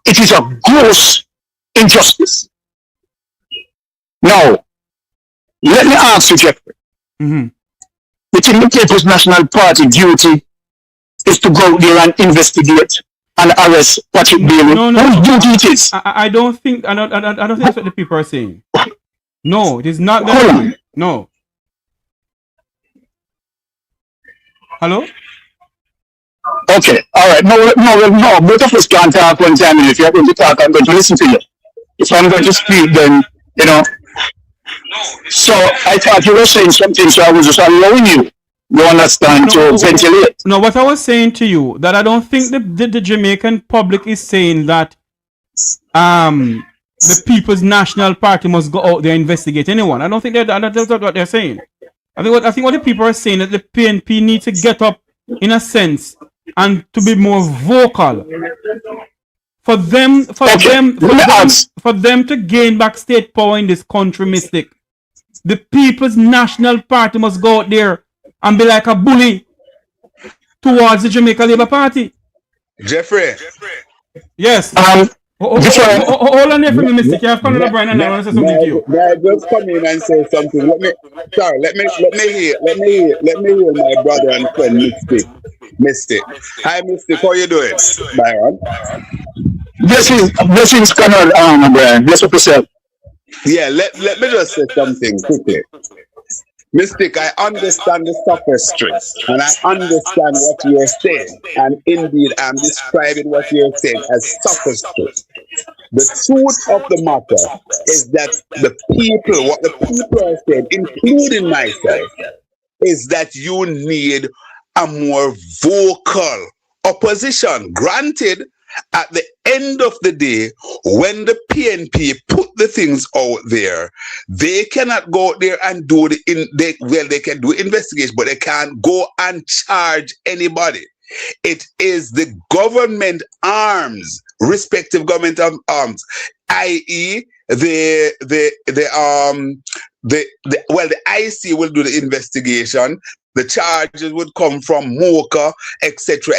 it is a gross injustice. Now, let me ask you, Jeffrey. Mm-hmm. Within the People's National Party duty is to go there and investigate and arrest Patrick Bailey. No. Whose duty it is? I don't think that's what the people are saying. No, it is not that. No. Hello? Okay, all right. No. Both of us can't talk one time. If you're going to talk, I'm going to listen to you. If I'm going to speak, then, you know. So I thought you were saying something, so I was just allowing you. You understand, to ventilate. No, what I was saying to you, that I don't think the Jamaican public is saying that the People's National Party must go out there and investigate anyone. I don't think that's what they're saying. I think what the people are saying that the PNP needs to get up in a sense and to be more vocal for them to gain back state power in this country, Mystic. The People's National Party must go out there and be like a bully towards the Jamaica Labour Party. Jeffrey. Yes. Hold on there for me, Mr. You have Conrad O'Brien and I want to say something to you. May I just come in and say something? Let me hear my brother and friend Mystic. Hi Mystic, how you doing? Byron. Blessings, Conrad O'Brien. Bless up yourself. Yeah, let me just say something quickly. Mystic, I understand the sophistry and I understand what you're saying. And indeed, I'm describing what you're saying as sophistry. The truth of the matter is that what the people are saying, including myself, is that you need a more vocal opposition. Granted, at the end of the day, when the PNP put the things out there, they cannot go out there and do they can do investigation, but they can't go and charge anybody. It is the government arms, respective government arms, i.e. the IC will do the investigation. The charges would come from MOCA, etc.,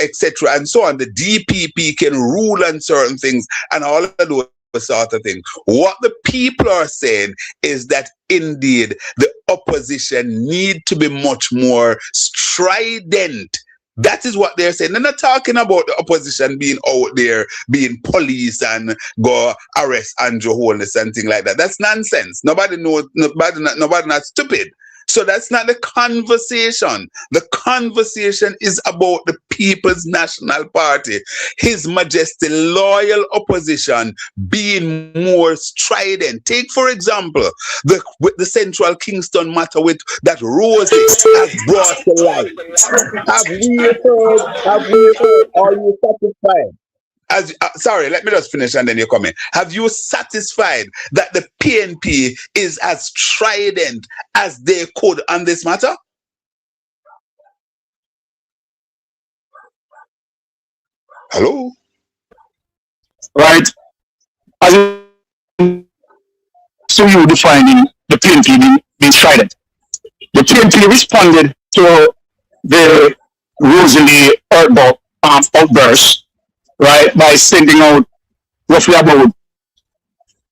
and so on. The DPP can rule on certain things and all of those sort of things. What the people are saying is that indeed the opposition need to be much more strident. That is what they're saying. They're not talking about the opposition being out there, being police and go arrest Andrew Holness and things like that. That's nonsense. Nobody not stupid. So that's not the conversation. The conversation is about the People's National Party, His Majesty loyal opposition being more strident. Take, for example, the Central Kingston matter with that Rosie has brought to light. Have we heard, are you satisfied? Sorry, let me just finish and then you come in. Have you satisfied that the PNP is as strident as they could on this matter? Hello? Right. As so you defining the PNP being strident. The PNP responded to the Rosalie outburst, right, by sending out roughly about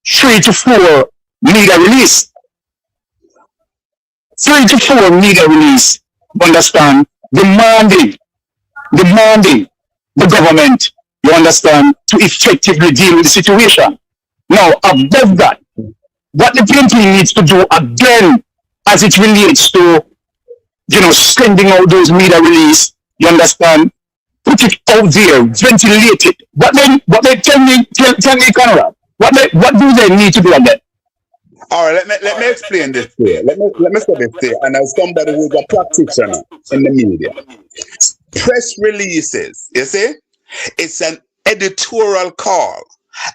3 to 4 media release. 3 to 4 media release, understand, demanding the government, you understand, to effectively deal with the situation. Now, above that, what the PNP needs to do again, as it relates to, sending out those media release, you understand, put it out there, ventilate it. What they tell me, Conrad, what do they need to do again? All right, let me explain this here. Let me say this here, and as somebody who's a practitioner in the media, press releases, you see, it's an editorial call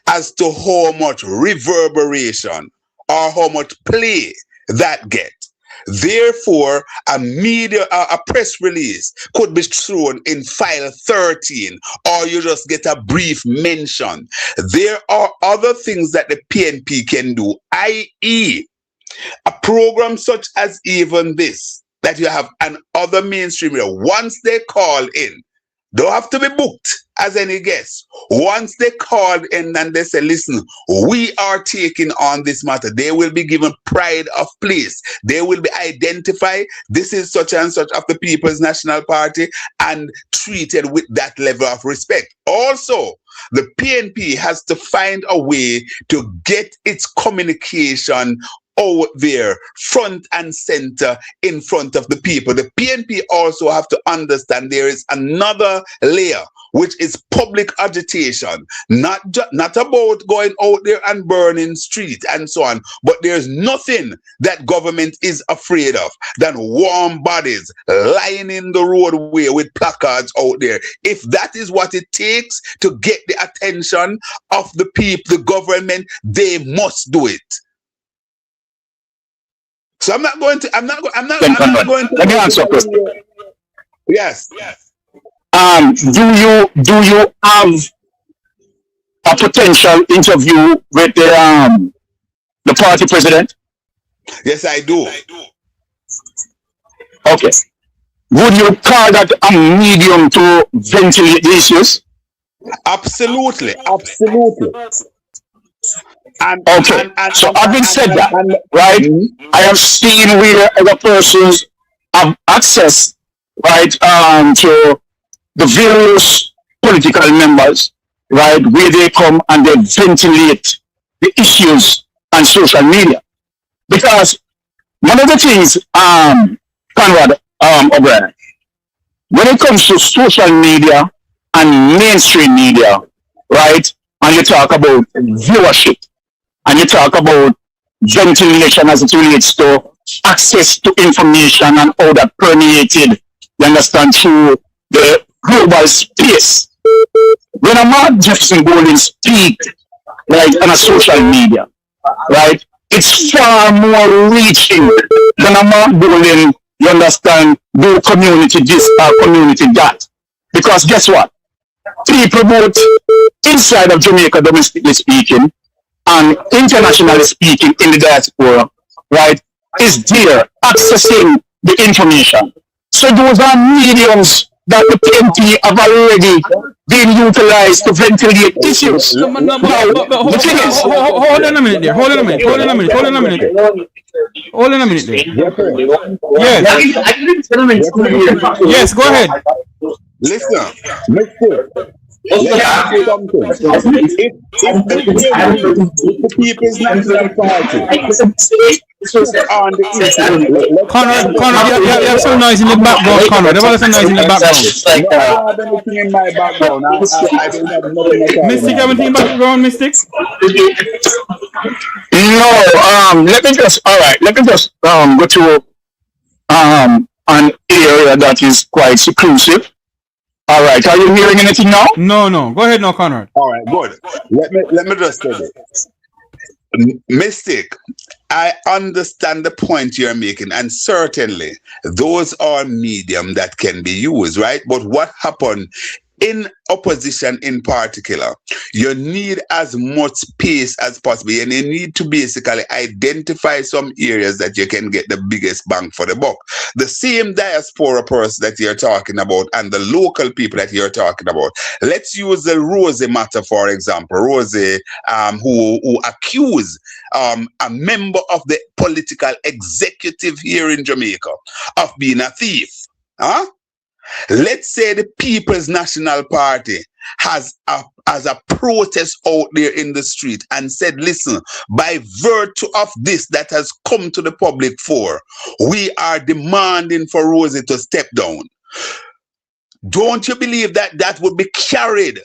as to how much reverberation or how much play that gets. Therefore, a press release could be thrown in file 13, or you just get a brief mention. There are other things that the PNP can do, i.e., a program such as even this, that you have an other mainstream media. Once they call in, don't have to be booked as any guest. Once they call in and they say, listen, we are taking on this matter, they will be given pride of place. They will be identified. This is such and such of the People's National Party and treated with that level of respect. Also, the PNP has to find a way to get its communication out there, front and center, in front of the people. The PNP also have to understand there is another layer, which is public agitation, not about going out there and burning streets and so on, but there's nothing that government is afraid of than warm bodies lying in the roadway with placards out there. If that is what it takes to get the attention of the people, the government, they must do it. So I'm not going to. Let me answer a question. Yes. Do you have a potential interview with the party president? Yes, I do. Okay. would you call that a medium to ventilate the issues? Absolutely. Okay. So having said that, right, I have seen where other persons have access, right, to the various political members, right, where they come and they ventilate the issues on social media. Because one of the things, Conrad O'Brien, when it comes to social media and mainstream media, right, and you talk about viewership, and you talk about ventilation as it relates to access to information and how that permeated, you understand, through the global space. When a man Jefferson Golden speak, right, on a social media, right, it's far more reaching than a man Golden, you understand, do community this or community that. Because guess what? People both inside of Jamaica, domestically speaking, and internationally speaking in the diaspora, right, is there accessing the information. So those are mediums that the PNP have already been utilized to ventilate issues. Hold on a minute there. Yes, go ahead. Listen, If the People's National Party on the issue, Conrad, you have some noise in the background, Conrad. There was some noise in the background. I don't have anything in my background. I don't have nothing at all. Mystic, you have anything in the background, Mystic? No, let me just go to an area that is quite seclusive. All right, are you hearing anything now? No. Go ahead now, Conrad. All right, good. Let me just say this. Mystic, I understand the point you're making, and certainly those are medium that can be used, right? But what happened in opposition in particular, you need as much space as possible, and you need to basically identify some areas that you can get the biggest bang for the buck. The same diaspora person that you're talking about and the local people that you're talking about. Let's use the Rosie matter, for example. Rosie, who accused a member of the political executive here in Jamaica of being a thief. Huh? Let's say the People's National Party has a protest out there in the street and said, listen, by virtue of this that has come to the public fore, we are demanding for Rosie to step down. Don't you believe that that would be carried?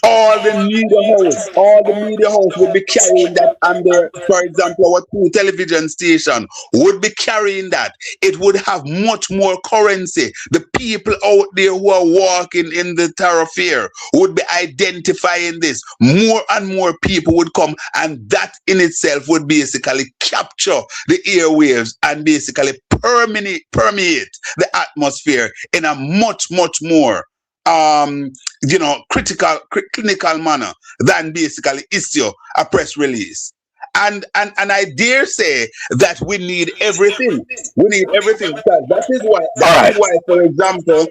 All the media house would be carrying that, and for example, our 2 television station would be carrying that. It would have much more currency. The people out there who are walking in the thoroughfare would be identifying this. More and more people would come, and that in itself would basically capture the airwaves and basically permeate the atmosphere in a much more clinical manner than basically issue a press release. And I dare say that we need everything. We need everything, because that is why, for example,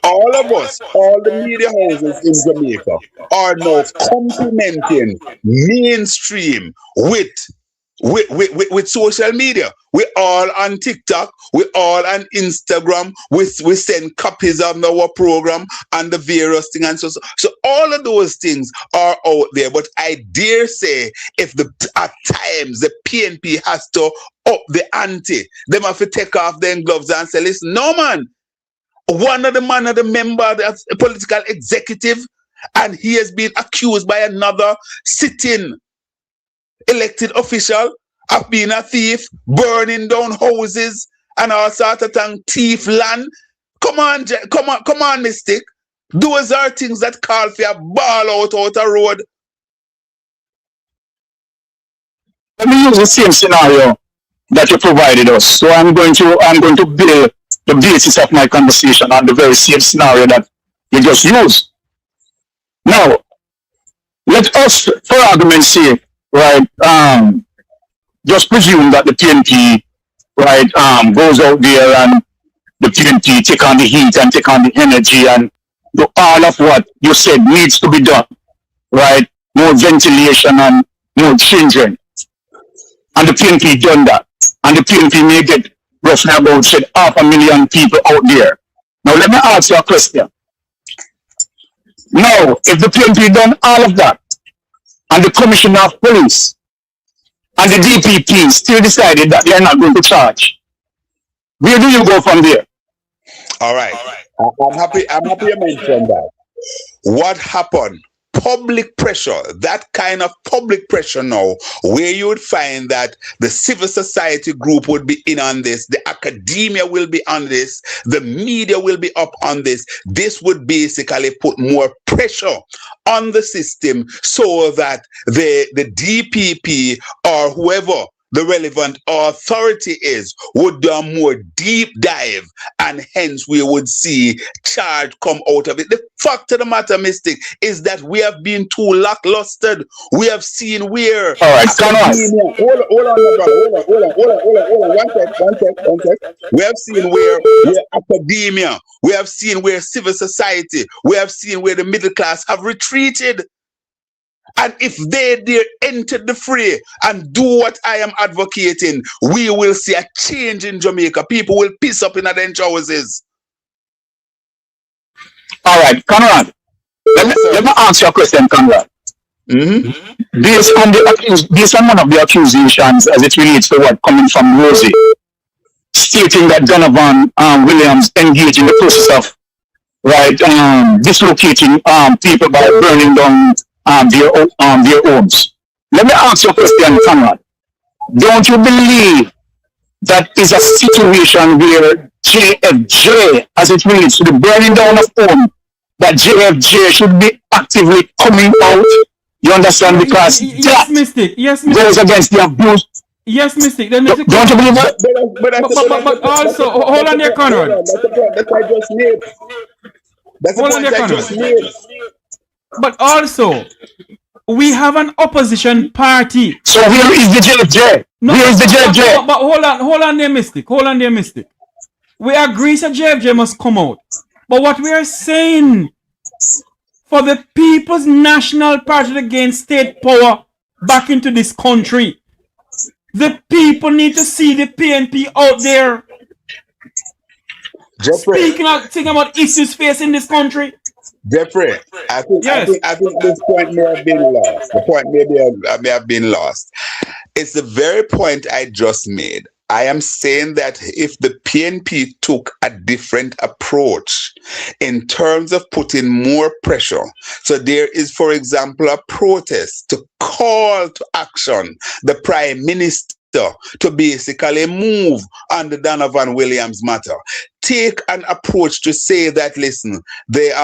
all of us, all the media houses in Jamaica are now complementing mainstream with social media. We're all on TikTok, we're all on Instagram, we send copies of our program and the various things, and so all of those things are out there. But I dare say, if at times the PNP has to up the ante, them have to take off their gloves and say, listen, no man, one of the member that's a political executive, and he has been accused by another sitting elected official of being a thief, burning down houses and all sorts of things, thief land. Come on, Mystic. Those are things that call for a ball out a road. Let me use the same scenario that you provided us. So I'm going to build the basis of my conversation on the very same scenario that you just used. Now, let us, for argument's sake, right, just presume that the PNP, right, goes out there and the PNP take on the heat and take on the energy and do all of what you said needs to be done, right? More ventilation and more children. And the PNP done that. And the PNP may get roughly about said 500,000 people out there. Now let me ask you a question. Now, if the PNP done all of that, and the Commissioner of Police and the DPP still decided that they are not going to charge, where do you go from there? All right. I'm happy you mentioned that. What happened? Public pressure, that kind of public pressure now, where you would find that the civil society group would be in on this, the academia will be on this, the media will be up on this. This would basically put more pressure on the system so that the DPP or whoever the relevant authority is would do a more deep dive, and hence we would see charge come out of it. The fact of the matter, Mystic, is that we have been too lackluster. We have seen where all right, hold on, one sec. We have seen where academia, we have seen where civil society, we have seen where the middle class have retreated. And if they dare enter the fray and do what I am advocating, we will see a change in Jamaica. People will piss up in their houses. All right, Conrad. Let me ask you a question, Conrad. Based on one of the accusations as it relates to what coming from Rosie, stating that Donovan Williams engaged in the process of dislocating people by burning down their homes. Let me ask you a question, Conrad. Don't you believe that is a situation where JFJ, as it relates to the burning down of home, that JFJ should be actively coming out? You understand? Because yes, Mystic. Goes against the abuse. Yes, Mystic. Don't you believe that? But also, hold on there, Conrad. That's the point that I just made. That's the point I just made. But also, we have an opposition party. So where is the JFJ? Where is the JFJ? But hold on there, Mystic. We agree that JFJ must come out. But what we are saying, for the People's National Party against state power back into this country, the people need to see the PNP out there speaking out, thinking about issues facing this country. Jeffrey, I think this point may have been lost. The point may have been lost. It's the very point I just made. I am saying that if the PNP took a different approach in terms of putting more pressure, so there is, for example, a protest to call to action the Prime Minister to basically move on the Donovan Williams matter. Take an approach to say that, listen, the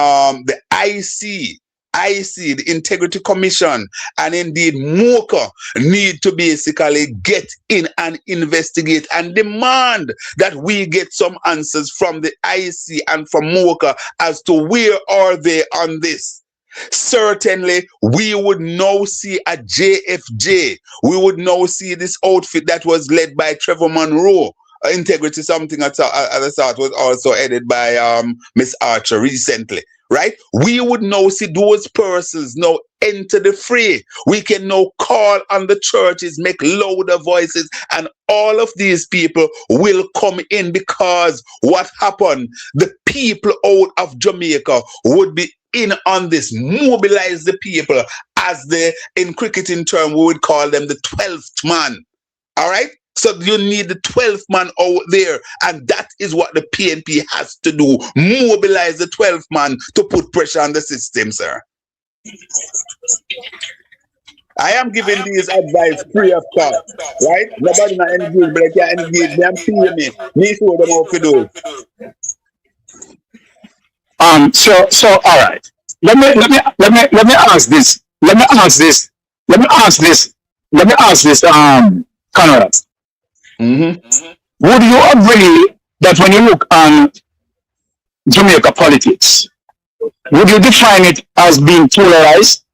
IC, the Integrity Commission, and indeed MOCA need to basically get in and investigate and demand that we get some answers from the IC and from MOCA as to where are they on this. Certainly, we would now see a JFJ. We would now see this outfit that was led by Trevor Monroe. Integrity something I thought was also headed by Miss Archer recently, right? We would now see those persons now enter the fray. We can now call on the churches, make louder voices, and all of these people will come in, because what happened, the people out of Jamaica would be in on this, mobilize the people, as in cricketing term we would call them the 12th man. All right? So you need the 12th man out there, and that is what the PNP has to do. Mobilize the 12th man to put pressure on the system, sir. I am giving these advice free of cost, right? Nobody not engage, but I can't engage. They am paying me. Me show them how to do it. So all right. Let me ask this. Conrad. Would you agree that when you look on Jamaica politics, would you define it as being polarized?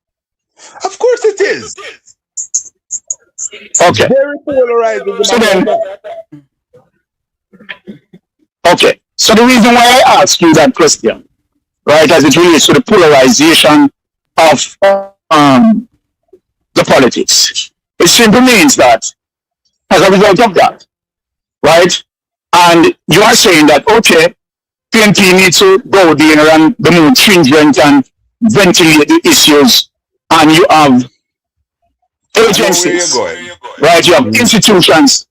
Of course it is. Okay. Very polarized. So then, okay. So the reason why I ask you that question, right, as it relates to the polarization of the politics, it simply means that as a result of that, right, and you are saying that, okay, PNP needs to go there and be more stringent and ventilate the issues, and you have agencies, right, you have institutions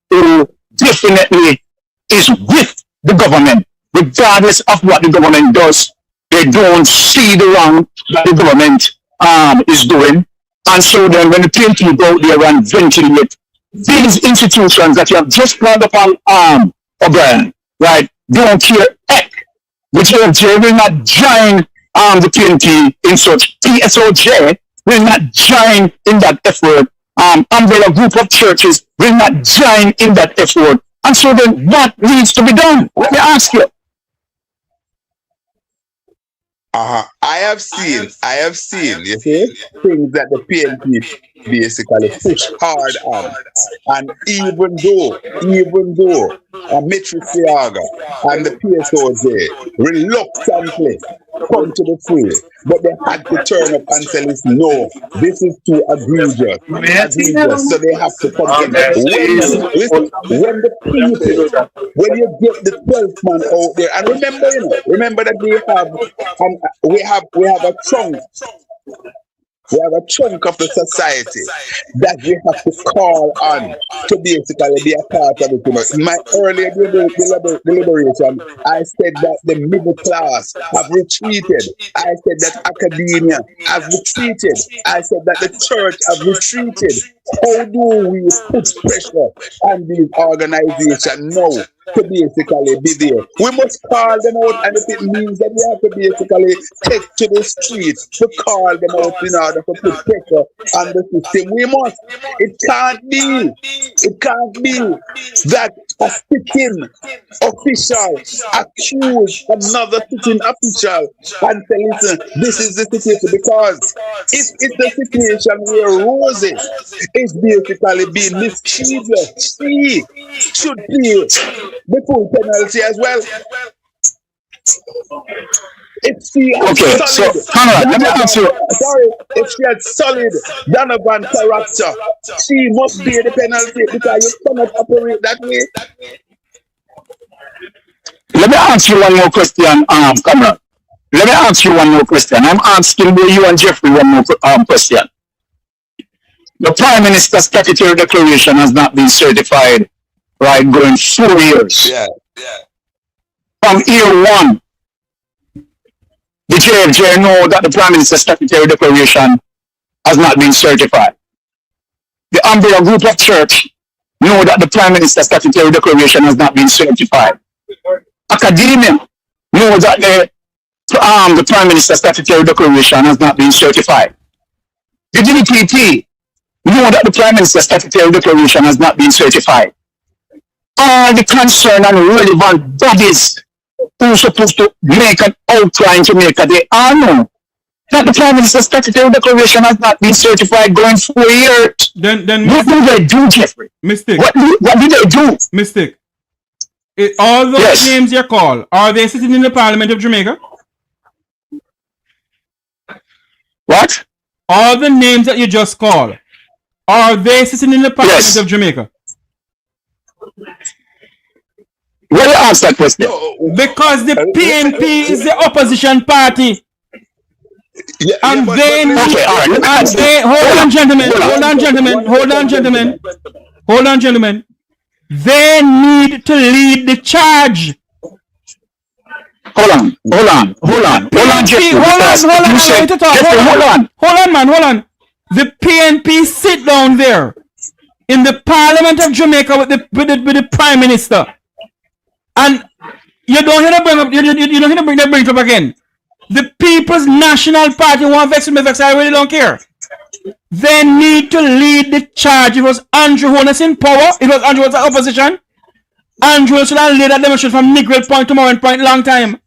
who definitely is with the government, regardless of what the government does. They don't see the wrong that the government is doing. And so then when the PNP go out there and ventilate these institutions that you have just brought up on O'Brien, right, don't care heck. The JFJ will not join the PNP in such. PSOJ will not join in that effort. Umbrella group of churches will not join in that effort. And so then what needs to be done? Let me ask you. I have seen, you see, things that the PNP basically push hard on. And even though Mitri Siaga and the PSOJ reluctantly come to the fray, but they had to turn up and say, listen, no, this is too egregious. So they have to come in. When the people, when you get the 12th man out there, and remember that we have a chunk. We have a chunk of the society that we have to call on to basically be a part of it. In my earlier deliberation, I said that the middle class have retreated. I said that academia have retreated. I said that the church have retreated. How do we put pressure on these organizations now to basically be there? We must call them out, and if it means that we have to basically take to the streets to call them out in order to put pressure on the system, we must. It can't be that a sitting official accuse another sitting official and say, listen, this is the situation. Because if it's a situation where Rosie is basically being mischievous, she should pay the full penalty as well. If she had if she had solid Donovan character, she must pay the penalty, because you cannot operate that way. Let me ask you one more question, Conrad. Let me ask you one more question. I'm asking you and Jeffrey one more question. The Prime Minister's statutory declaration has not been certified, right, going 4 years. Yeah. From year one, the JFJ know that the Prime Minister's statutory declaration has not been certified. The Umbrella group of church know that the Prime Minister's statutory declaration has not been certified. Academia know that the Prime Minister's statutory declaration has not been certified. The DPP know that the Prime Minister's statutory declaration has not been certified. All the concerned and relevant bodies who are supposed to make an outline to make a day, know that the Prime Minister's statutory declaration has not been certified going 4 years. Then what do they do, Jeffrey? Mistake. What do they do? Mistake. All those names you call, are they sitting in the Parliament of Jamaica? What? All the names that you just called, are they sitting in the Parliament of Jamaica? Why you ask that question? Because the PNP is the opposition party. Yeah, and they hold on, gentlemen. They need to lead the charge. Hold on, man. The PNP sit down there in the Parliament of Jamaica with the Prime Minister, and you don't hear to bring it up again. The People's National Party want vex me, I really don't care. They need to lead the charge. It was Andrew Holness in power. It was Andrew was in opposition. Andrew should have laid that demonstration from Negril Point to Morant Point long time.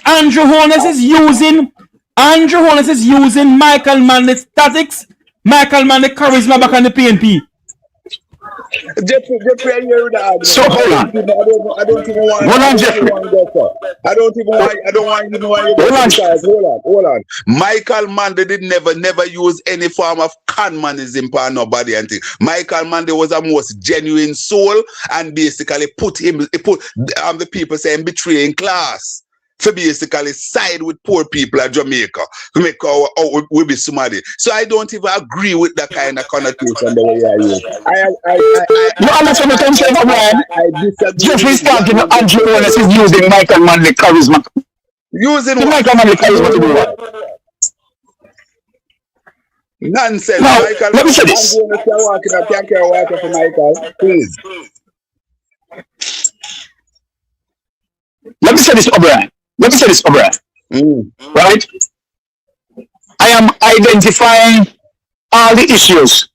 Andrew Holness is using Michael Manley's tactics, Michael Manley charisma back on the PNP. Jeffrey, I hear that. So hold on. I don't even want. Hold on, Jeffrey. I don't want you to know. Hold on. Michael Mann, they did never use any form of conmanism for nobody and thing. Michael Mann, there was a most genuine soul, and basically put the people saying betraying class. To basically side with poor people at Jamaica to make we be somebody. So I don't even agree with that kind of connotation the way I use. You understand what I'm saying, man? Jeffrey's talking and Andrew Wallace is using Michael Manley charisma. Using Michael Manley charisma to do what? Nonsense. Now, Michael, let me say this. Walking for Michael, please. Let me say this, O'Brien. Right? I am identifying all the issues.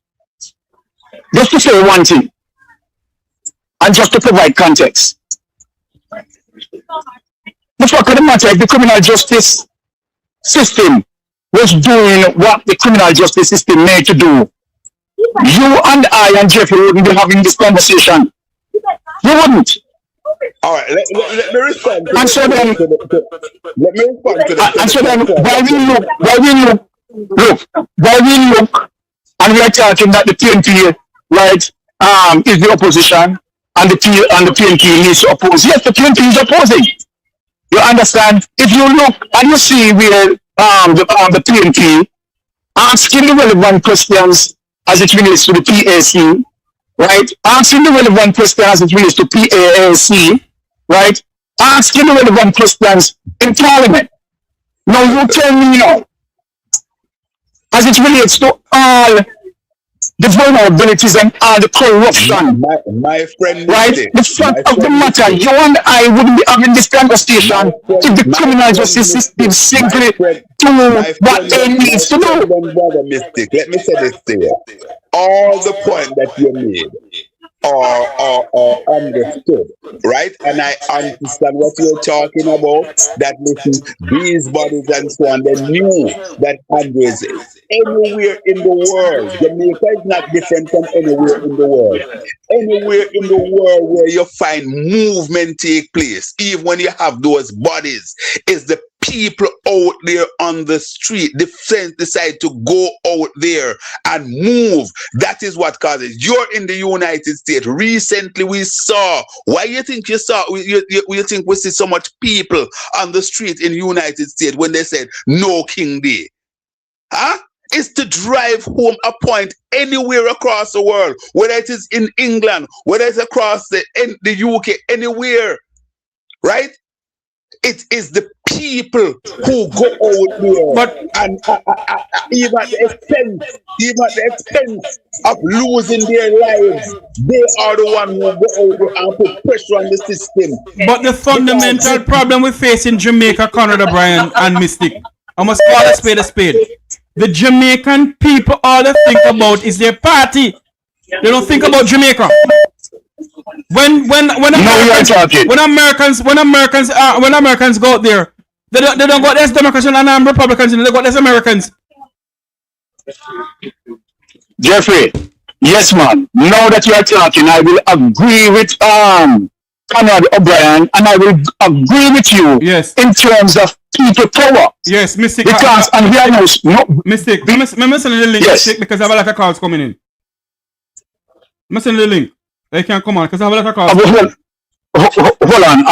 Just to say one thing, and just to provide context. The fact of the matter is the criminal justice system was doing what the criminal justice system made to do. You and I and Jeffrey wouldn't be having this conversation. You wouldn't. All right, let me respond. And so then, let me respond to that. And so then, while we look, and we are talking that the PNP, right, is the opposition, and the PNP needs to oppose. Yes, the PNP is opposing. You understand? If you look and you see where the PNP asking the relevant questions as it relates to the PAC, right? Asking the relevant questions as it relates to PAAC, right? Asking the relevant questions in Parliament. Now you tell me now, as it relates to all the vulnerabilities and all the corruption, my friend, right? The fact of the matter, you and I wouldn't be having this conversation if the criminal justice system simply do what they need to do. Let me say this to you. All the point that you made are understood, right? And I understand what you're talking about, that listen, these bodies and so on, they knew that Andres anywhere in the world, Jamaica is not different from anywhere in the world. Anywhere in the world where you find movement take place, even when you have those bodies, is the people out there on the street decide to go out there and move. That is what causes. You're in the United States. Recently we saw, why you think you think we see so much people on the street in the United States when they said no King Day? Huh? It's to drive home a point anywhere across the world, whether it is in England, whether it's across the UK, anywhere, right? It is the people who go out there, but and even at the expense of losing their lives, they are the one who go out there and put pressure on the system. But the fundamental problem we face in Jamaica, Conrad O'Brien and Mystic, I must call a spade a spade. The Jamaican people, all they think about is their party. They don't think about Jamaica. When Americans go out there, they don't go as Democrats and Republicans, they go as Americans. Jeffrey, yes, man. Now that you are talking, I will agree with Conrad O'Brien, and I will agree with you. Yes. In terms of people power. Yes, Mystic. Because and we are no Mystic. Let me send the link. Yes. Because I have a lot of calls coming in. Let me send the link. They can't come on because I have a lot of calls. Hold on.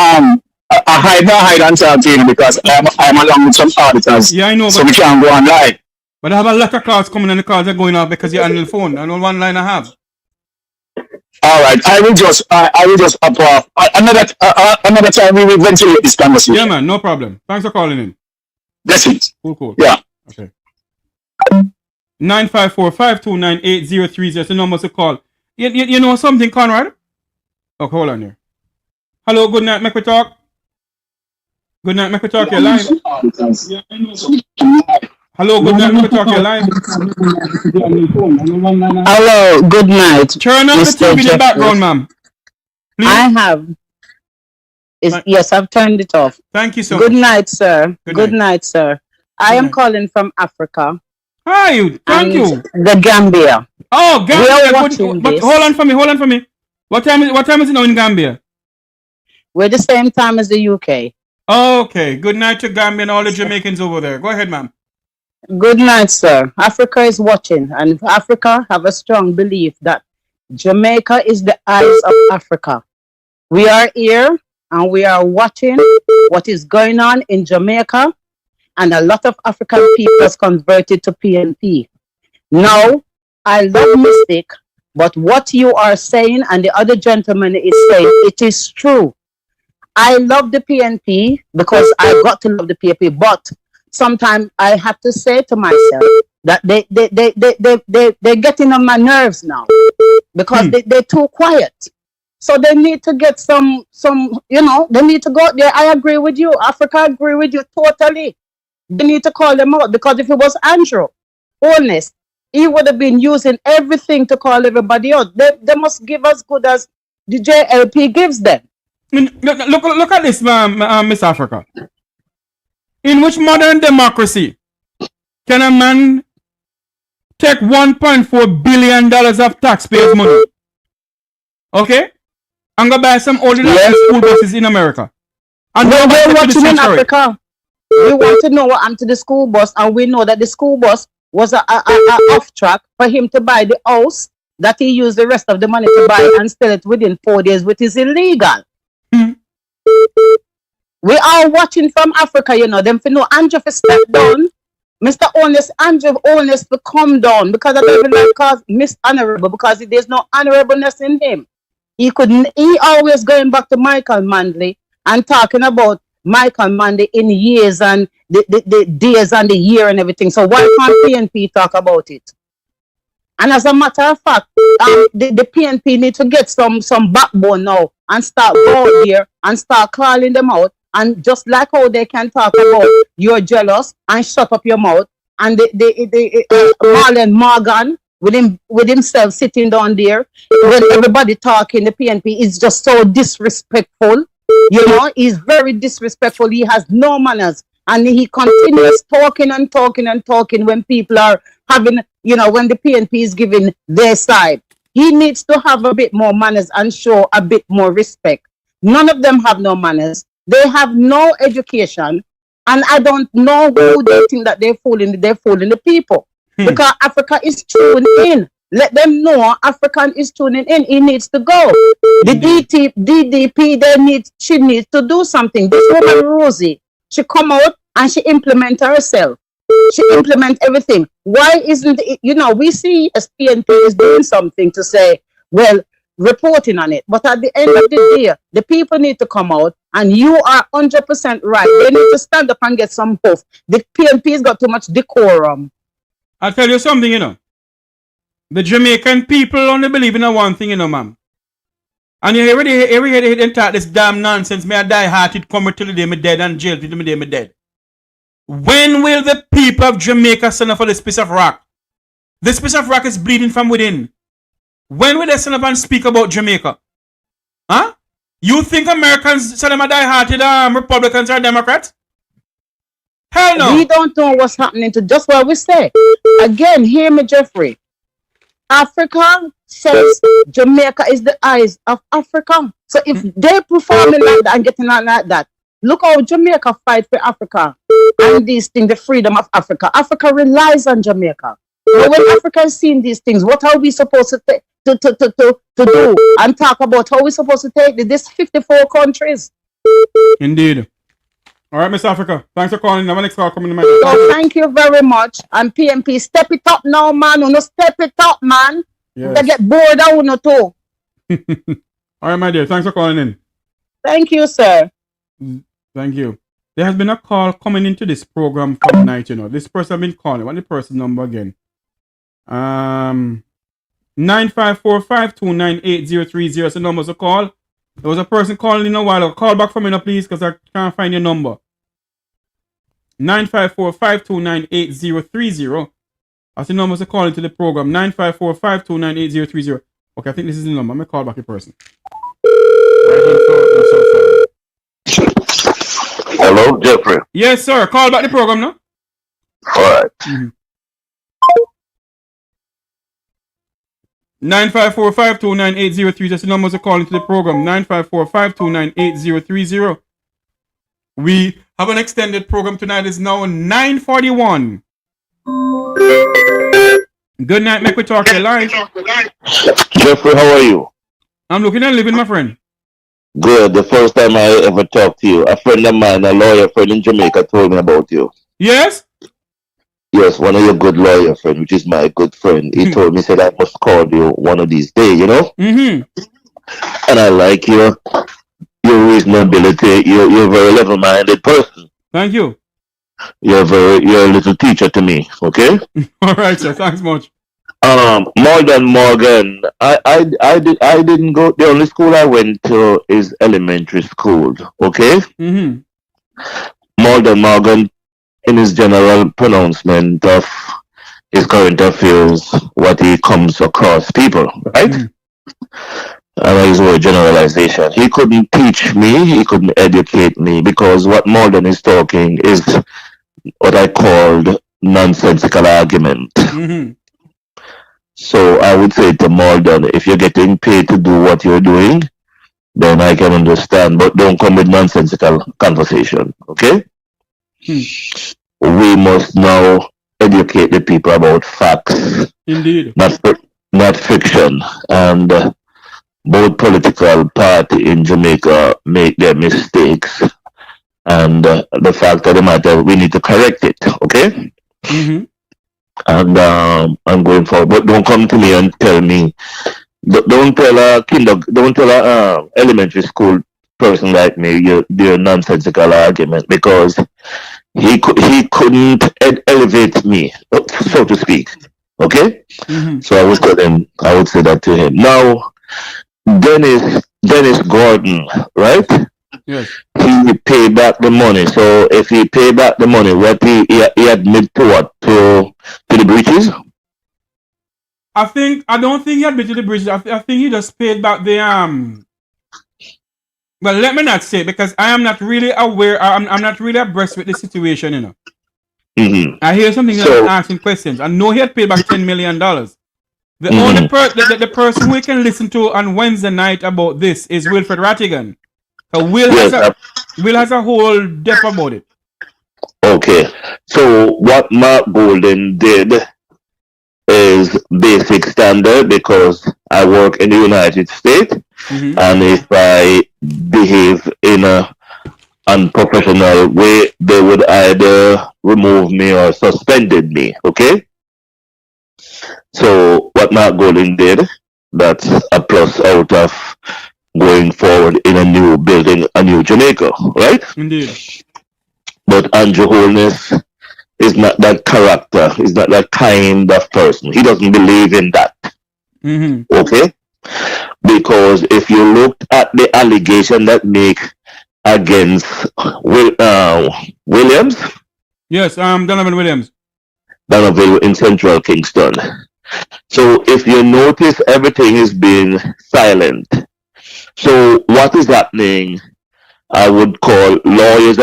I hide and talk to you because I'm along with some auditors. Yeah, I know. So we can't go on live. But I have a lot of calls coming and the calls are going off because you're on the phone. I know one line I have. All right. I will just up another time we will ventilate this conversation. Yeah, man. No problem. Thanks for calling in. Blessings. Cool. Yeah. Okay. 954-529-8030. That's the number to call. You know something, Conrad? Oh, hold on here. Hello, good night, Mek Wi Talk. Good night, Mek Wi Talk, you're live. Hello, good night, Mek Wi Talk, you're live. Hello, good night. Turn on the TV in the background, ma'am. Please. I have. Yes, I've turned it off. Thank you so much. Good night, sir. Good night, sir. I am calling from Africa. Hi, thank you. The Gambia. Oh, We are Gambia. watching But this. hold on for me. What time is it now in Gambia? We're the same time as the UK. Okay. Good night to Gambia and all the Jamaicans over there. Go ahead, ma'am. Good night, sir. Africa is watching, and Africa have a strong belief that Jamaica is the eyes of Africa. We are here and we are watching what is going on in Jamaica, and a lot of African people has converted to PNP. Now, I love Mystic, but what you are saying and the other gentleman is saying, it is true. I love the PNP because I got to love the PNP, but sometimes I have to say to myself that they're getting on my nerves now because they're too quiet. So they need to get some, they need to go out there. I agree with you. Africa agree with you totally. They need to call them out, because if it was Andrew Holness, he would have been using everything to call everybody out. They must give as good as the JLP gives them. Look at this, Miss Africa. In which modern democracy can a man take $1.4 billion of taxpayers' money, okay, and go buy some ordinary school buses in America? And we're watching in Africa. We want to know what happened to the school bus, and we know that the school bus was a off track for him to buy the house that he used the rest of the money to buy and sell it within 4 days, which is illegal. We are watching from Africa, them for no Andrew for step down. Mr. Honest, Andrew Honest to come down, because I don't even like cause Miss Honorable, because there's no honorableness in him. He always going back to Michael Manley and talking about Michael Manley in years and the days and the year and everything. So why can't PNP talk about it? And as a matter of fact, the PNP need to get some backbone now and start going there and start calling them out. And just like how they can talk about you're jealous and shut up your mouth, and Marlon Morgan with himself sitting down there when everybody talking, the PNP is just so disrespectful. He's very disrespectful. He has no manners, and he continues talking and talking and talking when people are having, when the PNP is giving their side. He needs to have a bit more manners and show a bit more respect. None of them have no manners. They have no education, and I don't know who they think that they're fooling the people. Because Africa is tuning in. Let them know African is tuning in. He needs to go. The DDP, she needs to do something. This woman Rosie, she come out and she implement herself. She implement everything. Why isn't it, we see as PNP is doing something to say, well, reporting on it. But at the end of the day, the people need to come out, and you are 100% right. They need to stand up and get some hope. The PNP's got too much decorum. I'll tell you something, The Jamaican people only believe in one thing, ma'am. And you already hear them talk this damn nonsense. May I die hearted, come till the day me dead, and jail till the day me dead. When will the people of Jamaica stand up for this piece of rock? This piece of rock is bleeding from within. When will they stand up and speak about Jamaica? Huh? You think Americans say them are die-hearted Republicans or Democrats? Hell no. We don't know what's happening to just what we say. Again, hear me, Jeffrey. Africa says Jamaica is the eyes of Africa. So if they performing like that and getting on like that, look how Jamaica fight for Africa and these things, the freedom of Africa. Africa relies on Jamaica. But when Africa is seeing these things, what are we supposed to do and talk about how we're supposed to take this 54 countries? Indeed. All right, Miss Africa. Thanks for calling. Now, next call coming in my So thank you very much. And PNP, step it up now, man. You know, step it up, man. Yes. They get bored out, no too. All right, my dear. Thanks for calling in. Thank you, sir. Thank you. There has been a call coming into this program for the night, This person has been calling. What is the person number again? 954-529-8030 is the number to call. There was a person calling in a while ago. Call back for me now, please, because I can't find your number. 954-529-8030. That's the number to call into the program. 954-529-8030. Okay, I think this is the number. I'm going to call back the person. Hello, Jeffrey. Yes, sir. Call back the program now. All right. 954-529-8030. That's the numbers to call into the program. 954-529-8030. We have an extended program tonight. It's now 9:41. Good night, Mek Wi Talk. You're live. Jeffrey, how are you? I'm looking and living, my friend. Good. The first time I ever talked to you, a friend of mine, a lawyer friend in Jamaica, told me about you. Yes? Yes, one of your good lawyer friends, which is my good friend. He told me, said I must call you one of these days, you know? Mm-hmm. And I like your reasonability. You're a very level-minded person. Thank you. You're a little teacher to me, okay? All right, sir. Thanks much. Morgan, I didn't go. The only school I went to is elementary school, okay? Mm-hmm. Morgan, in his general pronouncement of his current affairs, what he comes across people, right? Mm-hmm. And I use the word generalization. He couldn't teach me, he couldn't educate me, because what Morgan is talking is what I called nonsensical argument. Mm-hmm. So I would say to Morgan, if you're getting paid to do what you're doing, then I can understand, but don't come with nonsensical conversation, okay? We must now educate the people about facts. Indeed. Not fiction. And both political party in Jamaica make their mistakes. And the fact of the matter, we need to correct it, okay? Mm-hmm. And I'm going forward. But don't come to me and tell me, don't tell a elementary school person like me your nonsensical argument, because he couldn't elevate me, so to speak. Okay? Mm-hmm. So I would say that to him. Now, Dennis Gordon, right? Yes. He paid back the money. So if he paid back the money, what he admit to what? To the breaches? I don't think he admitted the breaches. I think he just paid back the well, let me not say, because I am not really aware. I'm not really abreast with the situation, you know. Mm-hmm. I hear something that I'm asking questions. I know he had paid back $10 million. The only the person who we can listen to on Wednesday night about this is Wilfred Rattigan. Will has a whole depth about it. Okay. So what Mark Golden did is basic standard, because I work in the United States, mm-hmm. and if I behave in a unprofessional way, they would either remove me or suspended me. Okay? So what Mark Golden did, that's a plus out of going forward in a new building, a new Jamaica, right? Indeed. But Andrew Holness is not that character, is not that kind of person. He doesn't believe in that. Mm-hmm. Okay? Because if you looked at the allegation that make against Williams. Yes, Donovan Williams. Donovan in Central Kingston. So if you notice, everything is being silent. So what is happening, I would call lawyers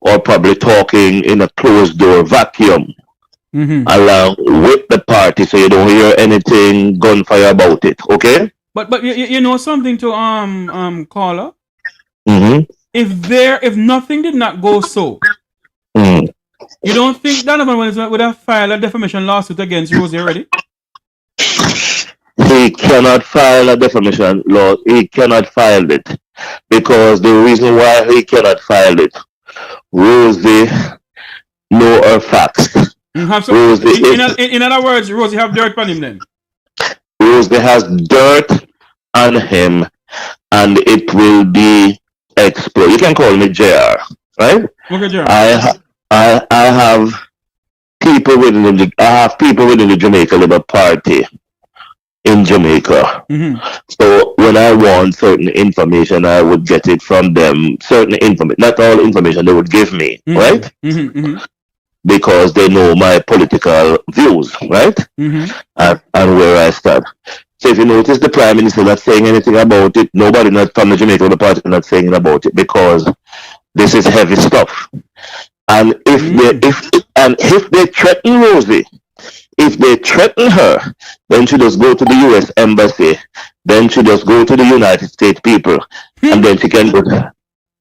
are probably talking in a closed door vacuum, mm-hmm. along with the party, so you don't hear anything gunfire about it, okay? But you know something to caller? Mm-hmm. If nothing did not go so, mm-hmm. you don't think Donovan would have filed a defamation lawsuit against Rosie already? He cannot file a defamation law. He cannot file it, because the reason why he cannot file it, Rosie know her facts. In other words, Rosie have dirt on him then? Rosie has dirt on him, and it will be exposed. You can call me JR, right? Okay, JR. I have people within the Jamaica Labour Party in Jamaica. Mm-hmm. So when I want certain information, I would get it from them. Certain information, not all information they would give me, mm-hmm. right? Mm-hmm. Mm-hmm. Because they know my political views, right? Mm-hmm. And where I stand. So if you notice, the Prime Minister not saying anything about it, nobody not from the Jamaica Labour Party not saying anything about it, because this is heavy stuff. And if they threaten Rosie, If they threaten her, then she just go to the U.S. Embassy. Then she just go to the United States people. And then she can go.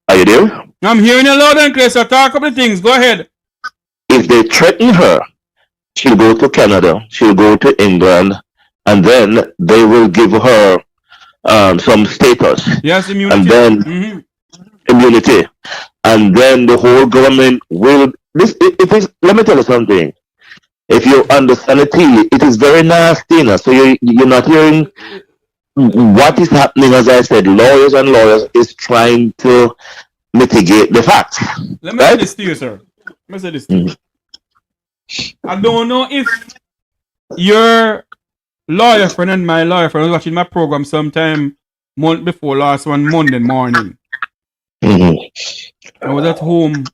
Are you there? I'm hearing you loud and clear, so talk a couple of things. Go ahead. If they threaten her, she'll go to Canada, she'll go to England, and then they will give her some status. Yes, immunity. And then immunity. And then the whole government will... It is, let me tell you something. If you understand the tea, it is very nasty. You know? So you're not hearing what is happening. As I said, lawyers is trying to mitigate the facts. Let me say this to you, sir. Let me say this to you. I don't know if your lawyer friend and my lawyer friend was watching my program sometime month before last one Monday morning. I was at home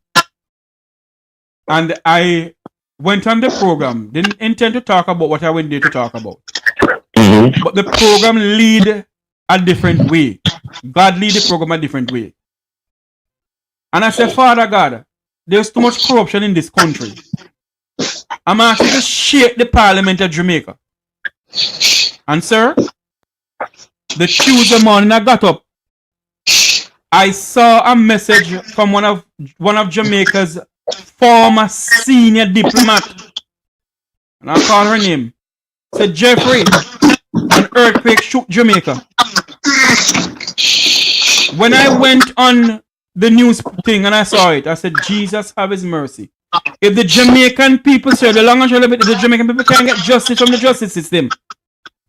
and I went on the program. Didn't intend to talk about what I went there to talk about. But the program lead a different way. God lead the program a different way. And I said, Father God, there's too much corruption in this country. I'm asking you to shake the Parliament of Jamaica. And sir, the Tuesday morning I got up, I saw a message from one of Jamaica's former senior diplomat. And I called her name. Said, Jeffrey, an earthquake shook Jamaica. When I went on the news thing and I saw it, I said, Jesus have his mercy. If the Jamaican people, sir, the long and short of it, if the Jamaican people can't get justice from the justice system,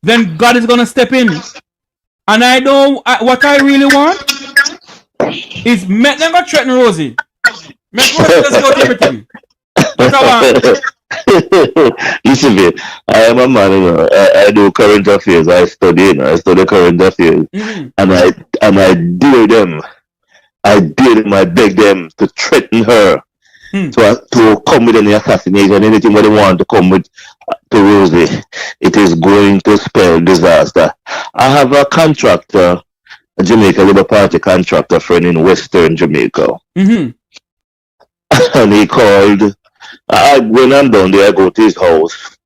then God is going to step in. And what I really want is make them go threaten Rosie. Make Rosie just go to everything. What I want. Listen, man, I am a man, you know, I do current affairs. I study current affairs. And I dare them. I beg them to threaten her to come with any assassination, anything what they want to come with to Rosie. It is going to spell disaster. I have a contractor, a Jamaica Labour Party contractor friend in Western Jamaica. And he called. When I'm down there, I go to his house.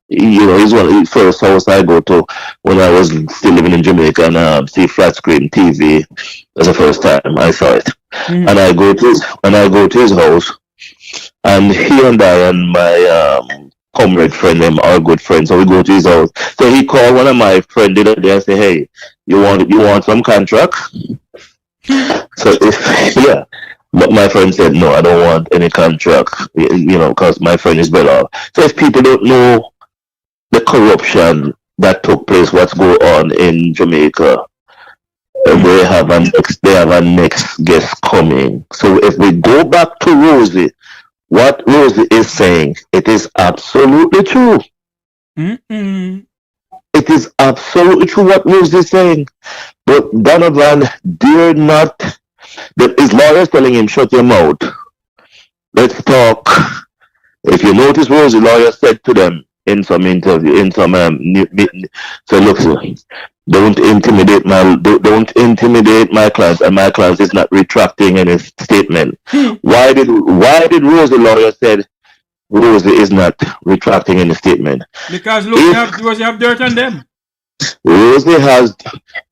You know, he's one of the first house I go to when I was still living in Jamaica and see flat screen TV. That's the first time I saw it. And I go to his house, and he and I and my comrade friend, them are good friends. So we go to his house. So he called one of my friends the other day and say, "Hey, you want some contract?" So yeah. But my friend said, no, I don't want any contract, you know, because my friend is better. So if people don't know the corruption that took place, what's going on in Jamaica, they have a next guest coming. So if we go back to Rosie, what Rosie is saying, it is absolutely true. It is absolutely true what Rosie is saying. But Donovan dare not... His lawyer is telling him, shut your mouth. Let's talk. If you notice, Rosie lawyer said to them in some interview, so look, don't intimidate my clients, and my clients is not retracting any statement. Why did Rosie lawyer said Rosie is not retracting any statement? Because look, Rosie have dirt on them. Rosie has,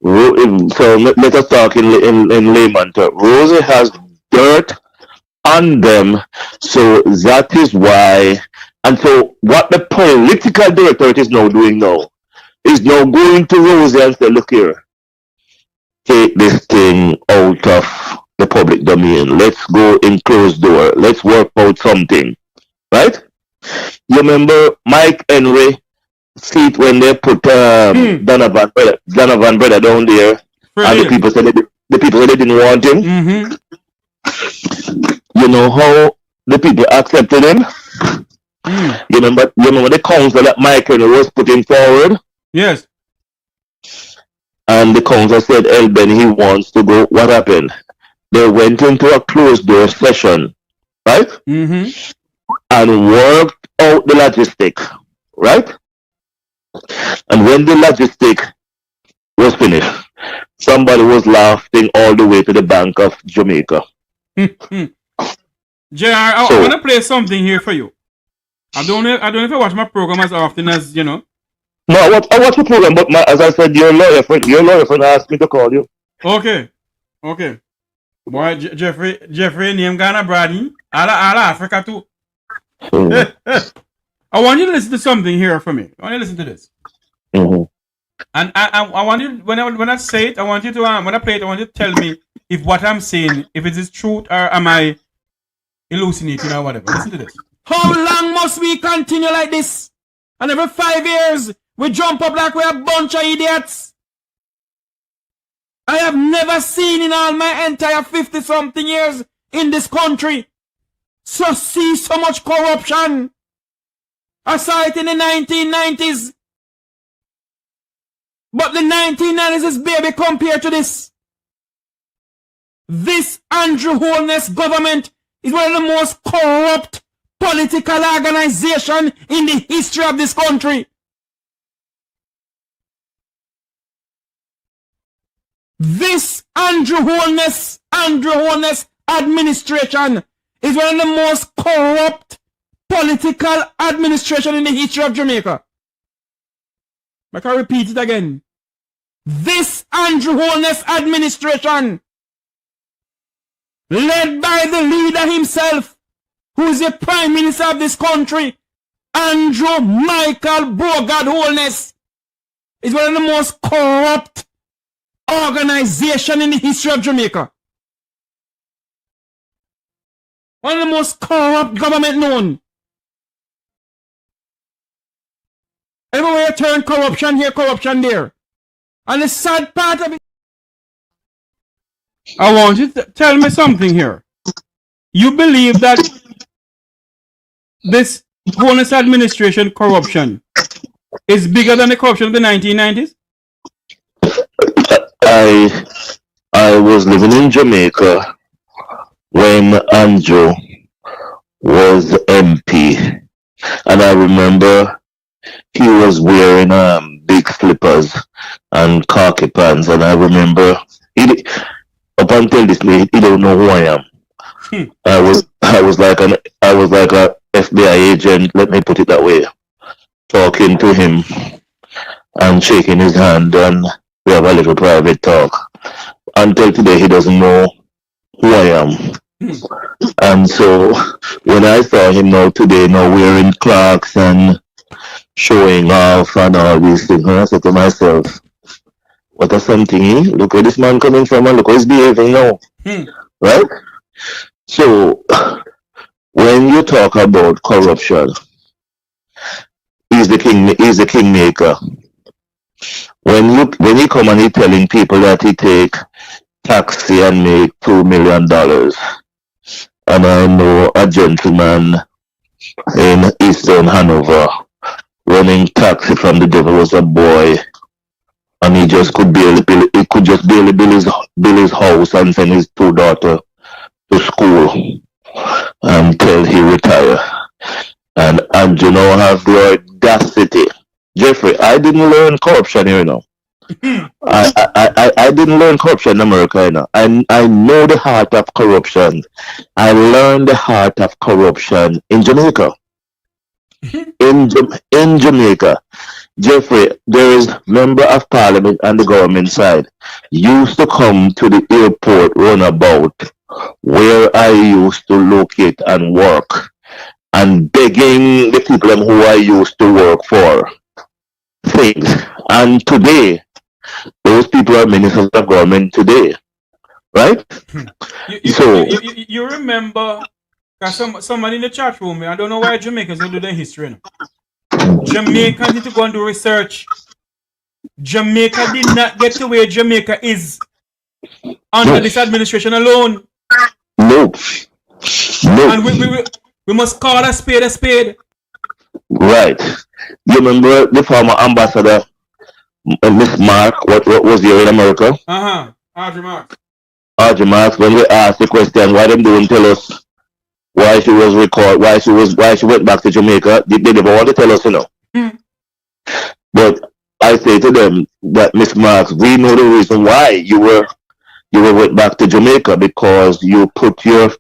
so let us talk in layman terms. Rosie has dirt on them, so that is why. And so what the political directorate is now doing now is now going to Rosie and say, look here, take this thing out of the public domain. Let's go in closed door. Let's work out something, right? You remember Mike Henry seat when they put Donovan brother down there, and the people said they didn't want him. You know how the people accepted him. You remember the council that Mike Henry was putting forward. Yes. And the council said, Ben, he wants to go. What happened? They went into a closed door session, right? And worked out the logistics, right? And when the logistic was finished, somebody was laughing all the way to the Bank of Jamaica. JR, I want to play something here for you. I don't know if I watch my program as often as, you know. No, I watch the program, but as I said, your lawyer friend asked me to call you. Okay. Boy, Jeffrey name Ghana Brady. All Africa too. I want you to listen to something here for me. I want you to listen to this. Mm-hmm. And I want you, when I say it, I want you to when I play it, I want you to tell me if what I'm saying, if it is truth or am I hallucinating or whatever. Listen to this. How long must we continue like this? And every 5 years we jump up like we're a bunch of idiots. I have never seen in all my entire 50-something years in this country see so much corruption. I saw it in the 1990s. But the 1990s is baby compared to this. This Andrew Holness government is one of the most corrupt political organization in the history of this country. This Andrew Holness administration is one of the most corrupt political administration in the history of Jamaica. I can repeat it again. This Andrew Holness administration, led by the leader himself, who is the Prime Minister of this country, Andrew Michael Bogard Holness, is one of the most corrupt organization in the history of Jamaica. One of the most corrupt government known. Everywhere you turn, corruption here, corruption there. And the sad part of it, I want you to tell me something here. You believe that this Holness administration corruption is bigger than the corruption of the 1990s? I was living in Jamaica when Andrew was MP, and I remember he was wearing big slippers and khaki pants, and I remember up until this day he don't know who I am. I was like a FBI agent, let me put it that way, talking to him and shaking his hand, and we have a little private talk. Until today he doesn't know who I am. And so when I saw him today wearing Clarks and showing off and all these things, I said to myself, what a something, eh? Look where this man coming from and look how he's behaving now. Right? So when you talk about corruption, he's the kingmaker. When he come and he telling people that he take taxi and make $2 million, and I know a gentleman in Eastern Hanover running taxi from the devil was a boy, and he could just barely build his house and send his 2 daughters to school until he retire. And Andrew now have the audacity. Jeffrey, I didn't learn corruption here, I didn't learn corruption in America, I know the heart of corruption. I learned the heart of corruption in Jamaica. In Jamaica, Jeffrey, there is member of parliament and the government side used to come to the airport runabout where I used to locate and work, and begging the people who I used to work for things. And today, those people are ministers of government today, right? You remember, somebody in the chat room, I don't know why Jamaicans don't do their history. Jamaicans need to go and do research. Jamaica did not get to where Jamaica is under this administration alone. No. And we must call a spade a spade. Right. You remember the former ambassador, Miss Mark, what was here in America? Audrey Marks. Audrey Marks, when we asked the question why them don't tell us why she was why she went back to Jamaica, they never want to tell us, But I say to them that Miss Marks, we know the reason why you went back to Jamaica, because you put your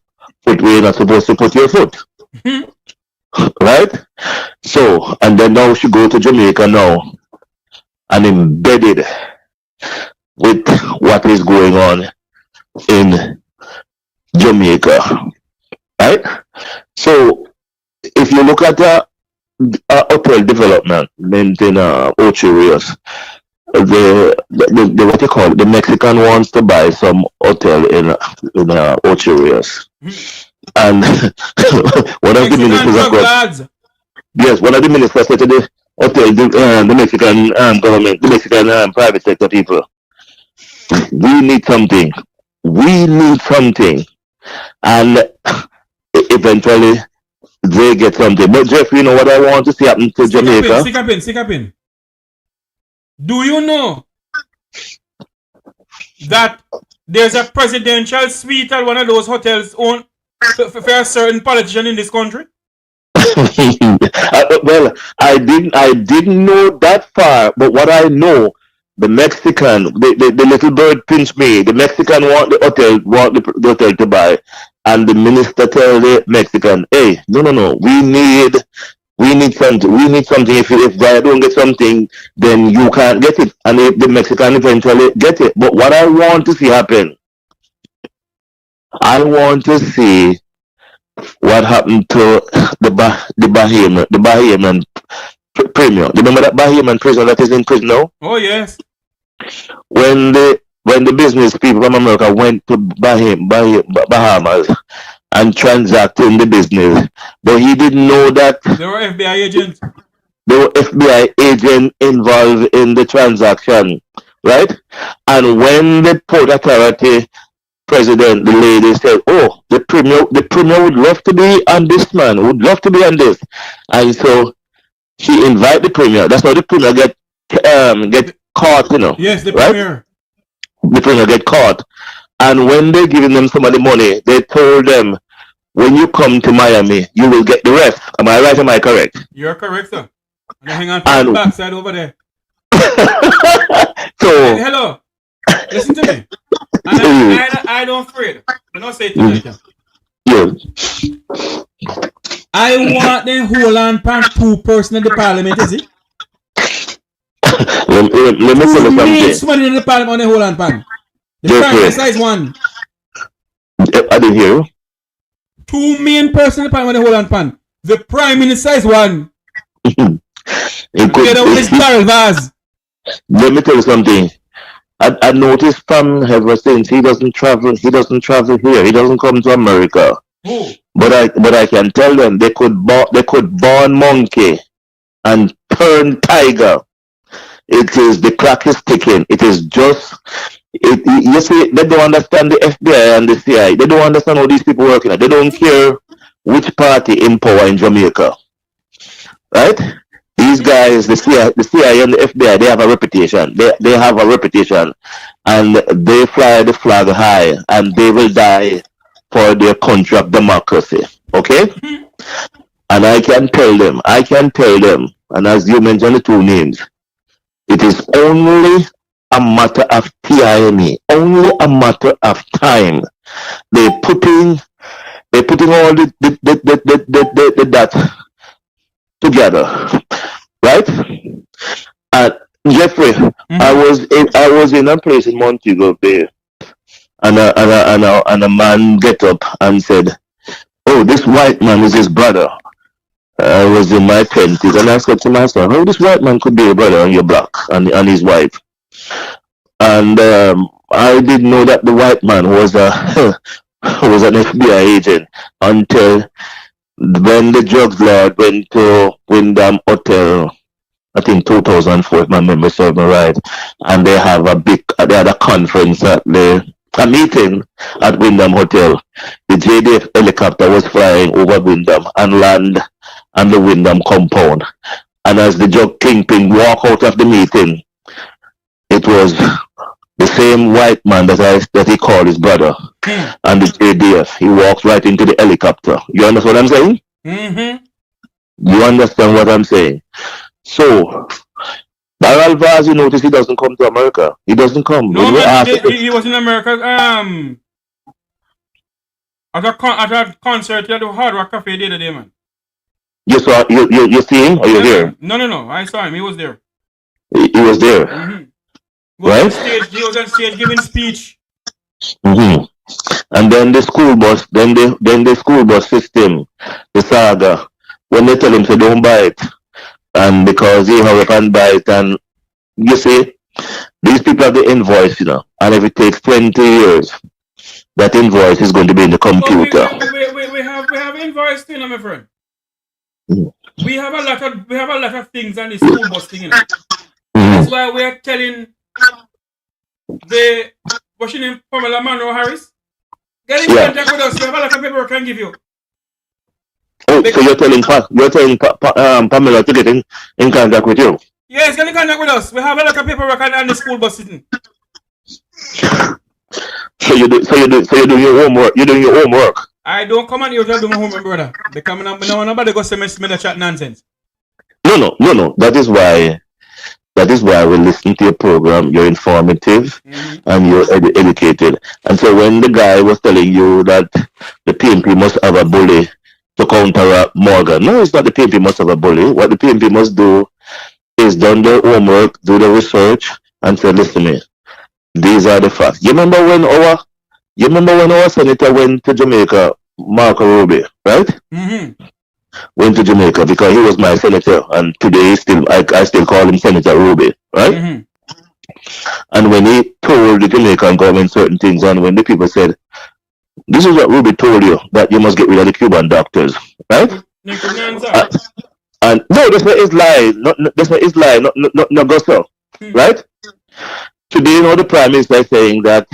foot where you're not supposed to put your foot. right? So, and then now she go to Jamaica now and embedded with what is going on in Jamaica, right? So, if you look at the hotel development in Ocho Rios, the what you call it, the Mexican wants to buy some hotel in Ocho Rios, and one of the ministers across, yes, one of the ministers said to the hotel, the Mexican government, the Mexican private sector people, we need something, and eventually they get something. But Jeffrey, you know what I want to see happen to Jamaica? Stick up in. Do you know that there's a presidential suite at one of those hotels owned for a certain politician in this country? Well, I didn't know that far, but what I know, the Mexican, the little bird pinched me. The Mexican want the hotel to buy, and the minister tell the Mexican, hey, no, we need something. If I don't get something, then you can't get it. And if the Mexican eventually get it. But what I want to see happen, I want to see what happened to the Bahamian premier. Remember that Bahamian prisoner that is in prison now? Oh yes. When the business people from America went to Bahamas and transacted in the business, but he didn't know that there were FBI agents. There were FBI agents involved in the transaction, right? And when the Port Authority president, the lady said, "Oh, the premier would love to be on this, man. Would love to be on this," and so she invited the premier. That's how the premier get caught, you know. Yes, the right? premier. The premier get caught, and when they giving them some of the money, they told them, when you come to Miami, you will get the rest. Am I right? Am I correct? You're correct, sir. Now hang on to the backside over there. So hey, hello, listen to me. And I don't afraid. I don't say it to me. Yeah. I want them hold on pan 2 person in the parliament, is it? Let me tell you something. Somebody in the parliament on the hold on pan. The prime minister is 1. I didn't hear you. 2 main persons in the parliament on the hold on pan. The prime minister is 1. Together with his barrel vase. Let me tell you something. I noticed from ever since he doesn't travel here. He doesn't come to America. Who? But I can tell them they could born monkey and turn tiger. It is the clock is ticking. It is just you see, they don't understand the FBI and the CIA. They don't understand how these people working. They don't care which party in power in Jamaica. Right? These guys, the CIA and the FBI, they have a reputation. They have a reputation, and they fly the flag high, and they will die for their country of democracy. Okay? And I can tell them, and as you mentioned the 2 names, it is only a matter of time, only a matter of time. They're putting all the that together. Right? Jeffrey, I was in a place in Montego Bay, and a man get up and said, "Oh, this white man is his brother." I was in my 20s, and I said to myself, "Oh, this white man could be a brother on your block, and his wife." And I didn't know that the white man was was an FBI agent until when the drugs lord went to Wyndham Hotel, I think 2004, if my memory serves me right, and they had a conference a meeting at Wyndham Hotel. The JDF helicopter was flying over Wyndham and land on the Wyndham compound. And as the drug kingpin walked out of the meeting, it was the same white man that he called his brother. And the JDF, he walked right into the helicopter. You understand what I'm saying? Mm-hmm. You understand what I'm saying? So, Barrel Vaz, you notice he doesn't come to America. He doesn't come. No, he was in America at a concert at the Hard Rock Cafe the other day, man. You saw you see him or you hear? No. I saw him. He was there. He was there. Right? He was on stage giving speech. And then the school bus, then the school bus system, the saga, when they tell him to don't buy it, and because he have can buy it, and you see, these people have the invoice, you know, and if it takes 20 years, that invoice is going to be in the computer. We have invoice thing, my friend. We have a lot of things on the school bus thing, you know. That's why we are telling the what's your name, Pamela Monroe Harris. Get in contact with us. We have a lot of paperwork can give you. Oh, so you're telling Pamela to get in contact with you? Yes, get in contact with us. We have a lot of paperwork on the school bus sitting. So you're doing your homework. You're doing your homework. I don't come on here to do my homework, brother. Because nobody go say me chat nonsense. No. That is why we listen to your program. You're informative and you're educated. And so when the guy was telling you that the PNP must have a bully to counteract Morgan, no, it's not the PNP must have a bully. What the PNP must do is done their homework, do the research, and say, listen to me, these are the facts. You remember when our senator went to Jamaica, Marco Rubio, right? Went to Jamaica because he was my senator, and today I still call him Senator Ruby, right? And when he told the Jamaican government certain things, and when the people said, this is what Ruby told you, that you must get rid of the Cuban doctors, right? And no, that's not his lie, not gospel, right? Today, you know, the Prime Minister is saying that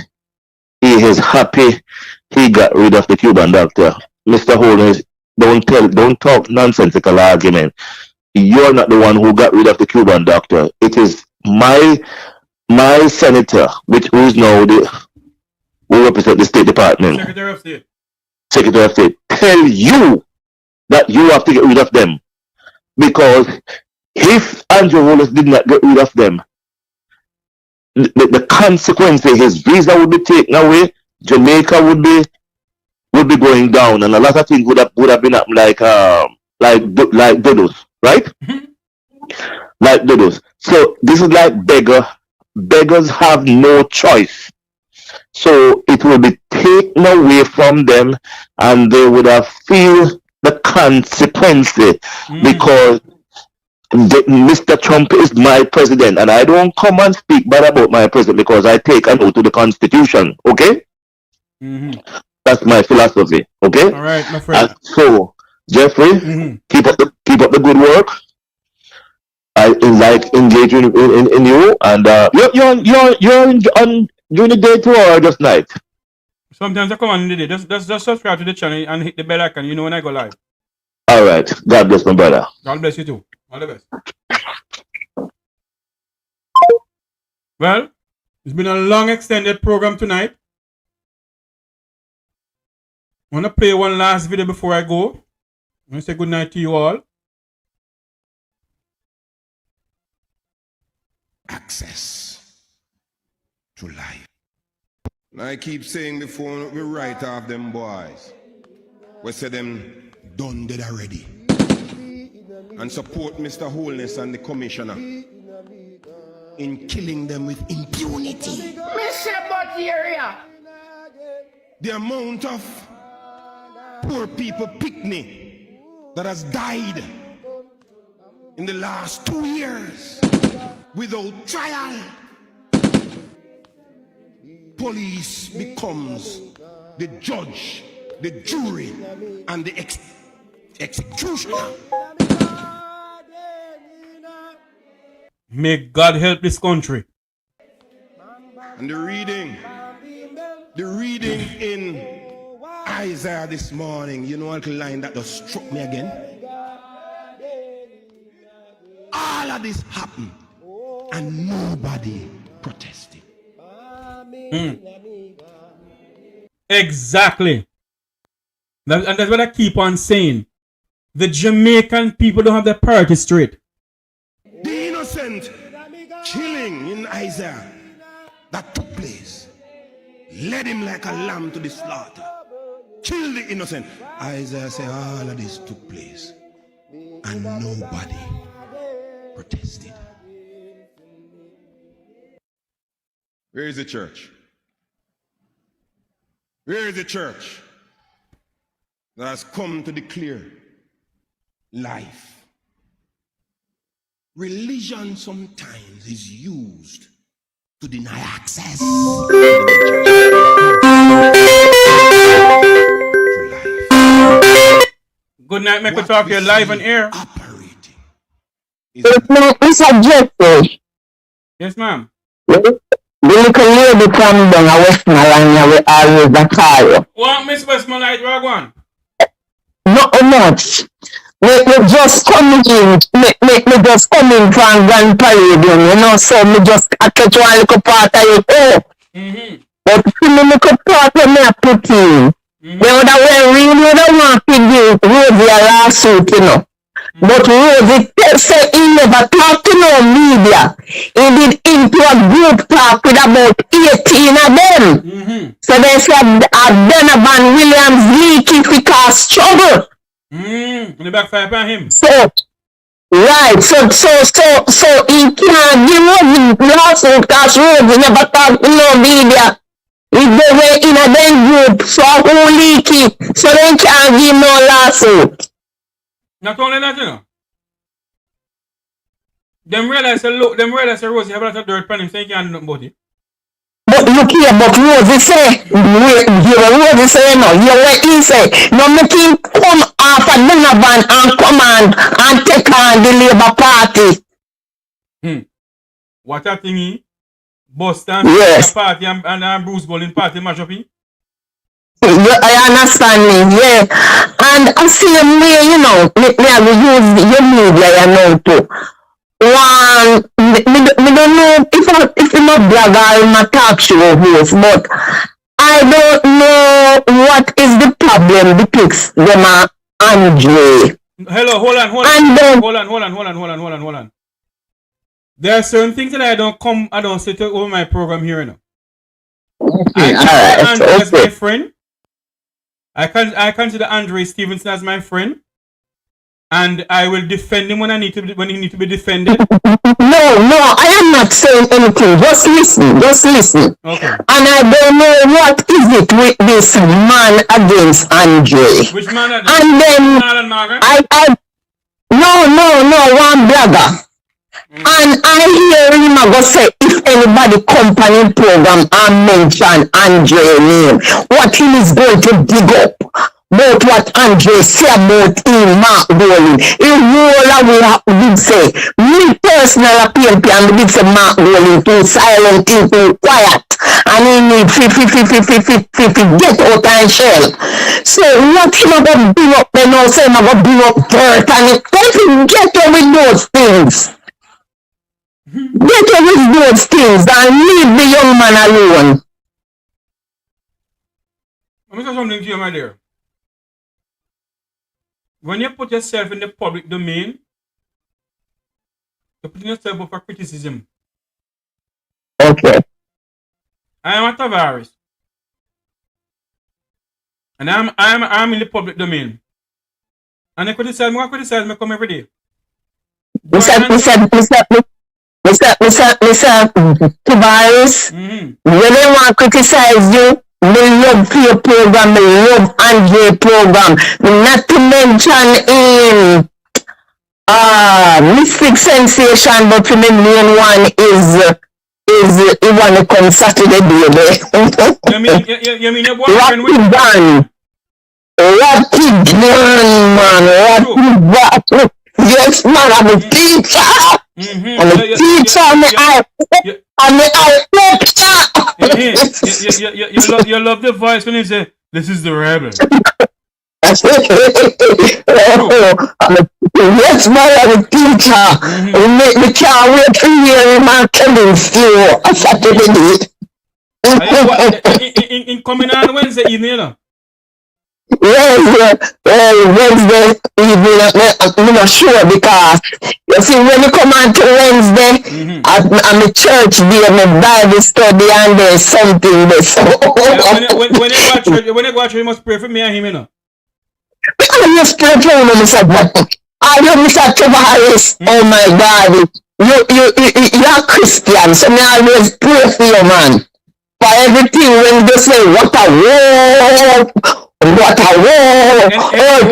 he is happy he got rid of the Cuban doctor. Mr. Holness, don't talk nonsensical argument. You're not the one who got rid of the Cuban doctor. It is my senator, who is now who represent the State Department. Secretary of State. Tell you that you have to get rid of them. Because if Andrew Wallace did not get rid of them, the consequences, his visa would be taken away, Jamaica would be going down, and a lot of things would have been up like dodos, right? Like dodos. So this is like beggars have no choice. So it will be taken away from them, and they would have feel the consequences because Mr. Trump is my president, and I don't come and speak bad about my president because I take an oath to the Constitution. Okay. That's my philosophy, okay? All right, my friend. So, Jeffrey, keep up the good work. I like engaging in you, and you're on during the day too or just night? Sometimes I come on in the day. Just subscribe to the channel and hit the bell icon. You know when I go live. All right. God bless my brother. God bless you too. All the best. Well, it's been a long extended program tonight. I want to play one last video before I go. I want to say good night to you all. Access to life. I keep saying before we write off them boys, we say them done dead already. And support Mr. Holness and the commissioner in killing them with impunity. The amount of poor people picnic that has died in the last 2 years without trial. Police becomes the judge, the jury, and the executioner. May God help this country. And the reading in Isaiah this morning, you know, a line that just struck me again. All of this happened and nobody protested. Exactly. And that's what I keep on saying. The Jamaican people don't have their priority straight. The innocent killing in Isaiah that took place led him like a lamb to the slaughter. Kill the innocent. Isaiah said all of this took place and nobody protested. Where is the church? Where is the church that has come to declare life? Religion sometimes is used to deny access to life. Good night, Mek Wi Talk. You're live on air. Mr. Jeffrey. Yes, ma'am. The little lady come down a Westmoreland, we always a call. What, Miss Westmoreland, Wagwan? Not much. We just coming in, me just coming from Grand Parade, you know, so me just catch one little part of it. But see me little part when me put in. They would have really want to give Rosie a lawsuit, you know. But Rosie said he never talked to no media. He did into a group talk with about 18 of them. So they said Donovan Williams leaky to cause trouble. The backfire on him. So right, so he can't give Rosie lawsuit because Rosie never talked to no media. If they were in a then group, so who leaky, so they can't give no lawsuit. Not only that, you know. Them realize Rosie have a lot of dirt on him, so he can't do nothing about it. But look here, but Rosie say, Rosie say, no, you what he say. No make him come off a Donovan and come and take on the Labour Party. What a thingy? Boston, yes. Party and Bruce Bowling Party match up in? I understand me, yeah. And I see them way, you know, me use your media, you know, too. One, me don't know if I'm a blogger or I'm a talk show host, but I don't know what is the problem depicts them are Andre. Hello, hold on. There are certain things that I don't say over my program here, you know. Okay, Andre as my friend. I consider Andre Stevenson as my friend. And I will defend him when he need to be defended. No, I am not saying anything. Just listen. Okay. And I don't know what is it with this man against Andre. Which man against? And then no, one blogger. And I hear him go say if anybody company program and mention Andre name, what he is going to dig up. About what Andre say about him, Mark Golding. In all we did say, me personal PMP and did say Mark Golding too silent, too quiet, and he need to get out and shell. So what him about bring up, they know say him about bring up dirt and it get away with those things. Get away with those things and leave the young man alone. Let me say something to you, my dear. When you put yourself in the public domain, you're putting yourself up for criticism. Okay. I am a Tavares. And I'm in the public domain. And I criticize me come every day. Mr. Tavares, when they want to criticize you, me love for your program, me love Andre program. Not to mention in Mystic Sensation, but for me main one is he wanna come Saturday baby. You mean your boyfriend with Rapid gun, man. Yes, man, I'm a teacher. I'm a teacher, You love the voice when you say, this is the rebel. Yes, man, I'm a teacher. We can't wait to hear him and tell him still on Saturday. In coming on Wednesday evening, you know? Wednesday evening, I'm not sure because you see when you come on to Wednesday, I'm a church there, my Bible study, and there's something there. So when you go to church, you must pray for me and him, you know. I just pray for him, Mr. I do Mr. Tavares. Oh my God. You're Christian, so me always pray for you, man. For everything when they say, what a war, oh,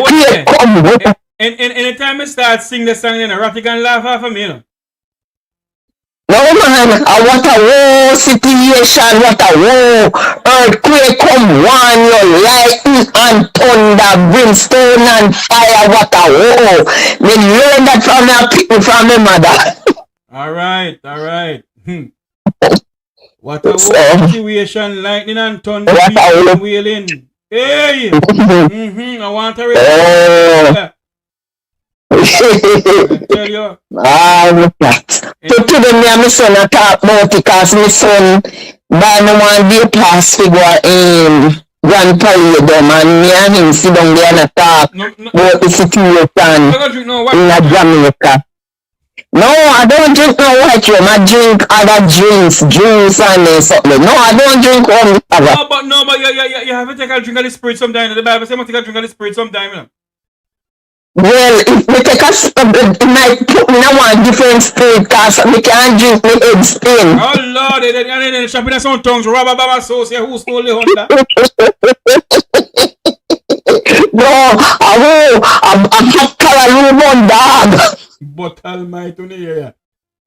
pray, come. And anytime I start sing the song, then Ratty can laugh off of me, you know. No man, what a war situation, what a war. Earthquake come one, your lightning and thunder, brimstone and fire, what a war. Me learn that from my mother. Alright. What a war situation, lightning and thunder, wailing. Hey! I want to read. Tell you. So today me and my son I talk about it because my son buy me one day pass figure in Grand Parade and me and him sit down there and talk about the situation in Jamaica. No, I don't drink no white rum. I drink other drinks, juice and something. No, I don't drink rum. No, but you have to take a drink of the spirit sometime. The Bible says you must take a drink of the spirit sometime, you know. Well, if we take it might put me in one different spirit because we can't drink my head spin. Oh Lord, they shopping at some tongues, rubber baba sauce, who stole the Honda? No, I'm hot color room dog. But almighty, yeah.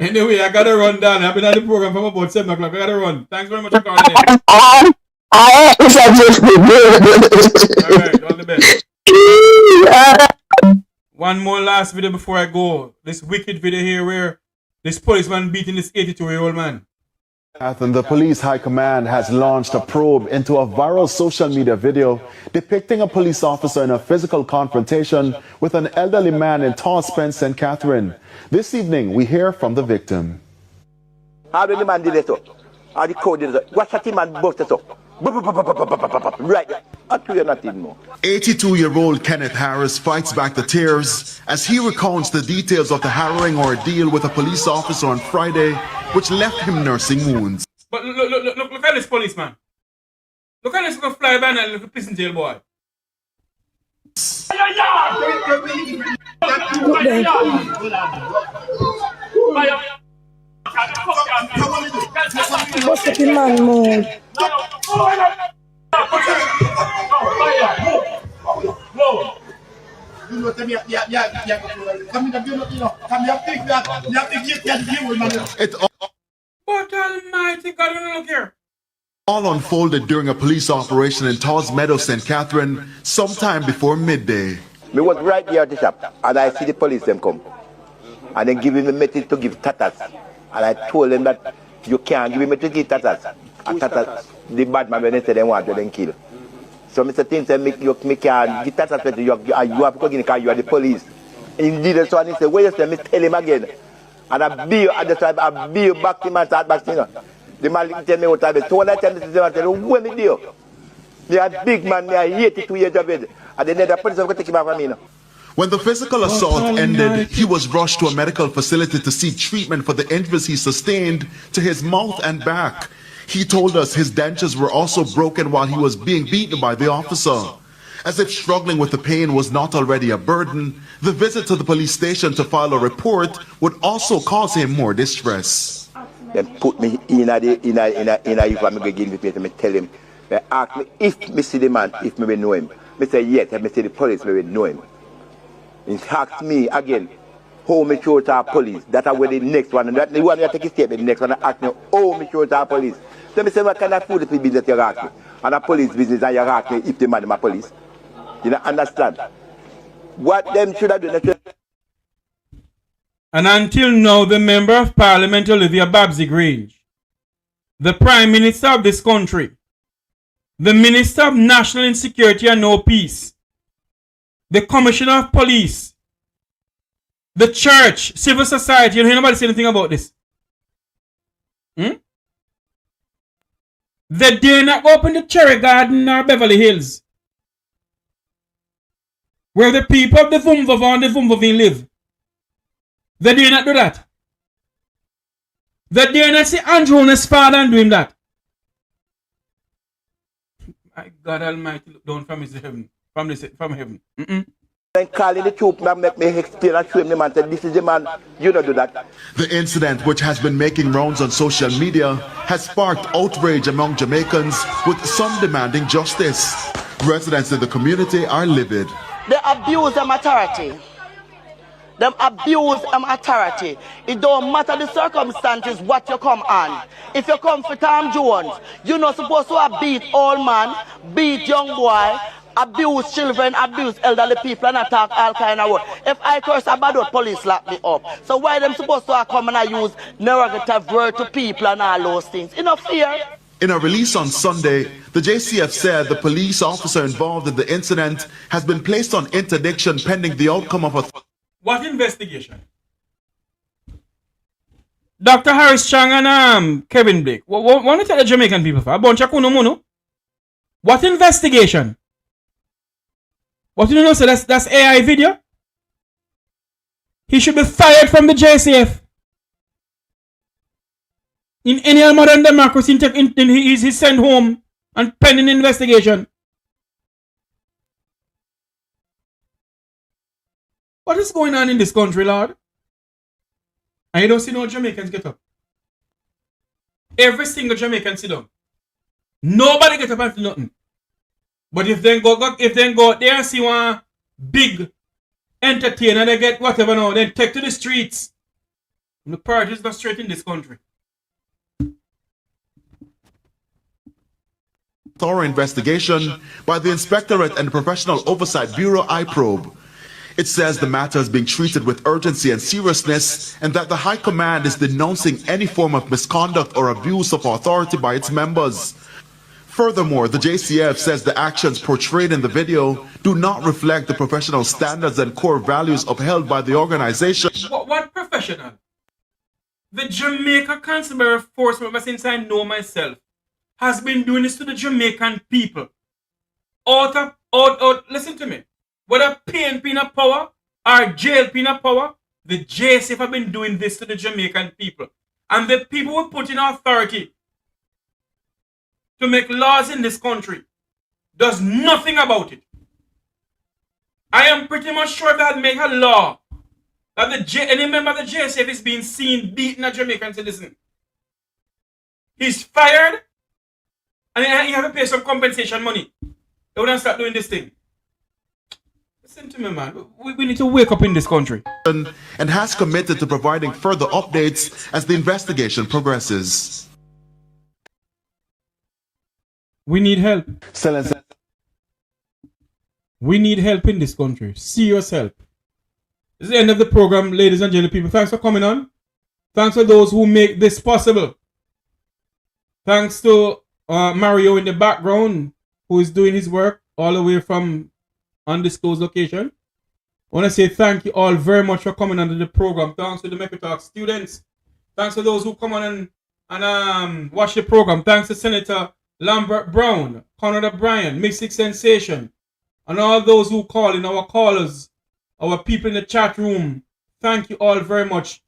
Anyway, I gotta run down. I've been on the program from about 7 o'clock. I gotta run. Thanks very much for calling in. Alright, all the best. One more last video before I go. This wicked video here where this policeman beating this 82-year-old man. And the police high command has launched a probe into a viral social media video depicting a police officer in a physical confrontation with an elderly man in Tawspence, St. Catherine. This evening, we hear from the victim. How did the man did it up? How the code did it up? What shot him and bust it up? Right. I'll tell you nothing more. 82-year-old Kenneth Harris fights back the tears as he recounts the details of the harrowing ordeal with a police officer on Friday, which left him nursing wounds. But look at this policeman. Look at this little fly by that little pissing tail boy. What's up in man mode? But almighty God, look here. All unfolded during a police operation in Taws Meadow, St. Catherine, sometime before midday. Me was right here at the shop, and I see the police them come. And then give him the message to give tatas. And I told them that you can't give him to give tatas. And tatas, the bad man when they say they want to then kill. So Mr. Tim said, me can't give tatas to you have to go in because you are the police. And he did so and he said, wait a second, me tell him again. And I beat you at the time, I beat you back him and start back, you know. The man tell me what I did. So when I tell him, I tell him, what me do? Me a big man, me a 82 years of age. And then the police will take him back from me, you know. When the physical assault ended, he was rushed to a medical facility to seek treatment for the injuries he sustained to his mouth and back. He told us his dentures were also broken while he was being beaten by the officer. As if struggling with the pain was not already a burden, the visit to the police station to file a report would also cause him more distress. They put me in a if I'm going to give me tell him. They ask me if me see the man, if me know him. Me say yes, if me see the police, me know him. He asked me again, how me show to our police. That's where the next one, and that the one you take a step, the next one ask me, how me show to our police. So me say, what kind of food business you ask me? And a police business, and you ask me if the man is my police. You don't understand? What them should have done? And until now, the Member of Parliament, Olivia Babsy Grange, the Prime Minister of this country, the Minister of National Insecurity and No Peace, the Commissioner of Police, the church, civil society, you don't hear nobody say anything about this. They dare not open the Cherry Garden or Beverly Hills, where the people of the Vumvava and the Vumvavine live. They dare not do that. They dare not see Andrew and his father and do him that. My God Almighty, look down from his heaven. From heaven. Then calling the troop man make me explain and show him and say, this is the man, you don't do that. The incident, which has been making rounds on social media, has sparked outrage among Jamaicans, with some demanding justice. Residents in the community are livid. They abuse them authority. Them abuse them authority. It don't matter the circumstances what you come on. If you come for Tom Jones, you're not supposed to beat old man, beat young boy, abuse children, abuse elderly people, and attack all kind of work. If I curse about it, police lock me up. So why them supposed to come and use negative word to people and all those things? Enough fear. In a release on Sunday, the JCF said the police officer involved in the incident has been placed on interdiction pending the outcome of a... What investigation? Dr. Harris Chang and Kevin Blake. What want to tell the Jamaican people for? A bunch of kuno. What investigation? What you know? So that's AI video. He should be fired from the JCF. In any modern democracy, he's sent home and pending investigation. What is going on in this country, Lord? And you don't see no Jamaicans get up. Every single Jamaican sit down. Nobody get up and do nothing. But if they go out there and see one big entertainer, they get whatever now, then take to the streets. And the party is not straight in this country. Thorough investigation by the Inspectorate and the Professional Oversight Bureau, IPROBE. It says the matter is being treated with urgency and seriousness, and that the High Command is denouncing any form of misconduct or abuse of authority by its members. Furthermore, the JCF says the actions portrayed in the video do not reflect the professional standards and core values upheld by the organization. What professional? The Jamaica Constabulary Force, ever since I know myself, has been doing this to the Jamaican people. Listen to me. Whether PNP in power or JLP in power, the JCF have been doing this to the Jamaican people. And the people who put in authority to make laws in this country does nothing about it. I am pretty much sure that make a law that any member of the JCF is being seen beating a Jamaican citizen, he's fired and he have to pay some compensation money. They wouldn't start doing this thing. Listen to me, man. We need to wake up in this country. And has committed to providing further updates as the investigation progresses. We need help. We need help in this country. Serious help. This is the end of the program, ladies and gentlemen. People, thanks for coming on. Thanks for those who make this possible. Thanks to Mario in the background, who is doing his work all the way from undisclosed location. I want to say thank you all very much for coming onto the program. Thanks to the Mek Wi Talk students. Thanks to those who come on and watch the program. Thanks to Senator Lambert Brown, Conrad O'Brien, Mystic Sensation, and all those who call in, our callers, our people in the chat room. Thank you all very much.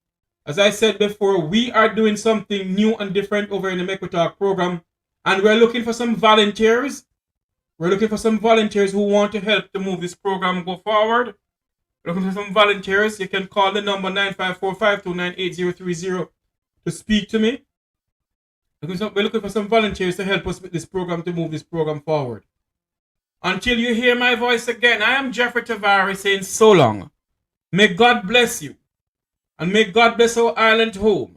As I said before, we are doing something new and different over in the Mek Wi Talk program, and we're looking for some volunteers. We're looking for some volunteers who want to help to move this program go forward. We're looking for some volunteers. You can call the number 954-529-8030 to speak to me. We're looking for some volunteers to help us with this program, to move this program forward. Until you hear my voice again, I am Jeffrey Tavares saying so long. May God bless you. And may God bless our island home.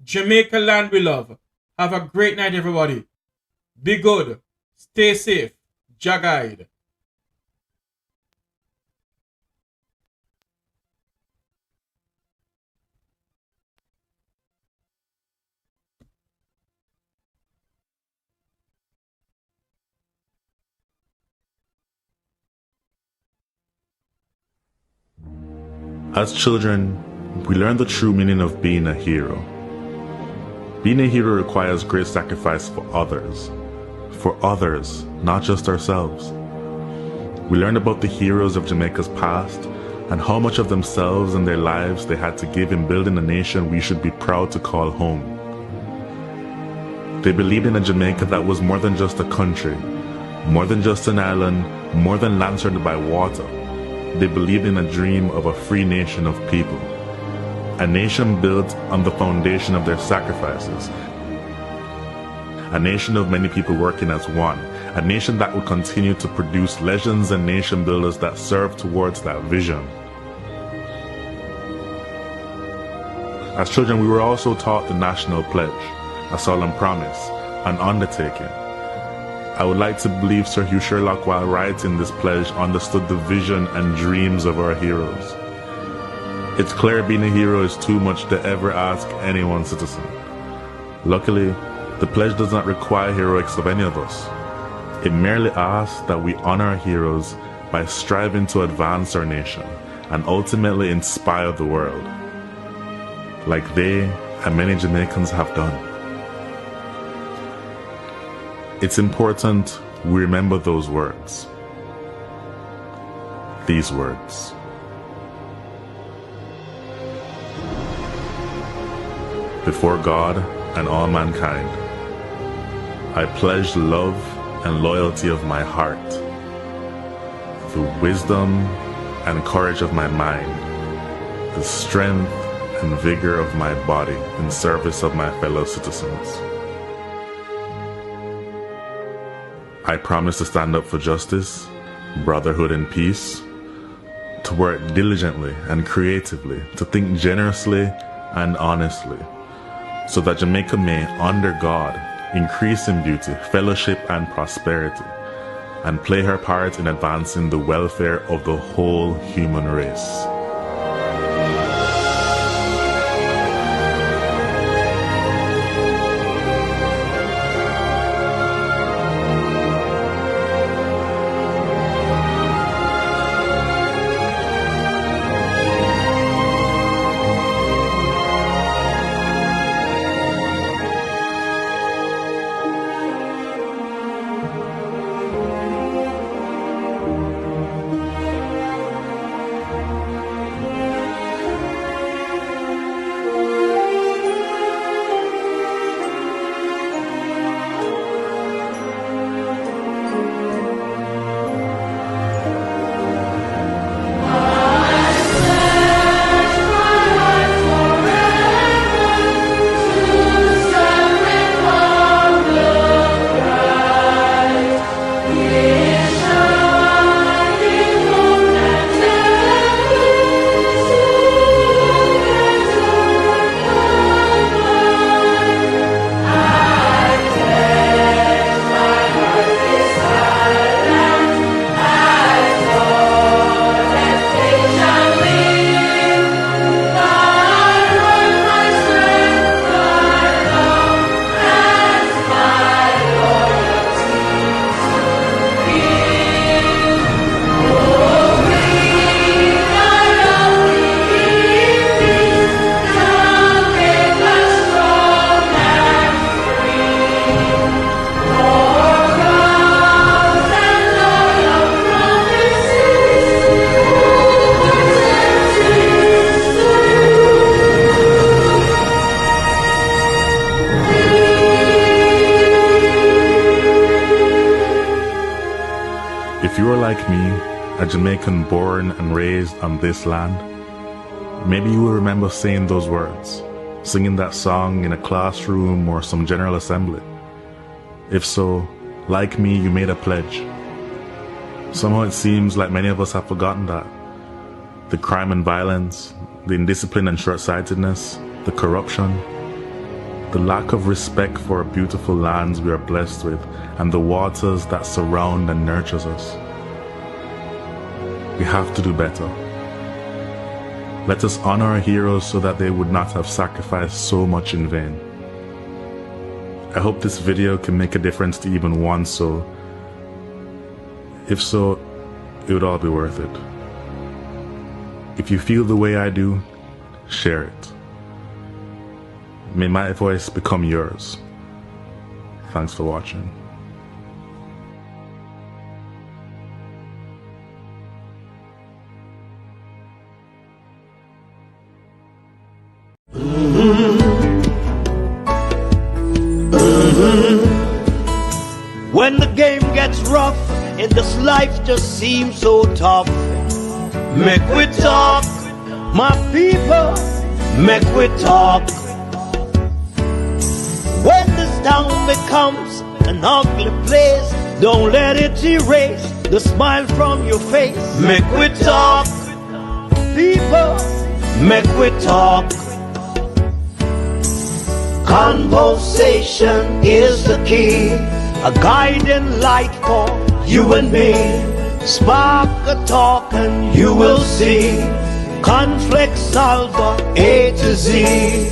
Jamaica land we love. Have a great night, everybody. Be good. Stay safe. Jah guide. As children, we learn the true meaning of being a hero. Being a hero requires great sacrifice for others, not just ourselves. We learn about the heroes of Jamaica's past and how much of themselves and their lives they had to give in building a nation we should be proud to call home. They believed in a Jamaica that was more than just a country, more than just an island, more than land surrounded by water, they believed in a dream of a free nation of people. A nation built on the foundation of their sacrifices. A nation of many people working as one. A nation that would continue to produce legends and nation builders that serve towards that vision. As children, we were also taught the national pledge, a solemn promise, an undertaking. I would like to believe Sir Hugh Sherlock, while writing this pledge, understood the vision and dreams of our heroes. It's clear being a hero is too much to ever ask any one citizen. Luckily, the pledge does not require heroics of any of us. It merely asks that we honor our heroes by striving to advance our nation and ultimately inspire the world, like they and many Jamaicans have done. It's important we remember those words. These words. Before God and all mankind, I pledge the love and loyalty of my heart, the wisdom and courage of my mind, the strength and vigor of my body in service of my fellow citizens. I promise to stand up for justice, brotherhood, and peace, to work diligently and creatively, to think generously and honestly, so that Jamaica may, under God, increase in beauty, fellowship, and prosperity, and play her part in advancing the welfare of the whole human race. If you are like me, a Jamaican born and raised on this land, maybe you will remember saying those words, singing that song in a classroom or some general assembly. If so, like me, you made a pledge. Somehow it seems like many of us have forgotten that. The crime and violence, the indiscipline and short-sightedness, the corruption, the lack of respect for our beautiful lands we are blessed with, and the waters that surround and nurtures us. We have to do better. Let us honor our heroes so that they would not have sacrificed so much in vain. I hope this video can make a difference to even one soul. If so, it would all be worth it. If you feel the way I do, share it. May my voice become yours. Thanks for watching. When the game gets rough and this life just seems so tough, Mek we talk, my people, mek we talk. When this town becomes an ugly place, don't let it erase the smile from your face. Mek we talk, people, mek we talk. Conversation is the key, a guiding light for you and me. Spark a talk and you will see. Conflict solver A to Z.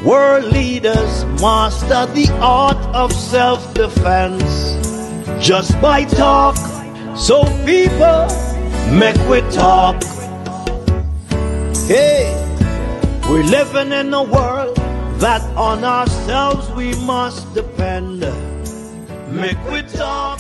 World leaders master the art of self-defense just by talk. So people, mek we talk. Hey, we're living in a world that on ourselves we must depend. Mek we talk.